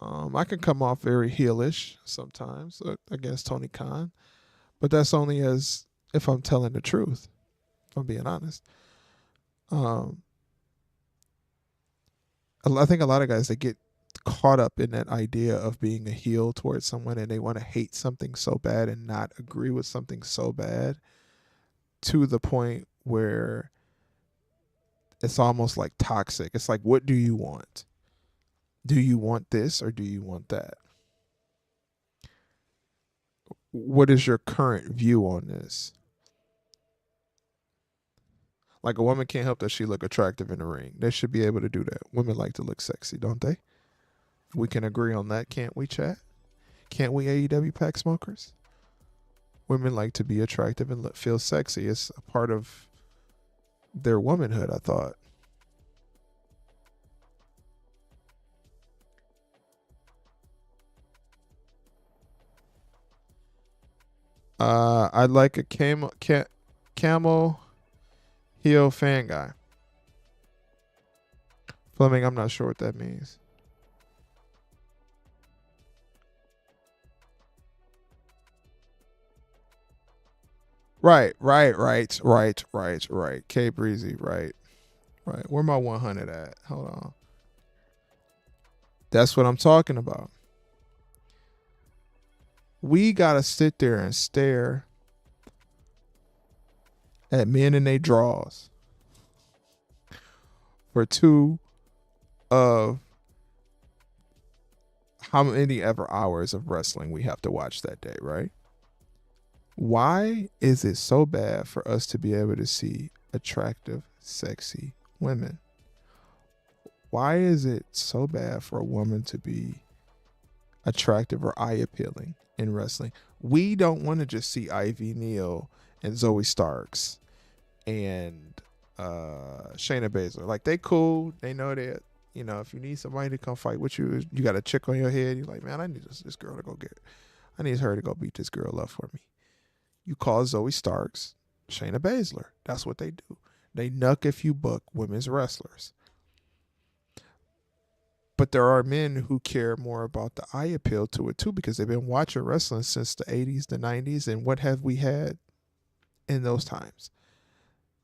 I can come off very heelish sometimes against Tony Khan, but that's only as if I'm telling the truth. If I'm being honest. I think a lot of guys they get caught up in that idea of being a heel towards someone and they want to hate something so bad and not agree with something so bad to the point where it's almost like toxic. It's like, what do you want? Do you want this or do you want that? What is your current view on this? Like a woman can't help that she look attractive in the ring. They should be able to do that. Women like to look sexy, don't they? We can agree on that, can't we, chat? Can't we, AEW pack smokers? Women like to be attractive and feel sexy. It's a part of their womanhood, I thought. I'd like a camel heel fan guy. Fleming, I'm not sure what that means. Right. K Breezy, right. Where my 100 at? Hold on. That's what I'm talking about. We gotta sit there and stare at men in their draws for 2 of how many ever hours of wrestling we have to watch that day, right? Why is it so bad for us to be able to see attractive, sexy women? Why is it so bad for a woman to be attractive or eye appealing in wrestling? We don't want to just see Ivy Neal and Zoe Starks and Shayna Baszler. Like, they cool. They know that, if you need somebody to come fight with you, you got a chick on your head. You're like, man, I need this girl to go get. I need her to go beat this girl up for me. You call Zoe Starks Shayna Baszler. That's what they do. They nuck if you book women's wrestlers. But there are men who care more about the eye appeal to it too, because they've been watching wrestling since the 80s, the 90s, and what have we had in those times?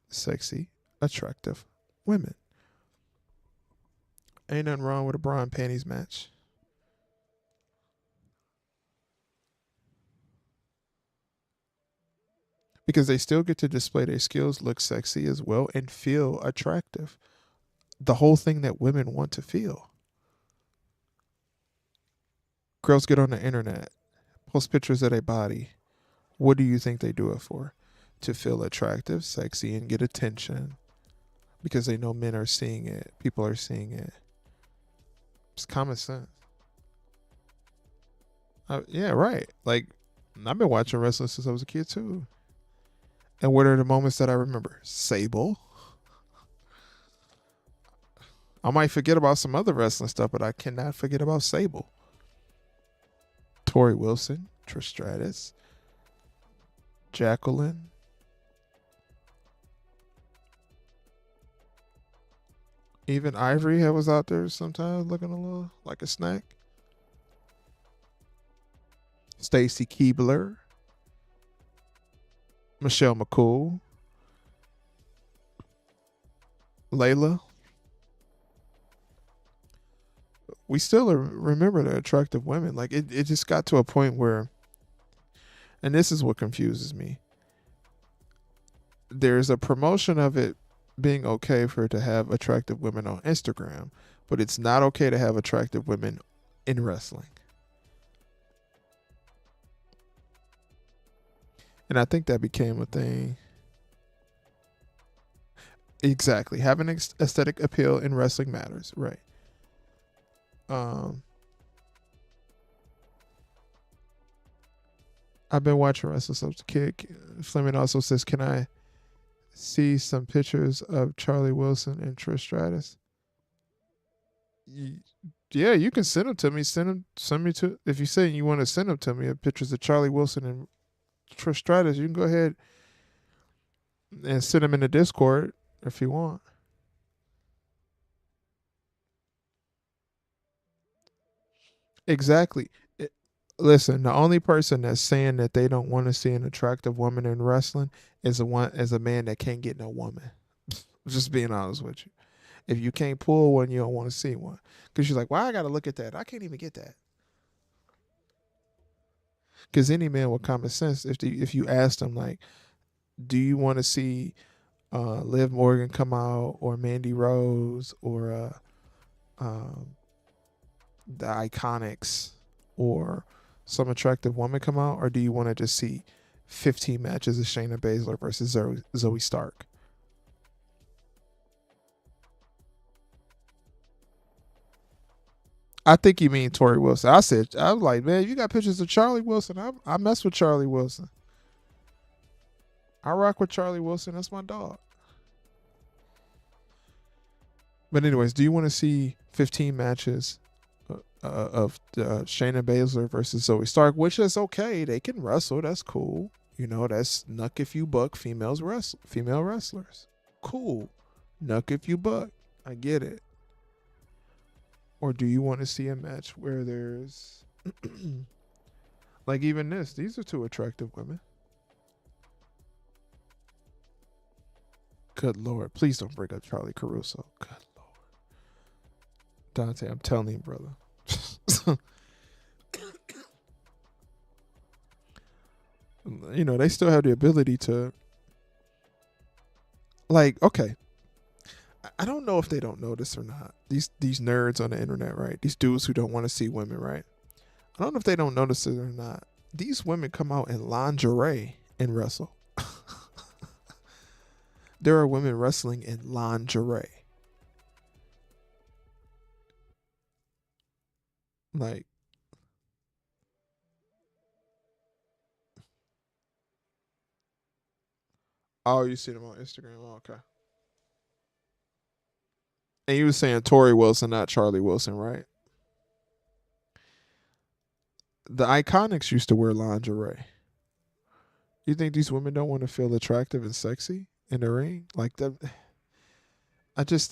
Sexy, attractive women. Ain't nothing wrong with a bra and panties match. Because they still get to display their skills, look sexy as well, and feel attractive. The whole thing that women want to feel. Girls get on the internet, post pictures of their body. What do you think they do it for? To feel attractive, sexy, and get attention. Because they know men are seeing it. People are seeing it. It's common sense. Yeah, right. Like, I've been watching wrestling since I was a kid too. And what are the moments that I remember? Sable. I might forget about some other wrestling stuff, but I cannot forget about Sable. Tori Wilson, Trish Stratus, Jacqueline. Even Ivory was out there sometimes looking a little like a snack. Stacy Keibler. Michelle McCool. Layla. We still remember the attractive women. Like, it just got to a point where, and this is what confuses me, there's a promotion of it being okay for it to have attractive women on Instagram, but it's not okay to have attractive women in wrestling. And I think that became a thing. Exactly. Having aesthetic appeal in wrestling matters. Right. I've been watching wrestling since a kid. Fleming also says, can I see some pictures of Charlie Wilson and Trish Stratus? Yeah, you can send them to me. Send me to, if you say you want to send them to me, pictures of Charlie Wilson and Trish Stratus, you can go ahead and send them in the Discord if you want. Exactly. Listen, the only person that's saying that they don't want to see an attractive woman in wrestling is a man that can't get no woman. Just being honest with you. If you can't pull one, you don't want to see one. Because you're like, well, I got to look at that. I can't even get that. Because any man with common sense, if you ask them, like, do you want to see Liv Morgan come out, or Mandy Rose, or the Iconics, or some attractive woman come out, or do you want to just see 15 matches of Shayna Baszler versus Zoe Stark? I think you mean Tori Wilson. I was like, man, you got pictures of Charlie Wilson. I mess with Charlie Wilson. I rock with Charlie Wilson. That's my dog. But anyways, do you want to see 15 matches of Shayna Baszler versus Zoe Stark? Which is okay. They can wrestle. That's cool. You know, that's nuck if you buck female wrestlers. Cool. Nuck if you buck. I get it. Or do you want to see a match where there's like even this? These are two attractive women. Good Lord. Please don't bring up Charlie Caruso. Good Lord. Dante, I'm telling you, brother. You know, they still have the ability to, like, okay. I don't know if they don't know this or not. These nerds on the internet, right? These dudes who don't want to see women, right? I don't know if they don't notice it or not. These women come out in lingerie and wrestle. There are women wrestling in lingerie. Like, oh, you see them on Instagram. Oh, okay. And you were saying Tori Wilson, not Charlie Wilson, right? The Iconics used to wear lingerie. You think these women don't want to feel attractive and sexy in the ring? Like that.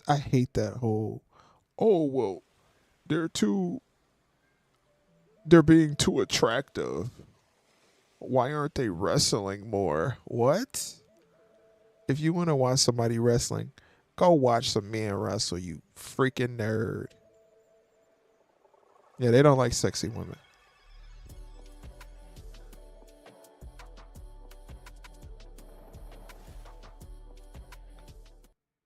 I hate that whole, oh, well, they're too, they're being too attractive. Why aren't they wrestling more? What? If you want to watch somebody wrestling, go watch some men wrestle, you freaking nerd. Yeah, they don't like sexy women.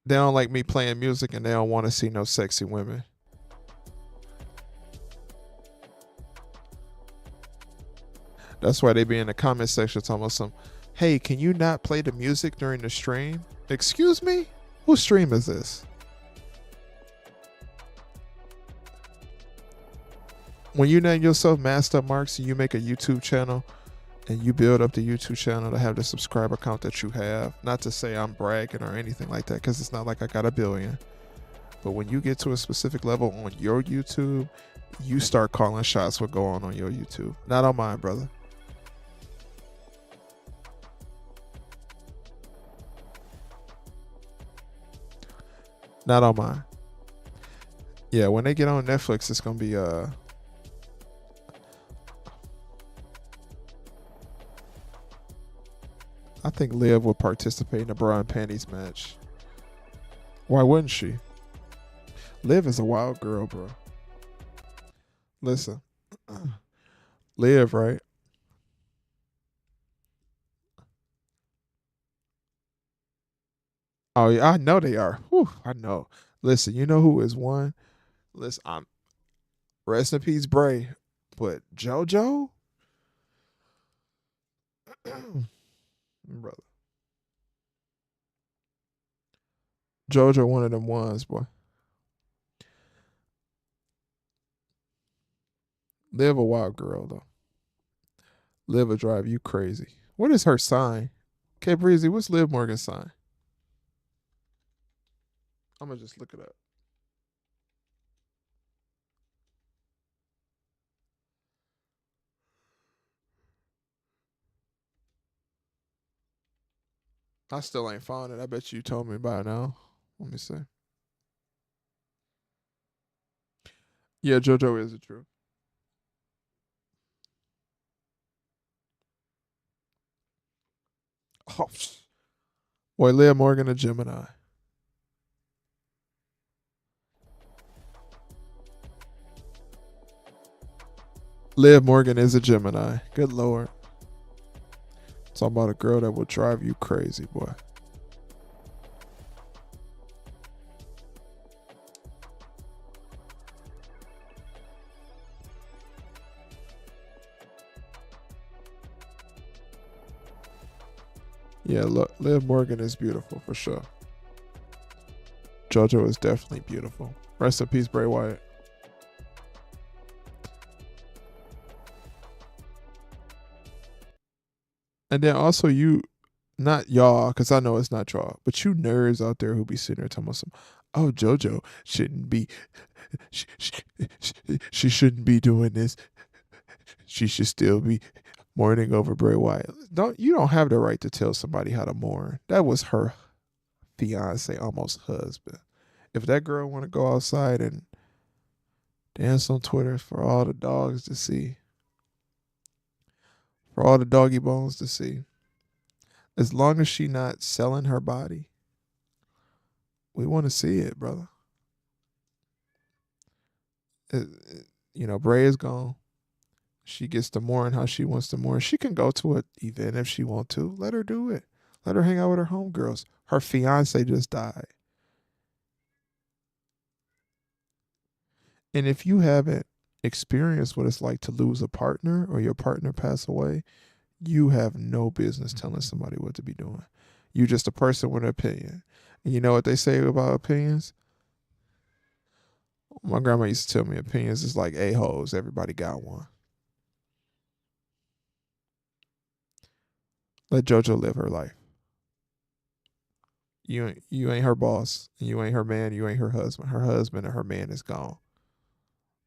They don't like me playing music and they don't want to see no sexy women. That's why they be in the comment section talking about some, hey, can you not play the music during the stream? Excuse me? Whose stream is this? When you name yourself Master Marks and you make a YouTube channel and you build up the YouTube channel to have the subscriber count that you have, not to say I'm bragging or anything like that, because it's not like I got a billion. But when you get to a specific level on your YouTube, you start calling shots what go on your YouTube. Not on mine, brother. Not on mine. Yeah, when they get on Netflix, it's gonna be I think Liv will participate in the bra and panties match. Why wouldn't she? Liv is a wild girl, bro. Listen. Liv, right? Oh yeah, I know they are. Whew, I know. Listen, you know who is one? Listen, I'm rest in peace, Bray. But JoJo? Brother. JoJo one of them ones, boy. Liv a wild girl though. Liv will drive you crazy. What is her sign? Okay, Breezy, what's Liv Morgan's sign? I'm gonna just look it up. I still ain't found it. I bet you told me by now. Let me see. Yeah, JoJo is the truth. Oh, boy, Leah Morgan, a Gemini. Liv Morgan is a Gemini. Good Lord. Talking about a girl that will drive you crazy, boy. Yeah, look, Liv Morgan is beautiful for sure. JoJo is definitely beautiful. Rest in peace, Bray Wyatt. And then also you, not y'all, because I know it's not y'all, but you nerds out there who be sitting there talking about some, oh, JoJo shouldn't be, she shouldn't be doing this. She should still be mourning over Bray Wyatt. You don't have the right to tell somebody how to mourn. That was her fiance, almost husband. If that girl want to go outside and dance on Twitter for all the dogs to see, for all the doggy bones to see, as long as she not selling her body, we want to see it, brother. Bray is gone. She gets to mourn how she wants to mourn. She can go to an event if she want to. Let her do it. Let her hang out with her homegirls. Her fiance just died. And if you haven't experienced what it's like to lose a partner or your partner pass away, you have no business telling somebody what to be doing. You just a person with an opinion. And you know what they say about opinions? My grandma used to tell me opinions is like a-holes. Everybody got one. Let JoJo live her life. You ain't her boss. You ain't her man. You ain't her husband. Her husband and her man is gone.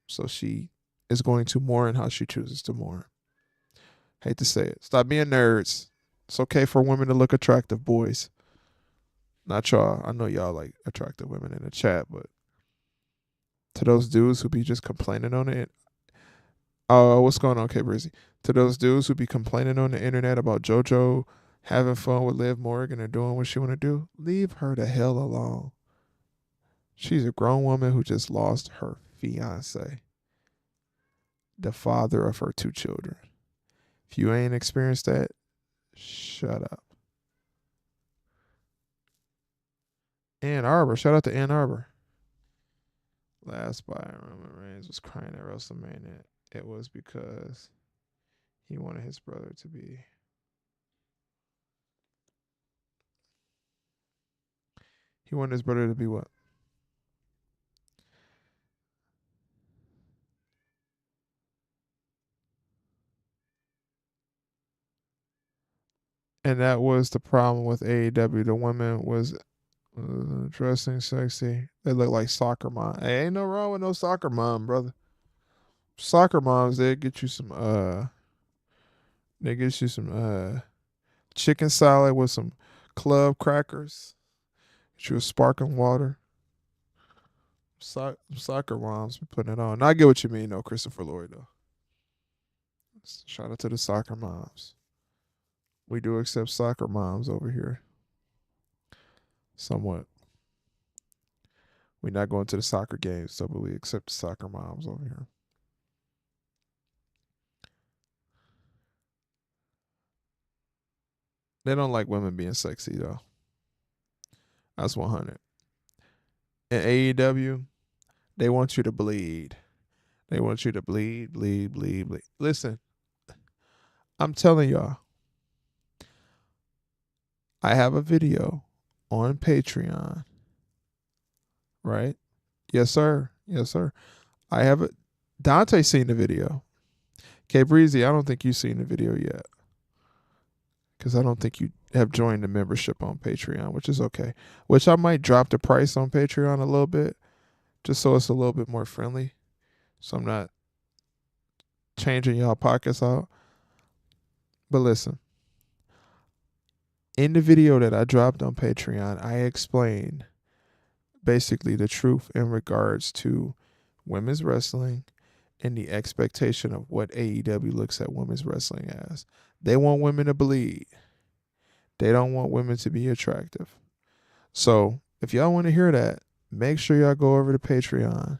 So she is going to mourn how she chooses to mourn. Hate to say it. Stop being nerds. It's okay for women to look attractive, boys. Not y'all. I know y'all like attractive women in the chat, but to those dudes who be just complaining on it. Oh, what's going on, K Brizzy? To those dudes who be complaining on the internet about JoJo having fun with Liv Morgan and doing what she want to do, leave her the hell alone. She's a grown woman who just lost her fiance, the father of her 2 children. If you ain't experienced that, shut up. Ann Arbor. Shout out to Ann Arbor. Last by Roman Reigns was crying at WrestleMania. It was because he wanted his brother to be. He wanted his brother to be what? And that was the problem with AEW. The women was dressing sexy. They look like soccer mom. Hey, ain't no wrong with no soccer mom, brother. Soccer moms, they get you some chicken salad with some club crackers. Get you a sparkling water. Soccer moms be putting it on. I get what you mean, though, Christopher Lloyd, though. Shout out to the soccer moms. We do accept soccer moms over here. Somewhat. We're not going to the soccer games, so but we accept the soccer moms over here. They don't like women being sexy, though. That's 100. In AEW, they want you to bleed. They want you to bleed, bleed, bleed, bleed. Listen, I'm telling y'all, I have a video on Patreon, right? Yes, sir. Yes, sir. I have it. Dante seen the video. K Breezy, I don't think you've seen the video yet. Because I don't think you have joined the membership on Patreon, which is okay. Which I might drop the price on Patreon a little bit, just so it's a little bit more friendly. So I'm not changing y'all pockets out. But listen, in the video that I dropped on Patreon, I explained basically the truth in regards to women's wrestling and the expectation of what AEW looks at women's wrestling as. They want women to bleed. They don't want women to be attractive. So if y'all want to hear that, make sure y'all go over to Patreon.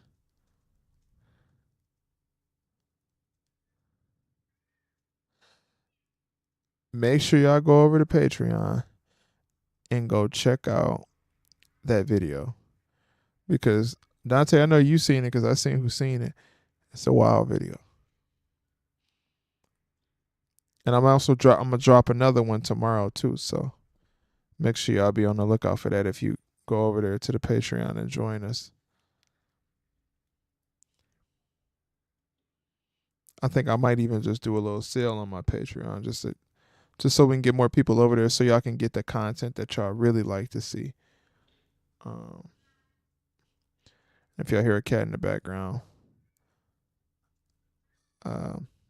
Make sure y'all go over to Patreon and go check out that video. Because Dante, I know you seen it because I seen who's seen it. It's a wild video. And I'm gonna drop another one tomorrow too. So make sure y'all be on the lookout for that if you go over there to the Patreon and join us. I think I might even just do a little sale on my Patreon just to just so we can get more people over there, so y'all can get the content that y'all really like to see. Um, if y'all hear a cat in the background,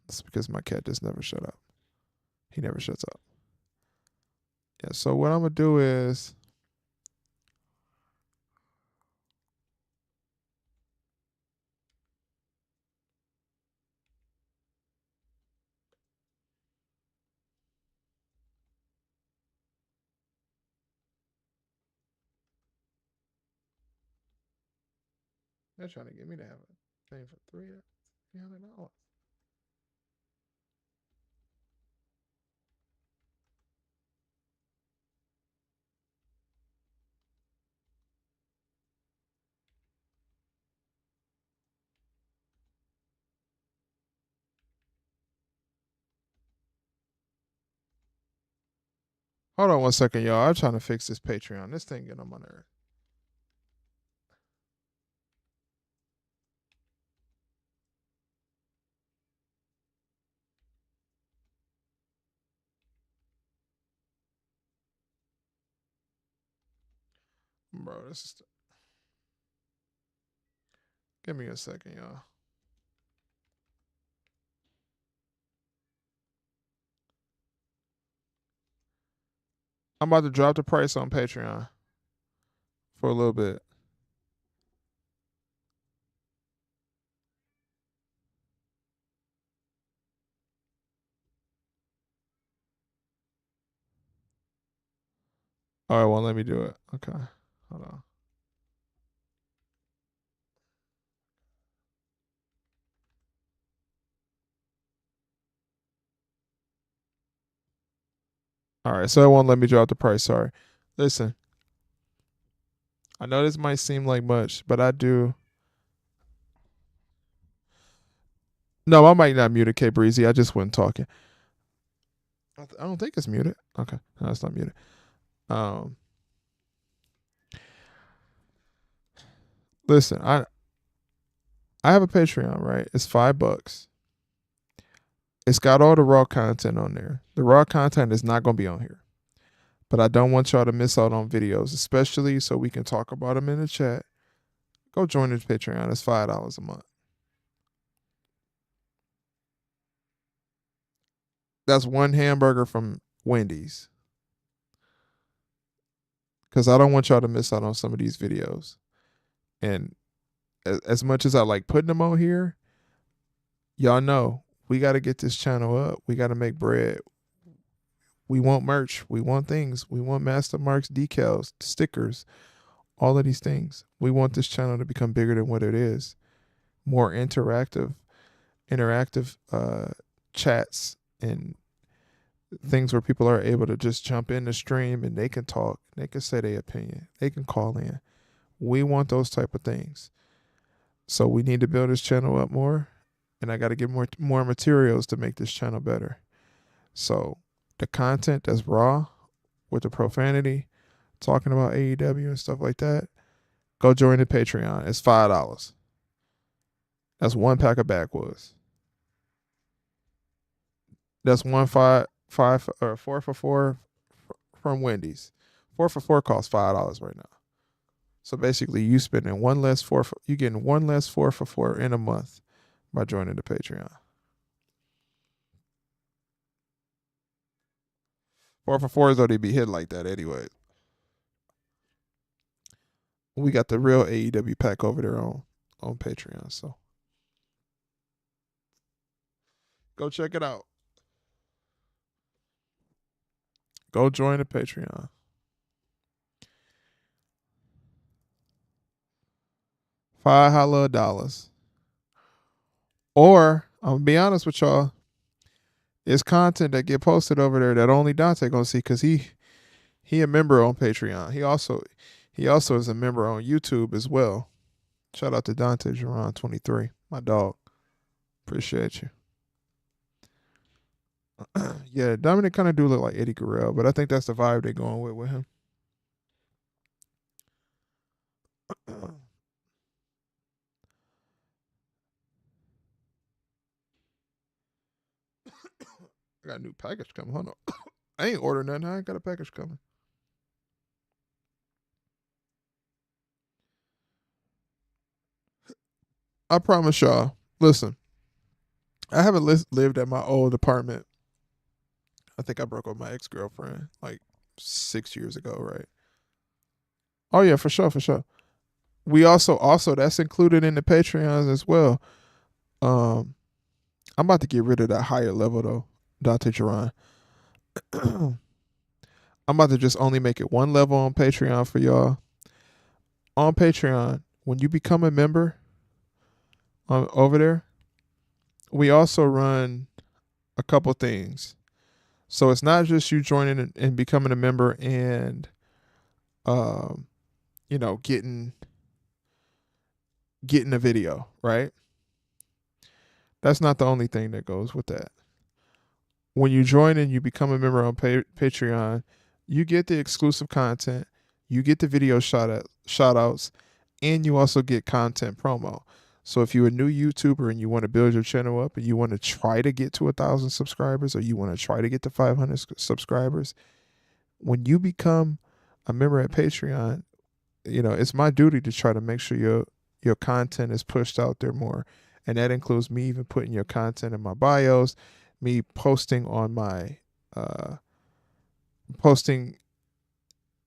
it's because my cat just never shut up. He never shuts up. Yeah. So what I'm gonna do is, they're trying to get me to have a thing for $300. Hold on one second, y'all. I'm trying to fix this Patreon. This thing getting on my nerve. Bro, this is. Give me a second, y'all. I'm about to drop the price on Patreon for a little bit. All right, well, let me do it. Okay. Hold on. All right, so it won't let me drop the price. Sorry. Listen, I know this might seem like much, but I do. No, I might not mute it, K Breezy. I just wasn't talking. I don't think it's muted. Okay, no, it's not muted. Um, Listen, I have a Patreon, right? It's $5. It's got all the raw content on there. The raw content is not gonna be on here, but I don't want y'all to miss out on videos, especially so we can talk about them in the chat. Go join the Patreon. It's $5 a month. That's one hamburger from Wendy's. Because I don't want y'all to miss out on some of these videos. And as much as I like putting them on here, y'all know we got to get this channel up. We got to make bread. We want merch. We want things. We want Master Marks decals, stickers, all of these things. We want this channel to become bigger than what it is. More interactive chats and things where people are able to just jump in the stream and they can talk, they can say their opinion, they can call in. We want those type of things. So we need to build this channel up more, and I got to get more materials to make this channel better. So the content that's raw with the profanity, talking about AEW and stuff like that, go join the Patreon. It's $5. That's one pack of backwoods. That's one five or 4 for $4 from Wendy's. 4 for $4 costs $5 right now. So basically, you spending one less you getting one less 4 for $4 in a month by joining the Patreon. 4 for $4 is already be hit like that anyway. We got the real AEW pack over there on Patreon. So go check it out. Go join the Patreon. $5. Or I'm gonna be honest with y'all, it's content that get posted over there that only Dante gonna see because he a member on Patreon. He also is a member on YouTube as well. Shout out to Dante Geron 23, my dog. Appreciate you. Yeah, Dominic kind of do look like Eddie Guerrero, but I think that's the vibe they're going with him. I got a new package coming. Hold on. I ain't ordering nothing. I ain't got a package coming. I promise y'all. Listen, I haven't lived at my old apartment. I think I broke up with my ex girlfriend like 6 years ago, right? Oh yeah, for sure, for sure. We also that's included in the Patreons as well. Um, I'm about to get rid of that higher level though, Dante Charon. I'm about to just only make it one level on Patreon for y'all. On Patreon, when you become a member over there, we also run a couple things. So it's not just you joining and becoming a member and um, getting a video, right? That's not the only thing that goes with that. When you join and you become a member on Patreon, you get the exclusive content, you get the video shout outs, and you also get content promo. So if you're a new YouTuber and you want to build your channel up and you want to try to get to 1,000 subscribers or you want to try to get to 500 subscribers, when you become a member at Patreon, it's my duty to try to make sure your content is pushed out there more. And that includes me even putting your content in my bios, me posting on my posting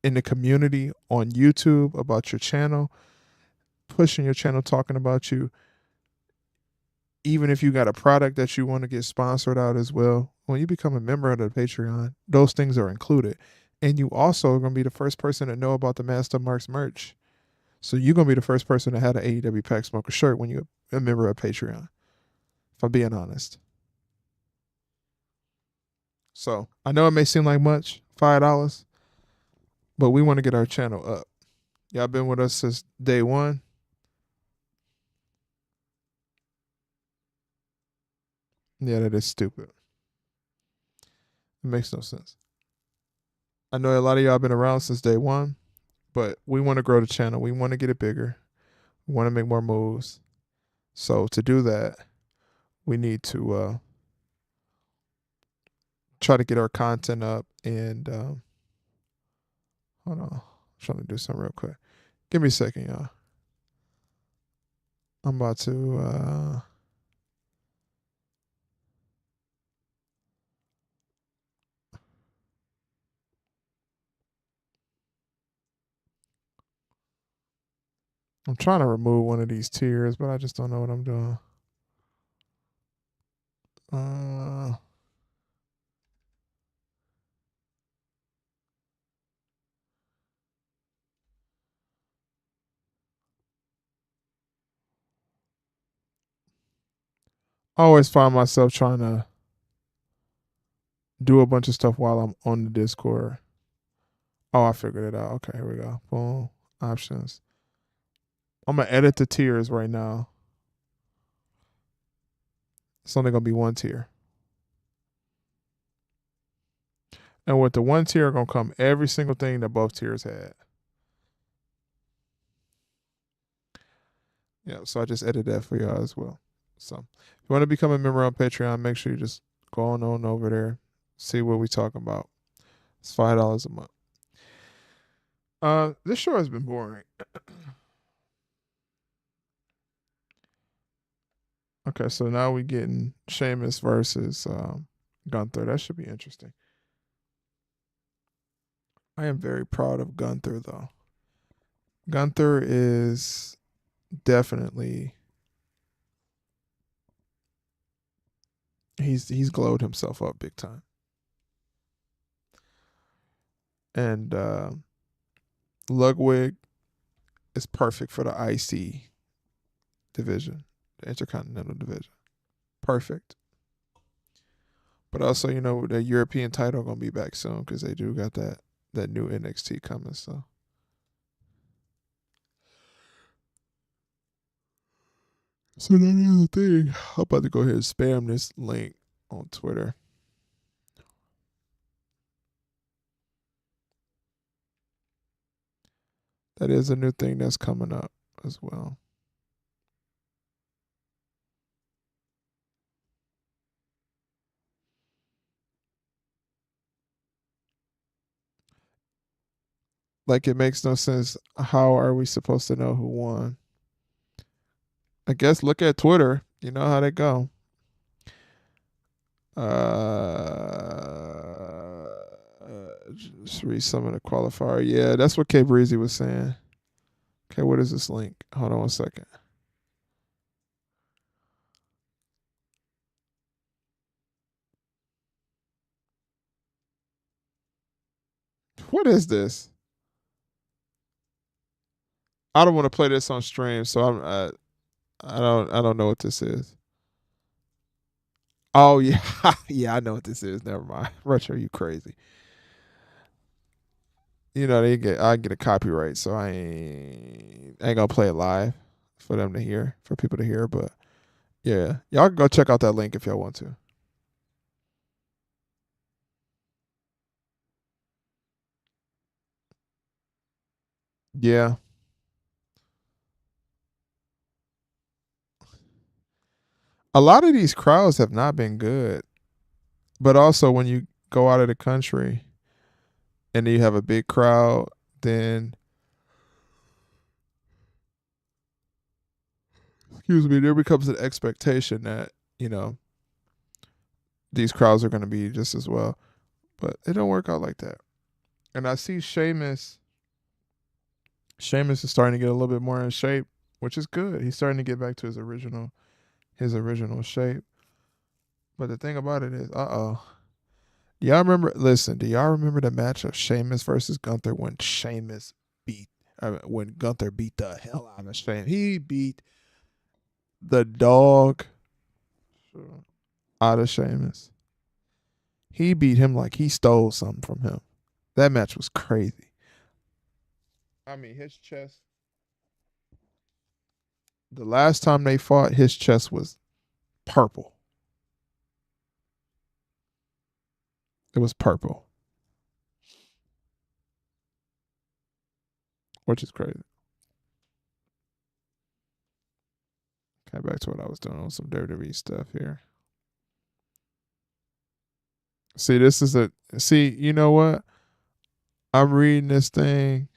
in the community on YouTube about your channel, pushing your channel, talking about you. Even if you got a product that you want to get sponsored out as well, when you become a member of the Patreon, those things are included. And you also are going to be the first person to know about the Master Marks merch. So you're going to be the first person to have an AEW Pack Smoker shirt when you're a member of Patreon, if I'm being honest. So I know it may seem like much, $5, but we want to get our channel up. Y'all been with us since day one. Yeah, that is stupid. It makes no sense. I know a lot of y'all been around since day one, but we want to grow the channel. We want to get it bigger. We want to make more moves. So to do that, we need to try to get our content up. And hold on, I'm trying to do something real quick. Give me a second, y'all. I'm about to. I'm trying to remove one of these tiers, but I just don't know what I'm doing. I always find myself trying to do a bunch of stuff while I'm on the Discord. Oh, I figured it out. Okay, here we go. Boom. Options. I'm going to edit the tiers right now. It's only going to be one tier. And with the one tier, going to come every single thing that both tiers had. Yeah, so I just edited that for y'all as well. So if you want to become a member on Patreon, make sure you just go on over there, see what we talking about. It's $5 a month. This show has been boring. Okay, so now we getting Sheamus versus Gunther. That should be interesting. I am very proud of Gunther though. Gunther is definitely he's glowed himself up big time. And Ludwig is perfect for the IC division, the Intercontinental division. Perfect. But also, the European title gonna be back soon because they do got that new NXT coming. So that is the thing. I'm about to go ahead and spam this link on Twitter. That is a new thing that's coming up as well. Like it makes no sense. How are we supposed to know who won? I guess look at Twitter. You know how they go. Just read some of the qualifier. Yeah, that's what K Breezy was saying. Okay, what is this link? Hold on one second. What is this? I don't want to play this on stream, so I don't know what this is. Oh yeah, yeah, I know what this is. Never mind. Retro, you crazy. You know I get a copyright, so I ain't gonna play it live for them to hear, for people to hear. But yeah, y'all can go check out that link if y'all want to. Yeah, a lot of these crowds have not been good, but also when you go out of the country and you have a big crowd, then excuse me, there becomes an expectation that you know these crowds are going to be just as well, but it don't work out like that. And I see Sheamus is starting to get a little bit more in shape, which is good. He's starting to get back to his original shape. But the thing about it is, y'all remember? Listen, do y'all remember the match of Sheamus versus Gunther when when Gunther beat the hell out of Sheamus? He beat the dog out of Sheamus. He beat him like he stole something from him. That match was crazy. I mean, his chest. The last time they fought, his chest was purple. It was purple, which is crazy. Okay, back to what I was doing on some WWE stuff here. See, this is a see. You know what? I'm reading this thing.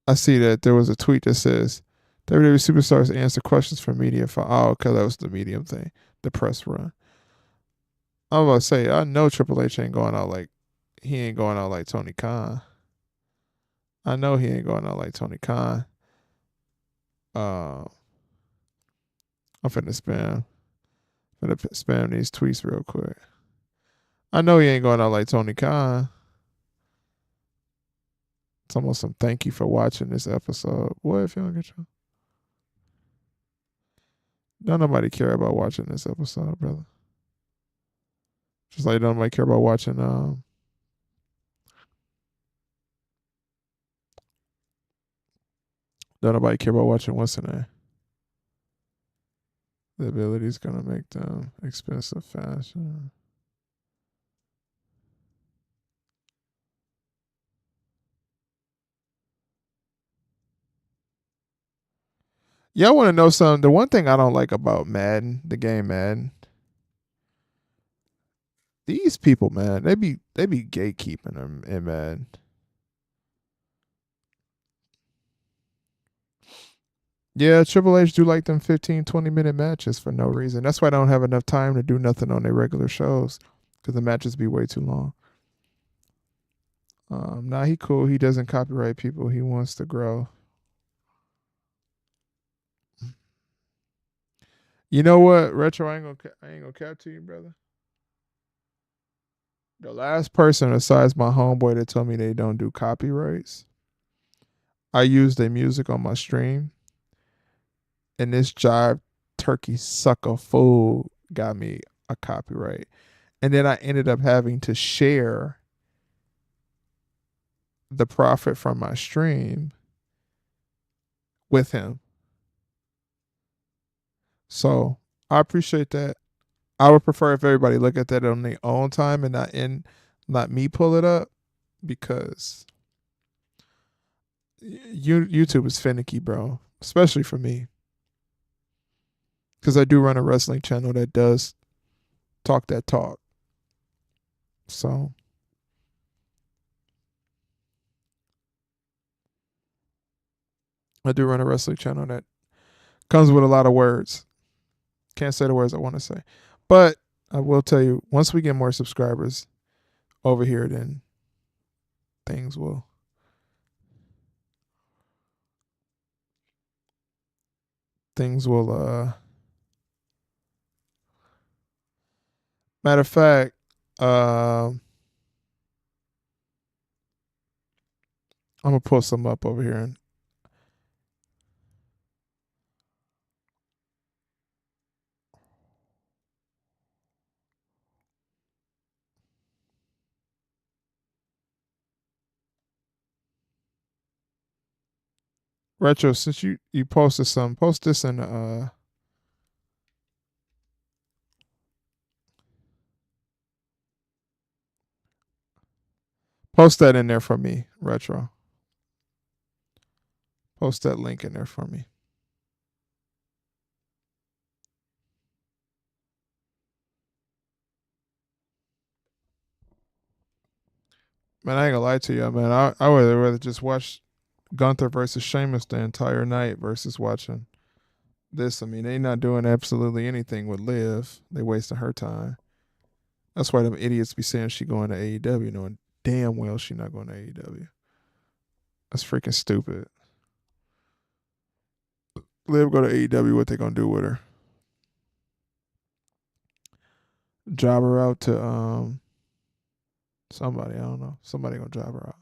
I see that there was a tweet that says WWE superstars answer questions from media. Oh, okay, that was the medium thing, the press run. I was about to say, I know Triple H ain't going out like he ain't going out like Tony Khan. I know he ain't going out like Tony Khan. Uh, I'm finna spam these tweets real quick. I know he ain't going out like Tony Khan. It's almost some thank you for watching this episode. What if you don't get your don't nobody care about watching this episode, brother. Just like don't nobody care about watching don't nobody care about watching what's in there. The ability's gonna make them expensive fashion. Y'all want to know something? The one thing I don't like about Madden, the game Madden, these people, man, they be gatekeeping them in Madden. Yeah, Triple H do like them 15, 20-minute matches for no reason. That's why I don't have enough time to do nothing on their regular shows because the matches be way too long. Nah, he cool. He doesn't copyright people. He wants to grow. You know what, Retro? I ain't gonna cap to you, brother. The last person besides my homeboy that told me they don't do copyrights, I use their music on my stream, and this jive turkey sucker fool got me a copyright. And then I ended up having to share the profit from my stream with him. So I appreciate that. I would prefer if everybody look at that on their own time and not me pull it up because YouTube is finicky, bro. Especially for me because I do run a wrestling channel that does talk that talk. So I do run a wrestling channel that comes with a lot of words. Can't say the words I want to say, but I will tell you once we get more subscribers over here, then things will things will. Matter of fact, I'm gonna pull some up over here. And Retro, since you posted some, post this in post that in there for me, Retro. Post that link in there for me. Man, I ain't gonna lie to you, man. I would rather just watch Gunther versus Sheamus the entire night versus watching this. I mean, they not doing absolutely anything with Liv. They wasting her time. That's why them idiots be saying she going to AEW, knowing damn well she not going to AEW. That's freaking stupid. Liv go to AEW, what they gonna do with her? Job her out to somebody. I don't know. Somebody gonna job her out.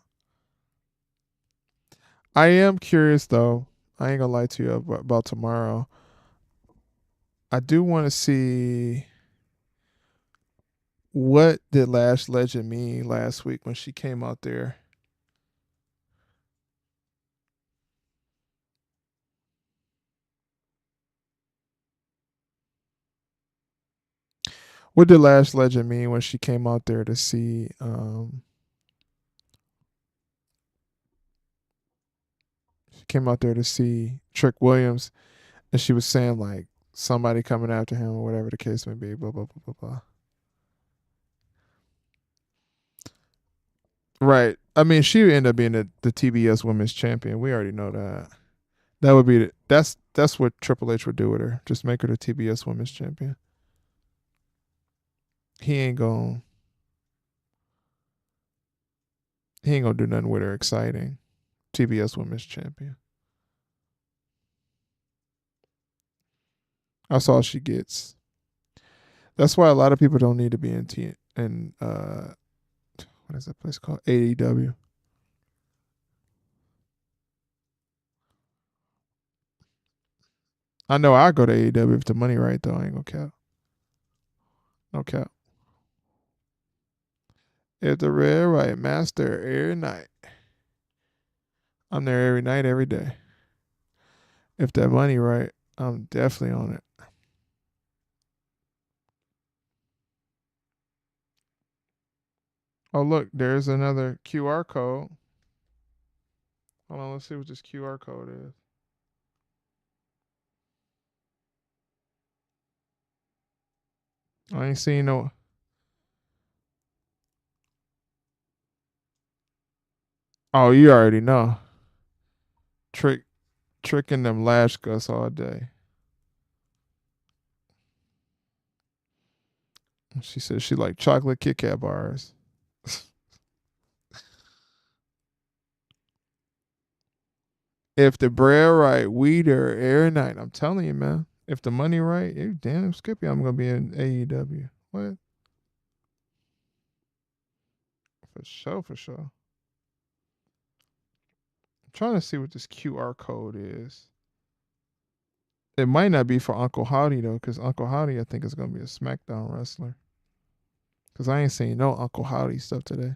I am curious though. I ain't gonna lie to you about tomorrow. I do want to see what did Lash Legend mean last week when she came out there. What did Lash Legend mean when she came out there to see she came out there to see Trick Williams and she was saying like somebody coming after him or whatever the case may be, blah blah blah blah blah. Right. I mean, she would end up being the TBS Women's Champion. We already know that. That would be that's what Triple H would do with her. Just make her the TBS Women's Champion. He ain't gonna he ain't gonna do nothing with her exciting. TBS Women's Champion. That's all she gets. That's why a lot of people don't need to be in what is that place called? AEW. I know I go to AEW if the money right though. I ain't gonna cap. No cap. If the red right, master every night. I'm there every night, every day. If that money right, I'm definitely on it. Oh look, there's another QR code. Hold on, let's see what this QR code is. I ain't seen no. Oh, you already know. Tricking them lash guts all day. She said she like chocolate Kit Kat bars. If the bread right, we there every night. I'm telling you, man. If the money right, damn Skippy, I'm gonna be in AEW. What? For sure, for sure. I'm trying to see what this QR code is. It might not be for Uncle Howdy though, because Uncle Howdy I think is gonna be a SmackDown wrestler. Cause I ain't seen no Uncle Howdy stuff today.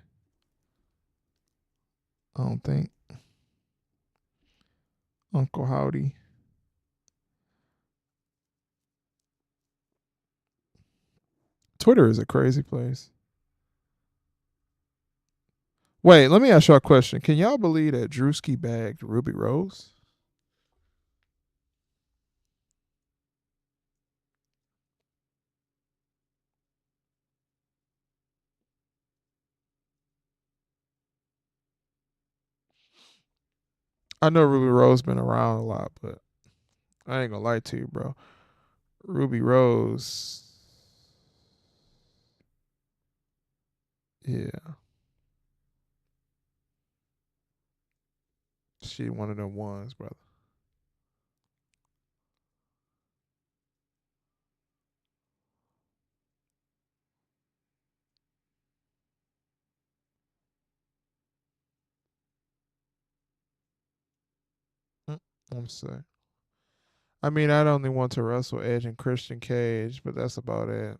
I don't think. Uncle Howdy. Twitter is a crazy place. Wait, let me ask y'all a question. Can y'all believe that Drewski bagged Ruby Rose? I know Ruby Rose been around a lot, but I ain't gonna lie to you, bro. Ruby Rose, yeah, she one of them ones, brother. Mm, I'm sorry. I mean, I'd only want to wrestle Edge and Christian Cage, but that's about it.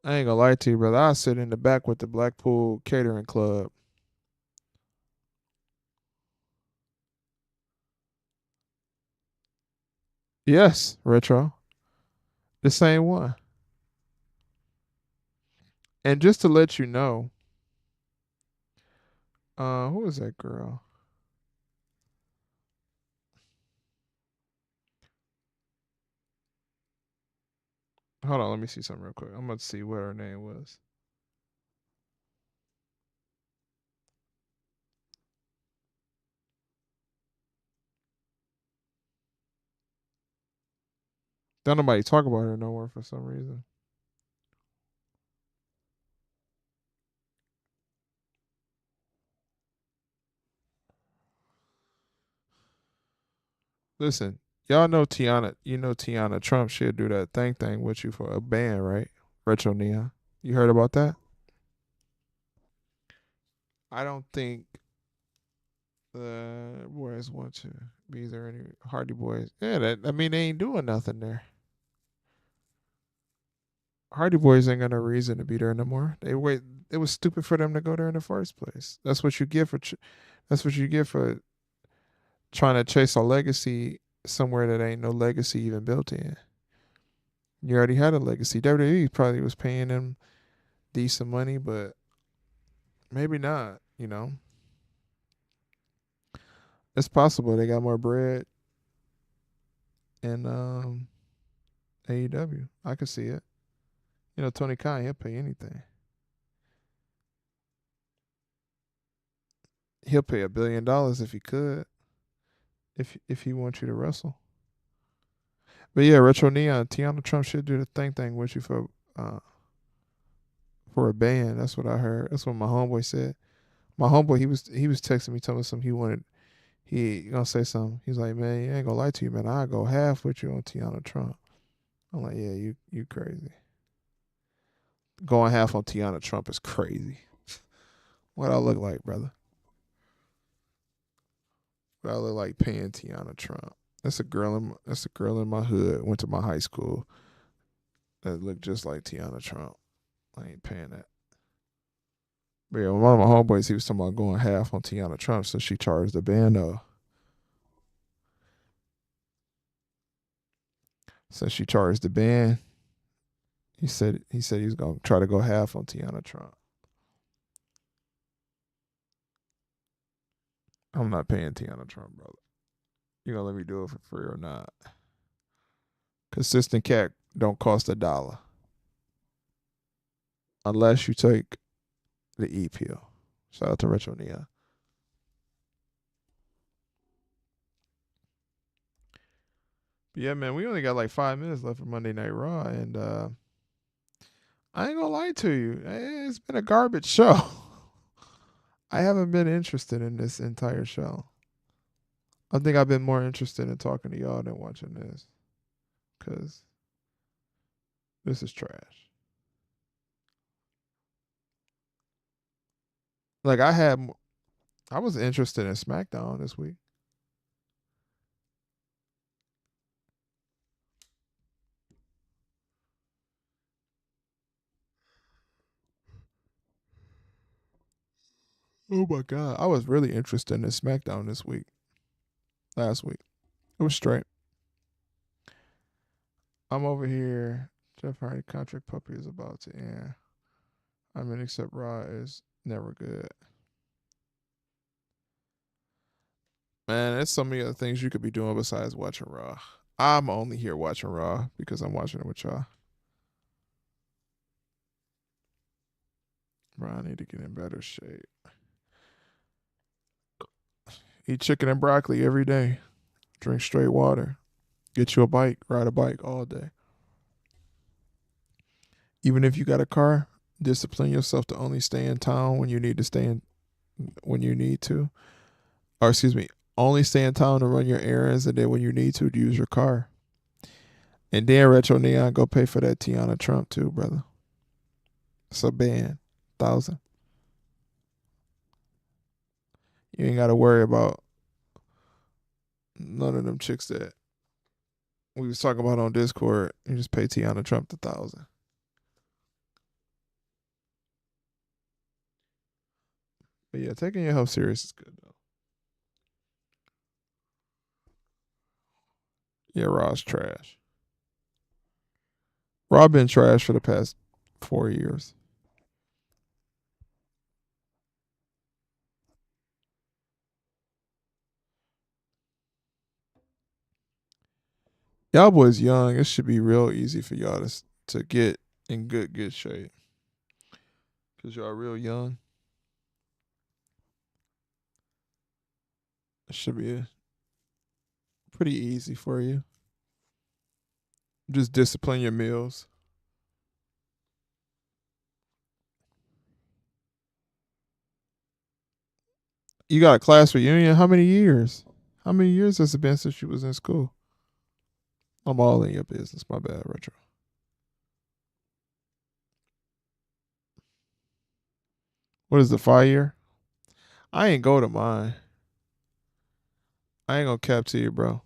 I ain't gonna lie to you, brother. I sit in the back with the Blackpool Catering Club. Yes, Retro. The same one. And just to let you know, who is that girl? Hold on, let me see something real quick. I'm gonna see what her name was. Don't nobody talk about her no more for some reason. Listen, y'all know Tiana. You know Tiana Trump. She'll do that thing with you for a band, right? Retro Neon. You heard about that? I don't think the boys want to be there any Hardy Boys. Yeah, that I mean they ain't doing nothing there. Hardy Boys ain't got no reason to be there no more. They wait. It was stupid for them to go there in the first place. That's what you get for. That's what you get for trying to chase a legacy somewhere that ain't no legacy even built in. You already had a legacy. WWE probably was paying them decent money, but maybe not. You know, it's possible they got more bread in AEW. I could see it. You know, Tony Khan, he'll pay anything. He'll pay $1 billion if he could. If he wants you to wrestle. But yeah, Retro Neon, Tiana Trump should do the thing with you uh for a band. That's what I heard. That's what my homeboy said. My homeboy, he was texting me telling me something he gonna say something. He's like, man, you ain't gonna lie to you, man. I go half with you on Tiana Trump. I'm like, yeah, you crazy. Going half on Tiana Trump is crazy. What I look like, brother? What I look like paying Tiana Trump? That's a girl in my hood. Went to my high school that looked just like Tiana Trump. I ain't paying that. But yeah, one of my homeboys, he was talking about going half on Tiana Trump, so she charged the band though. So she charged the band. He said he was gonna try to go half on Tiana Trump. I'm not paying Tiana Trump, brother. You gonna let me do it for free or not? Consistent cat don't cost $1 unless you take the E pill. Shout out to Retro Nia. But yeah, man, we only got like 5 minutes left for Monday Night Raw, and I ain't gonna lie to you, it's been a garbage show. I haven't been interested in this entire show. I think I've been more interested in talking to y'all than watching this, cause this is trash. Like I was interested in SmackDown this week. Oh my god, I was really interested in SmackDown this week. Last week, it was straight. I'm over here. Jeff Hardy contract puppy is about to end. I mean, except Raw is never good. Man, there's so many other things you could be doing besides watching Raw. I'm only here watching Raw because I'm watching it with y'all. Bro, I need to get in better shape. Eat chicken and broccoli every day. Drink straight water. Get you a bike. Ride a bike all day. Even if you got a car, discipline yourself to only stay in town when you need to stay in when you need to. Or excuse me, only stay in town to run your errands, and then when you need to use your car. And then Retro Neon go pay for that Tiana Trump too, brother. It's a band. 1,000. You ain't gotta worry about none of them chicks that we was talking about on Discord. You just pay Tiana Trump 1,000. But yeah, taking your health serious is good though. Yeah, Raw's trash. Raw been trash for the past 4 years. Y'all boys young. It should be real easy for y'all to get in good shape. Cause y'all real young. It should be pretty easy for you. Just discipline your meals. You got a class reunion? How many years? How many years has it been since you was in school? I'm all in your business. My bad, Retro. What is the 5 year? I ain't go to mine. I ain't gonna cap to you, bro.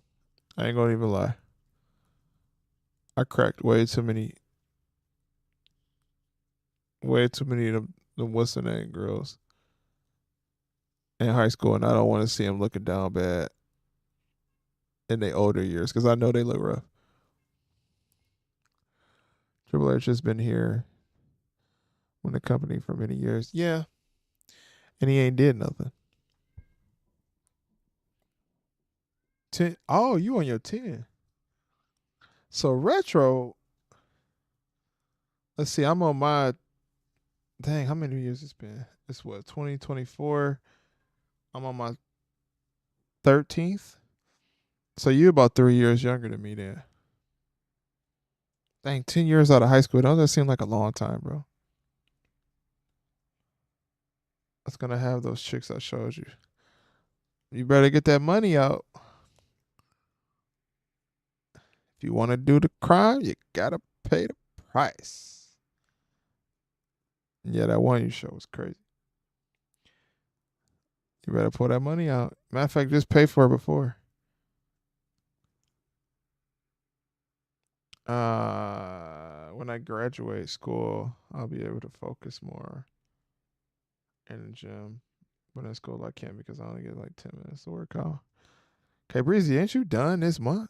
I ain't gonna even lie. I cracked way too many of them what's the name girls in high school, and I don't want to see them looking down bad in their older years because I know they look rough. Triple H has been here with the company for many years. Yeah, and he ain't did nothing. 10. Oh, you on your 10. So Retro, let's see, I'm on my dang, how many years it's been? It's what, 2024? I'm on my 13th. So you about 3 years younger than me then. Dang, 10 years out of high school. Don't that seem like a long time, bro? That's gonna have those chicks I showed you. You better get that money out. If you want to do the crime, you gotta pay the price. Yeah, that one you showed was crazy. You better pull that money out. Matter of fact, just pay for it before. When I graduate school, I'll be able to focus more in the gym. But in school, I can't because I only get like 10 minutes to work out. Okay, Breezy, ain't you done this month?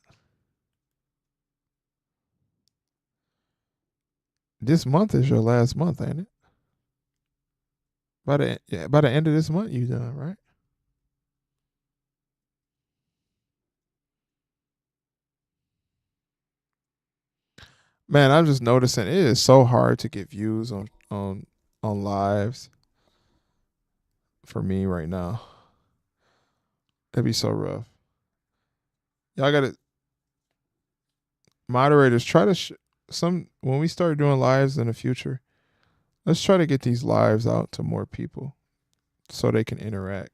This month is your last month, ain't it? By the end of this month, you done, right? Man, I'm just noticing it is so hard to get views on lives for me right now. That'd be so rough. Y'all got to moderators try to some when we start doing lives in the future. Let's try to get these lives out to more people so they can interact.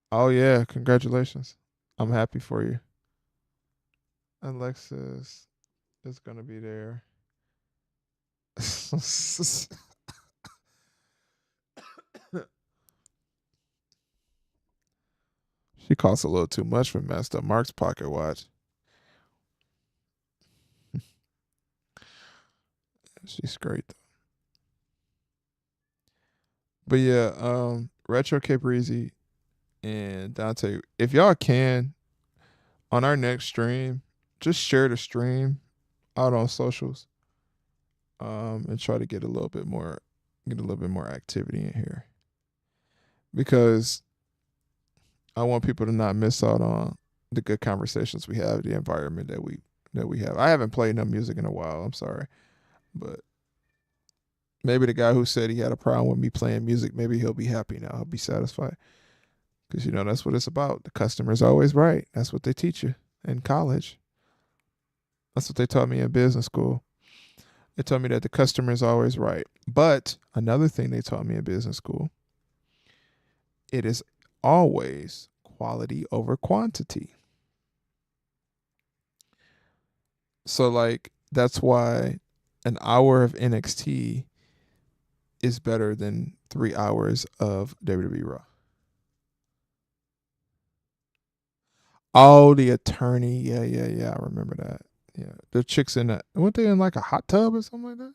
Oh yeah, congratulations. I'm happy for you. Alexis is gonna be there. She costs a little too much for messed up Mark's pocket watch. She's great though. But yeah, Retro Caprizi and Dante, if y'all can, on our next stream, just share the stream out on socials. And try to get a little bit more activity in here. Because I want people to not miss out on the good conversations we have, the environment that we have. I haven't played no music in a while. I'm sorry, but Maybe the guy who said he had a problem with me playing music, maybe he'll be happy now. He'll be satisfied. Because, that's what it's about. The customer's always right. That's what they teach you in college. That's what they taught me in business school. They taught me that the customer is always right. But another thing they taught me in business school, it is always quality over quantity. So, like, that's why an hour of NXT is better than 3 hours of WWE Raw. Oh, the attorney. Yeah, yeah, yeah. I remember that. Yeah. The chicks in that. Weren't they in like a hot tub or something like that?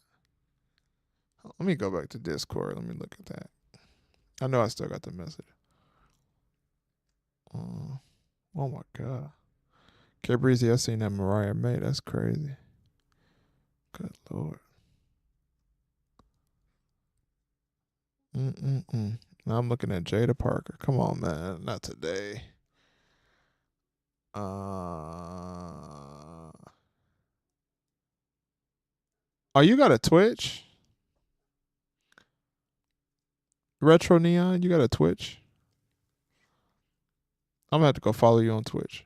Let me go back to Discord. Let me look at that. I know I still got the message. Oh, oh my God. K Breezy, I seen that Mariah May. That's crazy. Good Lord. Mm-mm-mm. Now I'm looking at Jada Parker. Come on, man. Not today. Oh, you got a Twitch? Retro Neon, you got a Twitch? I'm gonna have to go follow you on Twitch.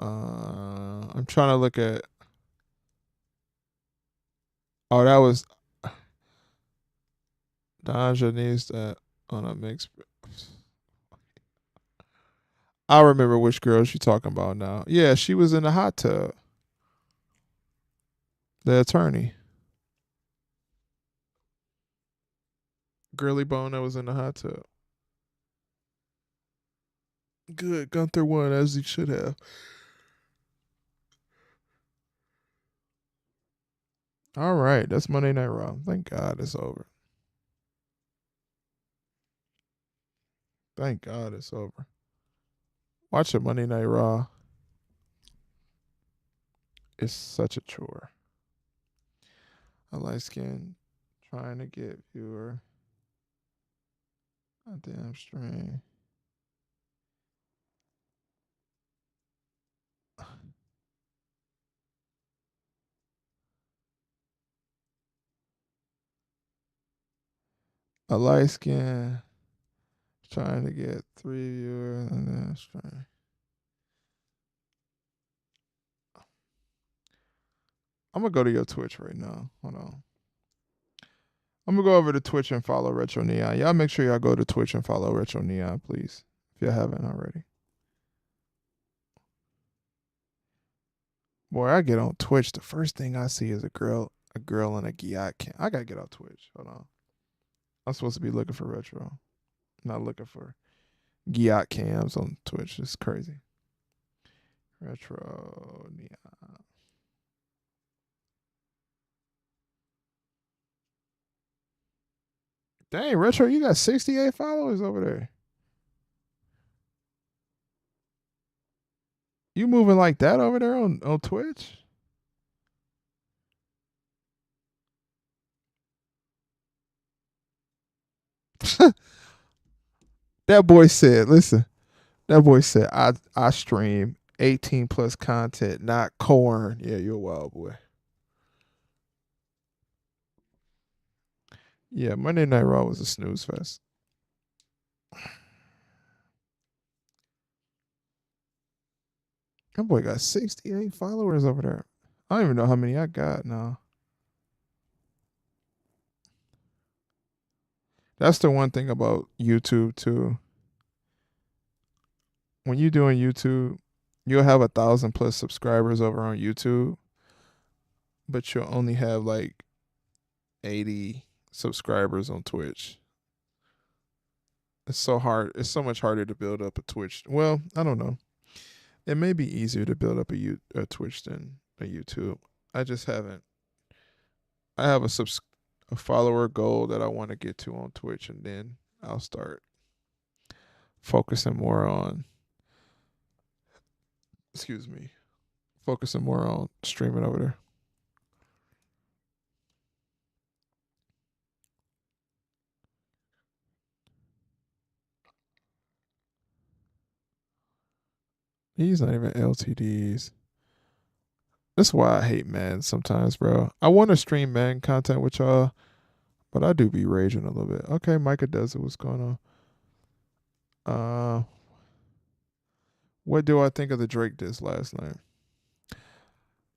I'm trying to look at. Oh, that was Danja needs that on a mix. I remember which girl she talking about now. Yeah, she was in the hot tub. The attorney, Girly Bone, that was in the hot tub. Good, Gunther won as he should have. All right, that's Monday Night Raw. Thank God it's over. Thank God it's over. Watching Monday Night Raw is such a chore. A light skin trying to get viewer a damn stream. A light skin trying to get 3 viewers on damn stream. I'm gonna go to your Twitch right now. Hold on. I'm gonna go over to Twitch and follow Retro Neon. Y'all make sure y'all go to Twitch and follow Retro Neon, please, if you haven't already. Boy, I get on Twitch. The first thing I see is a girl in a Giat cam. I gotta get off Twitch. Hold on. I'm supposed to be looking for retro, not looking for Giat cams on Twitch. It's crazy. Retro Neon. Dang, Retro, you got 68 followers over there. You moving like that over there on Twitch? That boy said, listen, that boy said, I stream 18 plus content, not corn. Yeah, you're a wild boy. Yeah, Monday Night Raw was a snooze fest. That boy got 68 followers over there. I don't even know how many I got now. That's the one thing about YouTube too. When you're doing YouTube, you'll have 1,000 plus subscribers over on YouTube, but you'll only have like 80 subscribers on Twitch. It's so hard. It's so much harder to build up a Twitch. Well, I don't know. It may be easier to build up a Twitch than a YouTube. I just haven't. I have a follower goal that I want to get to on Twitch, and then I'll start focusing more on. Excuse me. Focusing more on streaming over there. These not even LTDs. That's why I hate Madden sometimes, bro. I want to stream Madden content with y'all, but I do be raging a little bit. Okay, Micah does it. What's going on? What do I think of the Drake diss last night?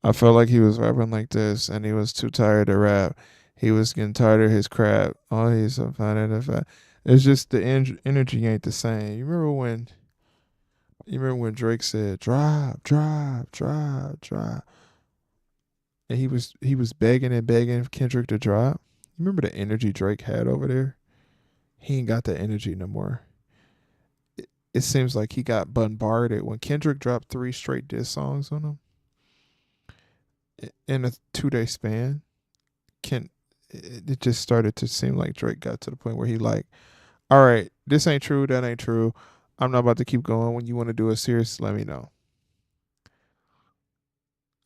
I felt like he was rapping like this, and he was too tired to rap. He was getting tired of his crap. Oh, he's so finding the fact. It's just the energy ain't the same. You remember when Drake said drop, drop, drop, drop, and he was begging and begging Kendrick to drop. You remember the energy Drake had over there? He ain't got that energy no more. It seems like he got bombarded when Kendrick dropped 3 straight diss songs on him in a 2 day span. Can it just started to seem like Drake got to the point where he like, all right, this ain't true, that ain't true. I'm not about to keep going. When you want to do a serious, let me know.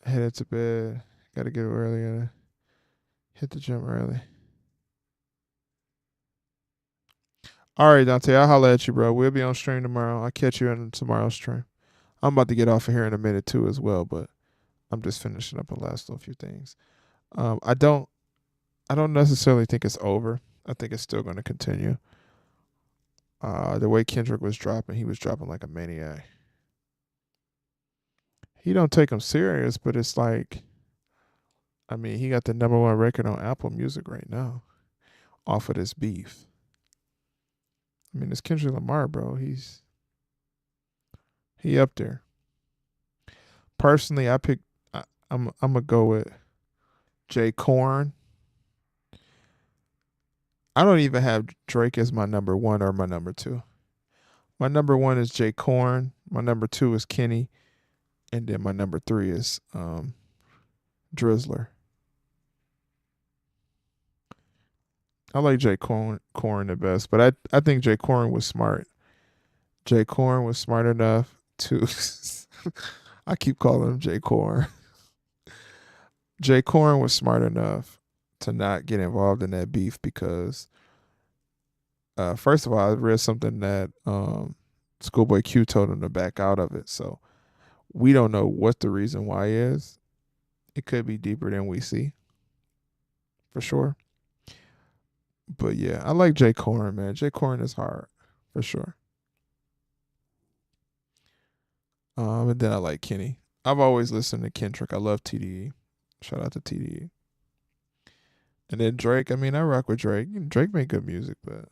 Headed to bed. Got to get up early. Gotta hit the gym early. All right, Dante, I'll holler at you, bro. We'll be on stream tomorrow. I'll catch you in tomorrow's stream. I'm about to get off of here in a minute too, as well, but I'm just finishing up a last little few things. Um, I don't, I don't necessarily think it's over. I think it's still going to continue. The way Kendrick was dropping, he was dropping like a maniac. He don't take him serious, but it's like, I mean, he got the #1 record on Apple Music right now off of this beef. I mean, it's Kendrick Lamar, bro. He up there. Personally, I'm gonna go with J. Corn. I don't even have Drake as my #1 or my #2. My #1 is J. Corn. My #2 is Kenny, and then my #3 is Drizzler. I like J. Corn the best, but I think J. Corn was smart. J. Corn was smart enough to. I keep calling him J. Corn. J. Corn was smart enough to not get involved in that beef because, first of all, I read something that Schoolboy Q told him to back out of it. So we don't know what the reason why is. It could be deeper than we see, for sure. But yeah, I like J. Corn, man. J. Corn is hard, for sure. And then I like Kenny. I've always listened to Kendrick. I love TDE. Shout out to TDE. And then Drake. I mean, I rock with Drake. Drake make good music, but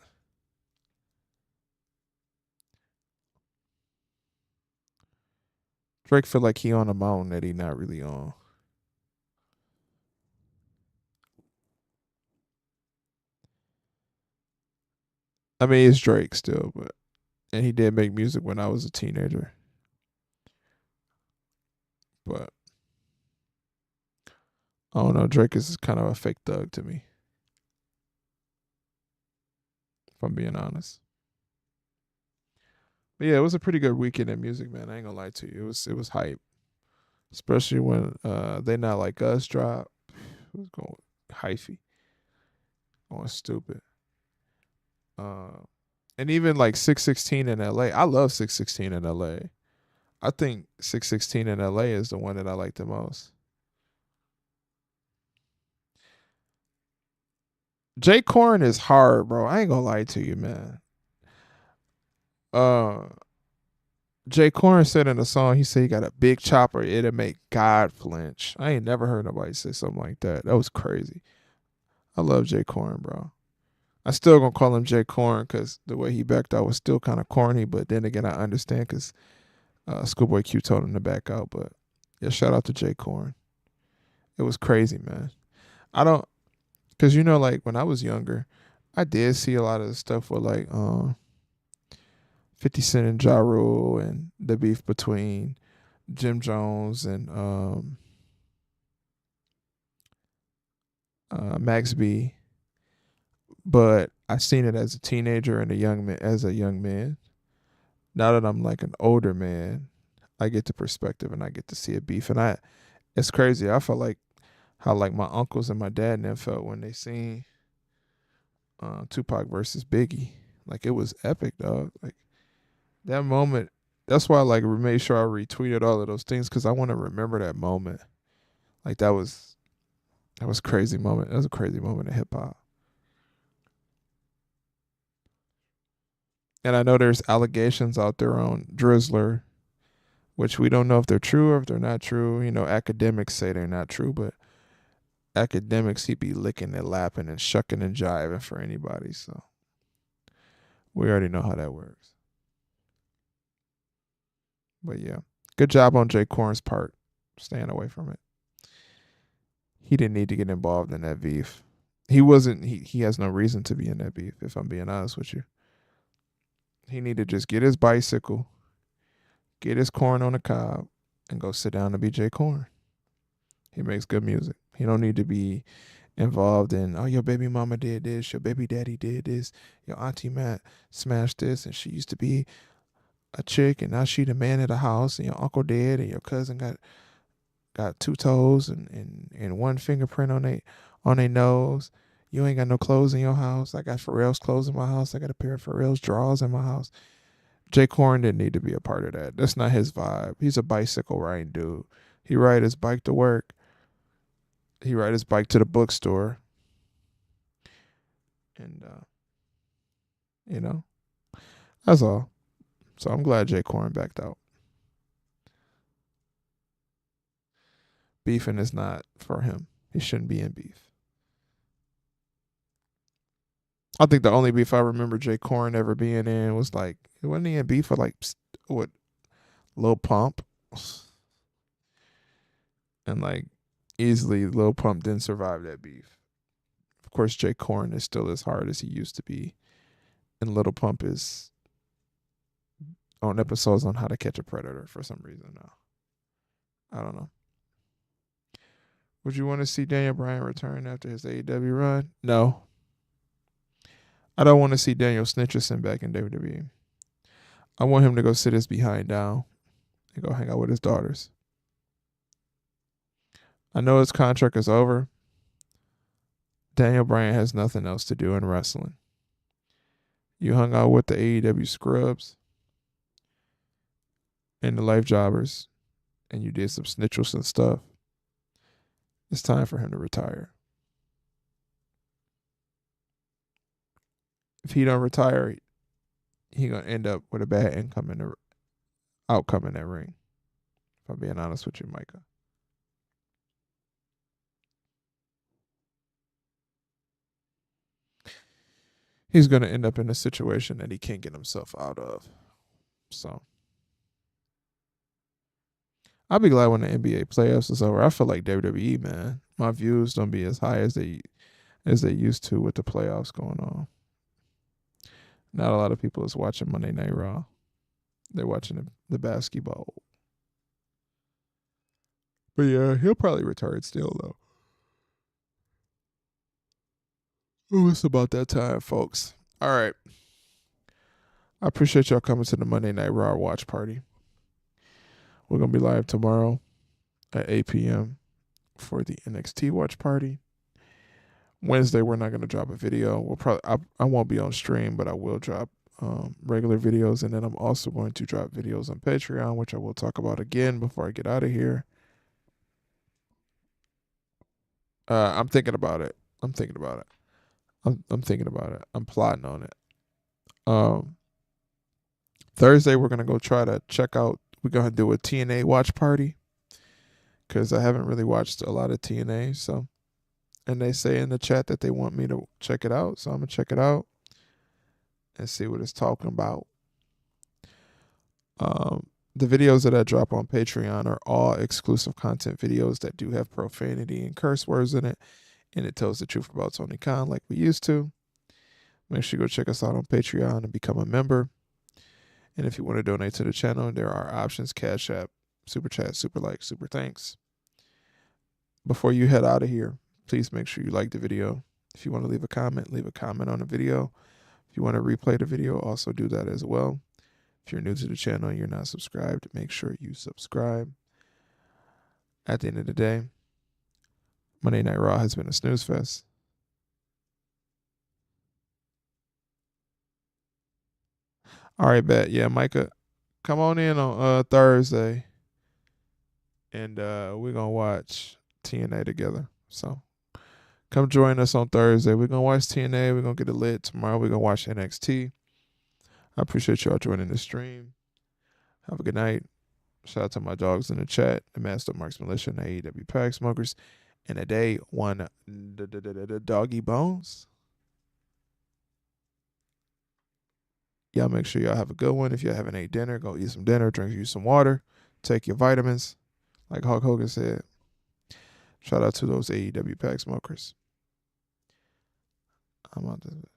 Drake feel like he on a mountain that he not really on. I mean, it's Drake still, but and he did make music when I was a teenager. But I don't know. Drake is kind of a fake thug to me, if I'm being honest. But yeah, it was a pretty good weekend in music, man. I ain't gonna lie to you. It was hype, especially when they not like us drop. It was going hyphy, going stupid. Uh, and even like 616 in LA. I love 616 in LA. I think 616 in LA is the one that I like the most. J. Corn is hard, bro. I ain't gonna lie to you, man. Uh, Jay Corn said in a song, he said he got a big chopper, it'll make God flinch. I ain't never heard nobody say something like that. That was crazy. I love Jay Corn, bro. I still gonna call him Jay Corn because the way he backed out was still kind of corny, but then again, I understand because Schoolboy Q told him to back out. But yeah, shout out to Jay Corn. It was crazy, man. I don't, because like when I was younger, I did see a lot of the stuff with like 50 Cent and Ja Rule and the beef between Jim Jones and Max B, but I seen it as a teenager and as a young man. Now that I'm like an older man, I get the perspective and I get to see a beef, and it's crazy. I felt like how like my uncles and my dad and them felt when they seen Tupac versus Biggie. Like it was epic, dog. Like that moment. That's why I like made sure I retweeted all of those things because I want to remember that moment. Like that was a crazy moment. That was a crazy moment in hip hop. And I know there's allegations out there on Drizzler, which we don't know if they're true or if they're not true. You know, academics say they're not true, but academics, he be licking and lapping and shucking and jiving for anybody. So we already know how that works. But yeah, good job on Jay Corn's part, staying away from it. He didn't need to get involved in that beef. He wasn't. He has no reason to be in that beef. If I'm being honest with you, he need to just get his bicycle, get his corn on the cob, and go sit down and be Jay Corn. He makes good music. He don't need to be involved in, oh, your baby mama did this, your baby daddy did this, your auntie Matt smashed this, and she used to be a chick, and now she the man of the house, and your uncle dead, and your cousin got two toes and one fingerprint on their nose. You ain't got no clothes in your house. I got Pharrell's clothes in my house. I got a pair of Pharrell's drawers in my house. Jay Corn didn't need to be a part of that. That's not his vibe. He's a bicycle riding dude. He ride his bike to work. He ride his bike to the bookstore. And you know, that's all. So I'm glad Jay Corn backed out. Beefing is not for him. He shouldn't be in beef. I think the only beef I remember Jay Corn ever being in was like, wasn't he in beef with like what, Lil Pump? And like easily Lil Pump didn't survive that beef. Of course, Jay Corn is still as hard as he used to be, and Lil Pump is on episodes on How to Catch a Predator for some reason now. I don't know. Would you want to see Daniel Bryan return after his AEW run? No. I don't want to see Daniel Snitcherson back in WWE. I want him to go sit his behind down and go hang out with his daughters. I know his contract is over. Daniel Bryan has nothing else to do in wrestling. You hung out with the AEW scrubs and the life jobbers, and you did some Snitcherson stuff. It's time for him to retire. If he don't retire, he gonna end up with a bad outcome in that ring. If I'm being honest with you, Micah. He's gonna end up in a situation that he can't get himself out of. So I'll be glad when the NBA playoffs is over. I feel like WWE, man. My views don't be as high as they used to with the playoffs going on. Not a lot of people is watching Monday Night Raw. They're watching the basketball. But yeah, he'll probably retire still though. Oh, it's about that time, folks. All right. I appreciate y'all coming to the Monday Night Raw watch party. We're gonna be live tomorrow at 8 p.m. for the NXT watch party. Wednesday, we're not gonna drop a video. I won't be on stream, but I will drop regular videos, and then I'm also going to drop videos on Patreon, which I will talk about again before I get out of here. I'm thinking about it. I'm thinking about it. I'm thinking about it. I'm plotting on it. Um, Thursday, we're gonna go try to check out. We're gonna do a TNA watch party because I haven't really watched a lot of TNA. So, and they say in the chat that they want me to check it out, so I'm gonna check it out and see what it's talking about. The videos that I drop on Patreon are all exclusive content videos that do have profanity and curse words in it, and it tells the truth about Tony Khan like we used to. Make sure you go check us out on Patreon and become a member. And if you want to donate to the channel, there are options: Cash App, Super Chat, Super Like, Super Thanks. Before you head out of here, please make sure you like the video. If you want to leave a comment on the video. If you want to replay the video, also do that as well. If you're new to the channel and you're not subscribed, make sure you subscribe. At the end of the day, Monday Night Raw has been a snooze fest. All right, bet. Yeah, Micah, come on in on Thursday, and we're gonna watch TNA together. So come join us on Thursday. We're gonna watch TNA. We're gonna get it lit. Tomorrow we're gonna watch NXT. I appreciate y'all joining the stream. Have a good night. Shout out to my dogs in the chat, the Master Marks Militia and the AEW Pack Smokers. And a day one doggy bones. Y'all make sure y'all have a good one. If y'all haven't ate dinner, go eat some dinner, drink you some water, take your vitamins, like Hulk Hogan said. Shout out to those AEW Pack Smokers. I'm out this.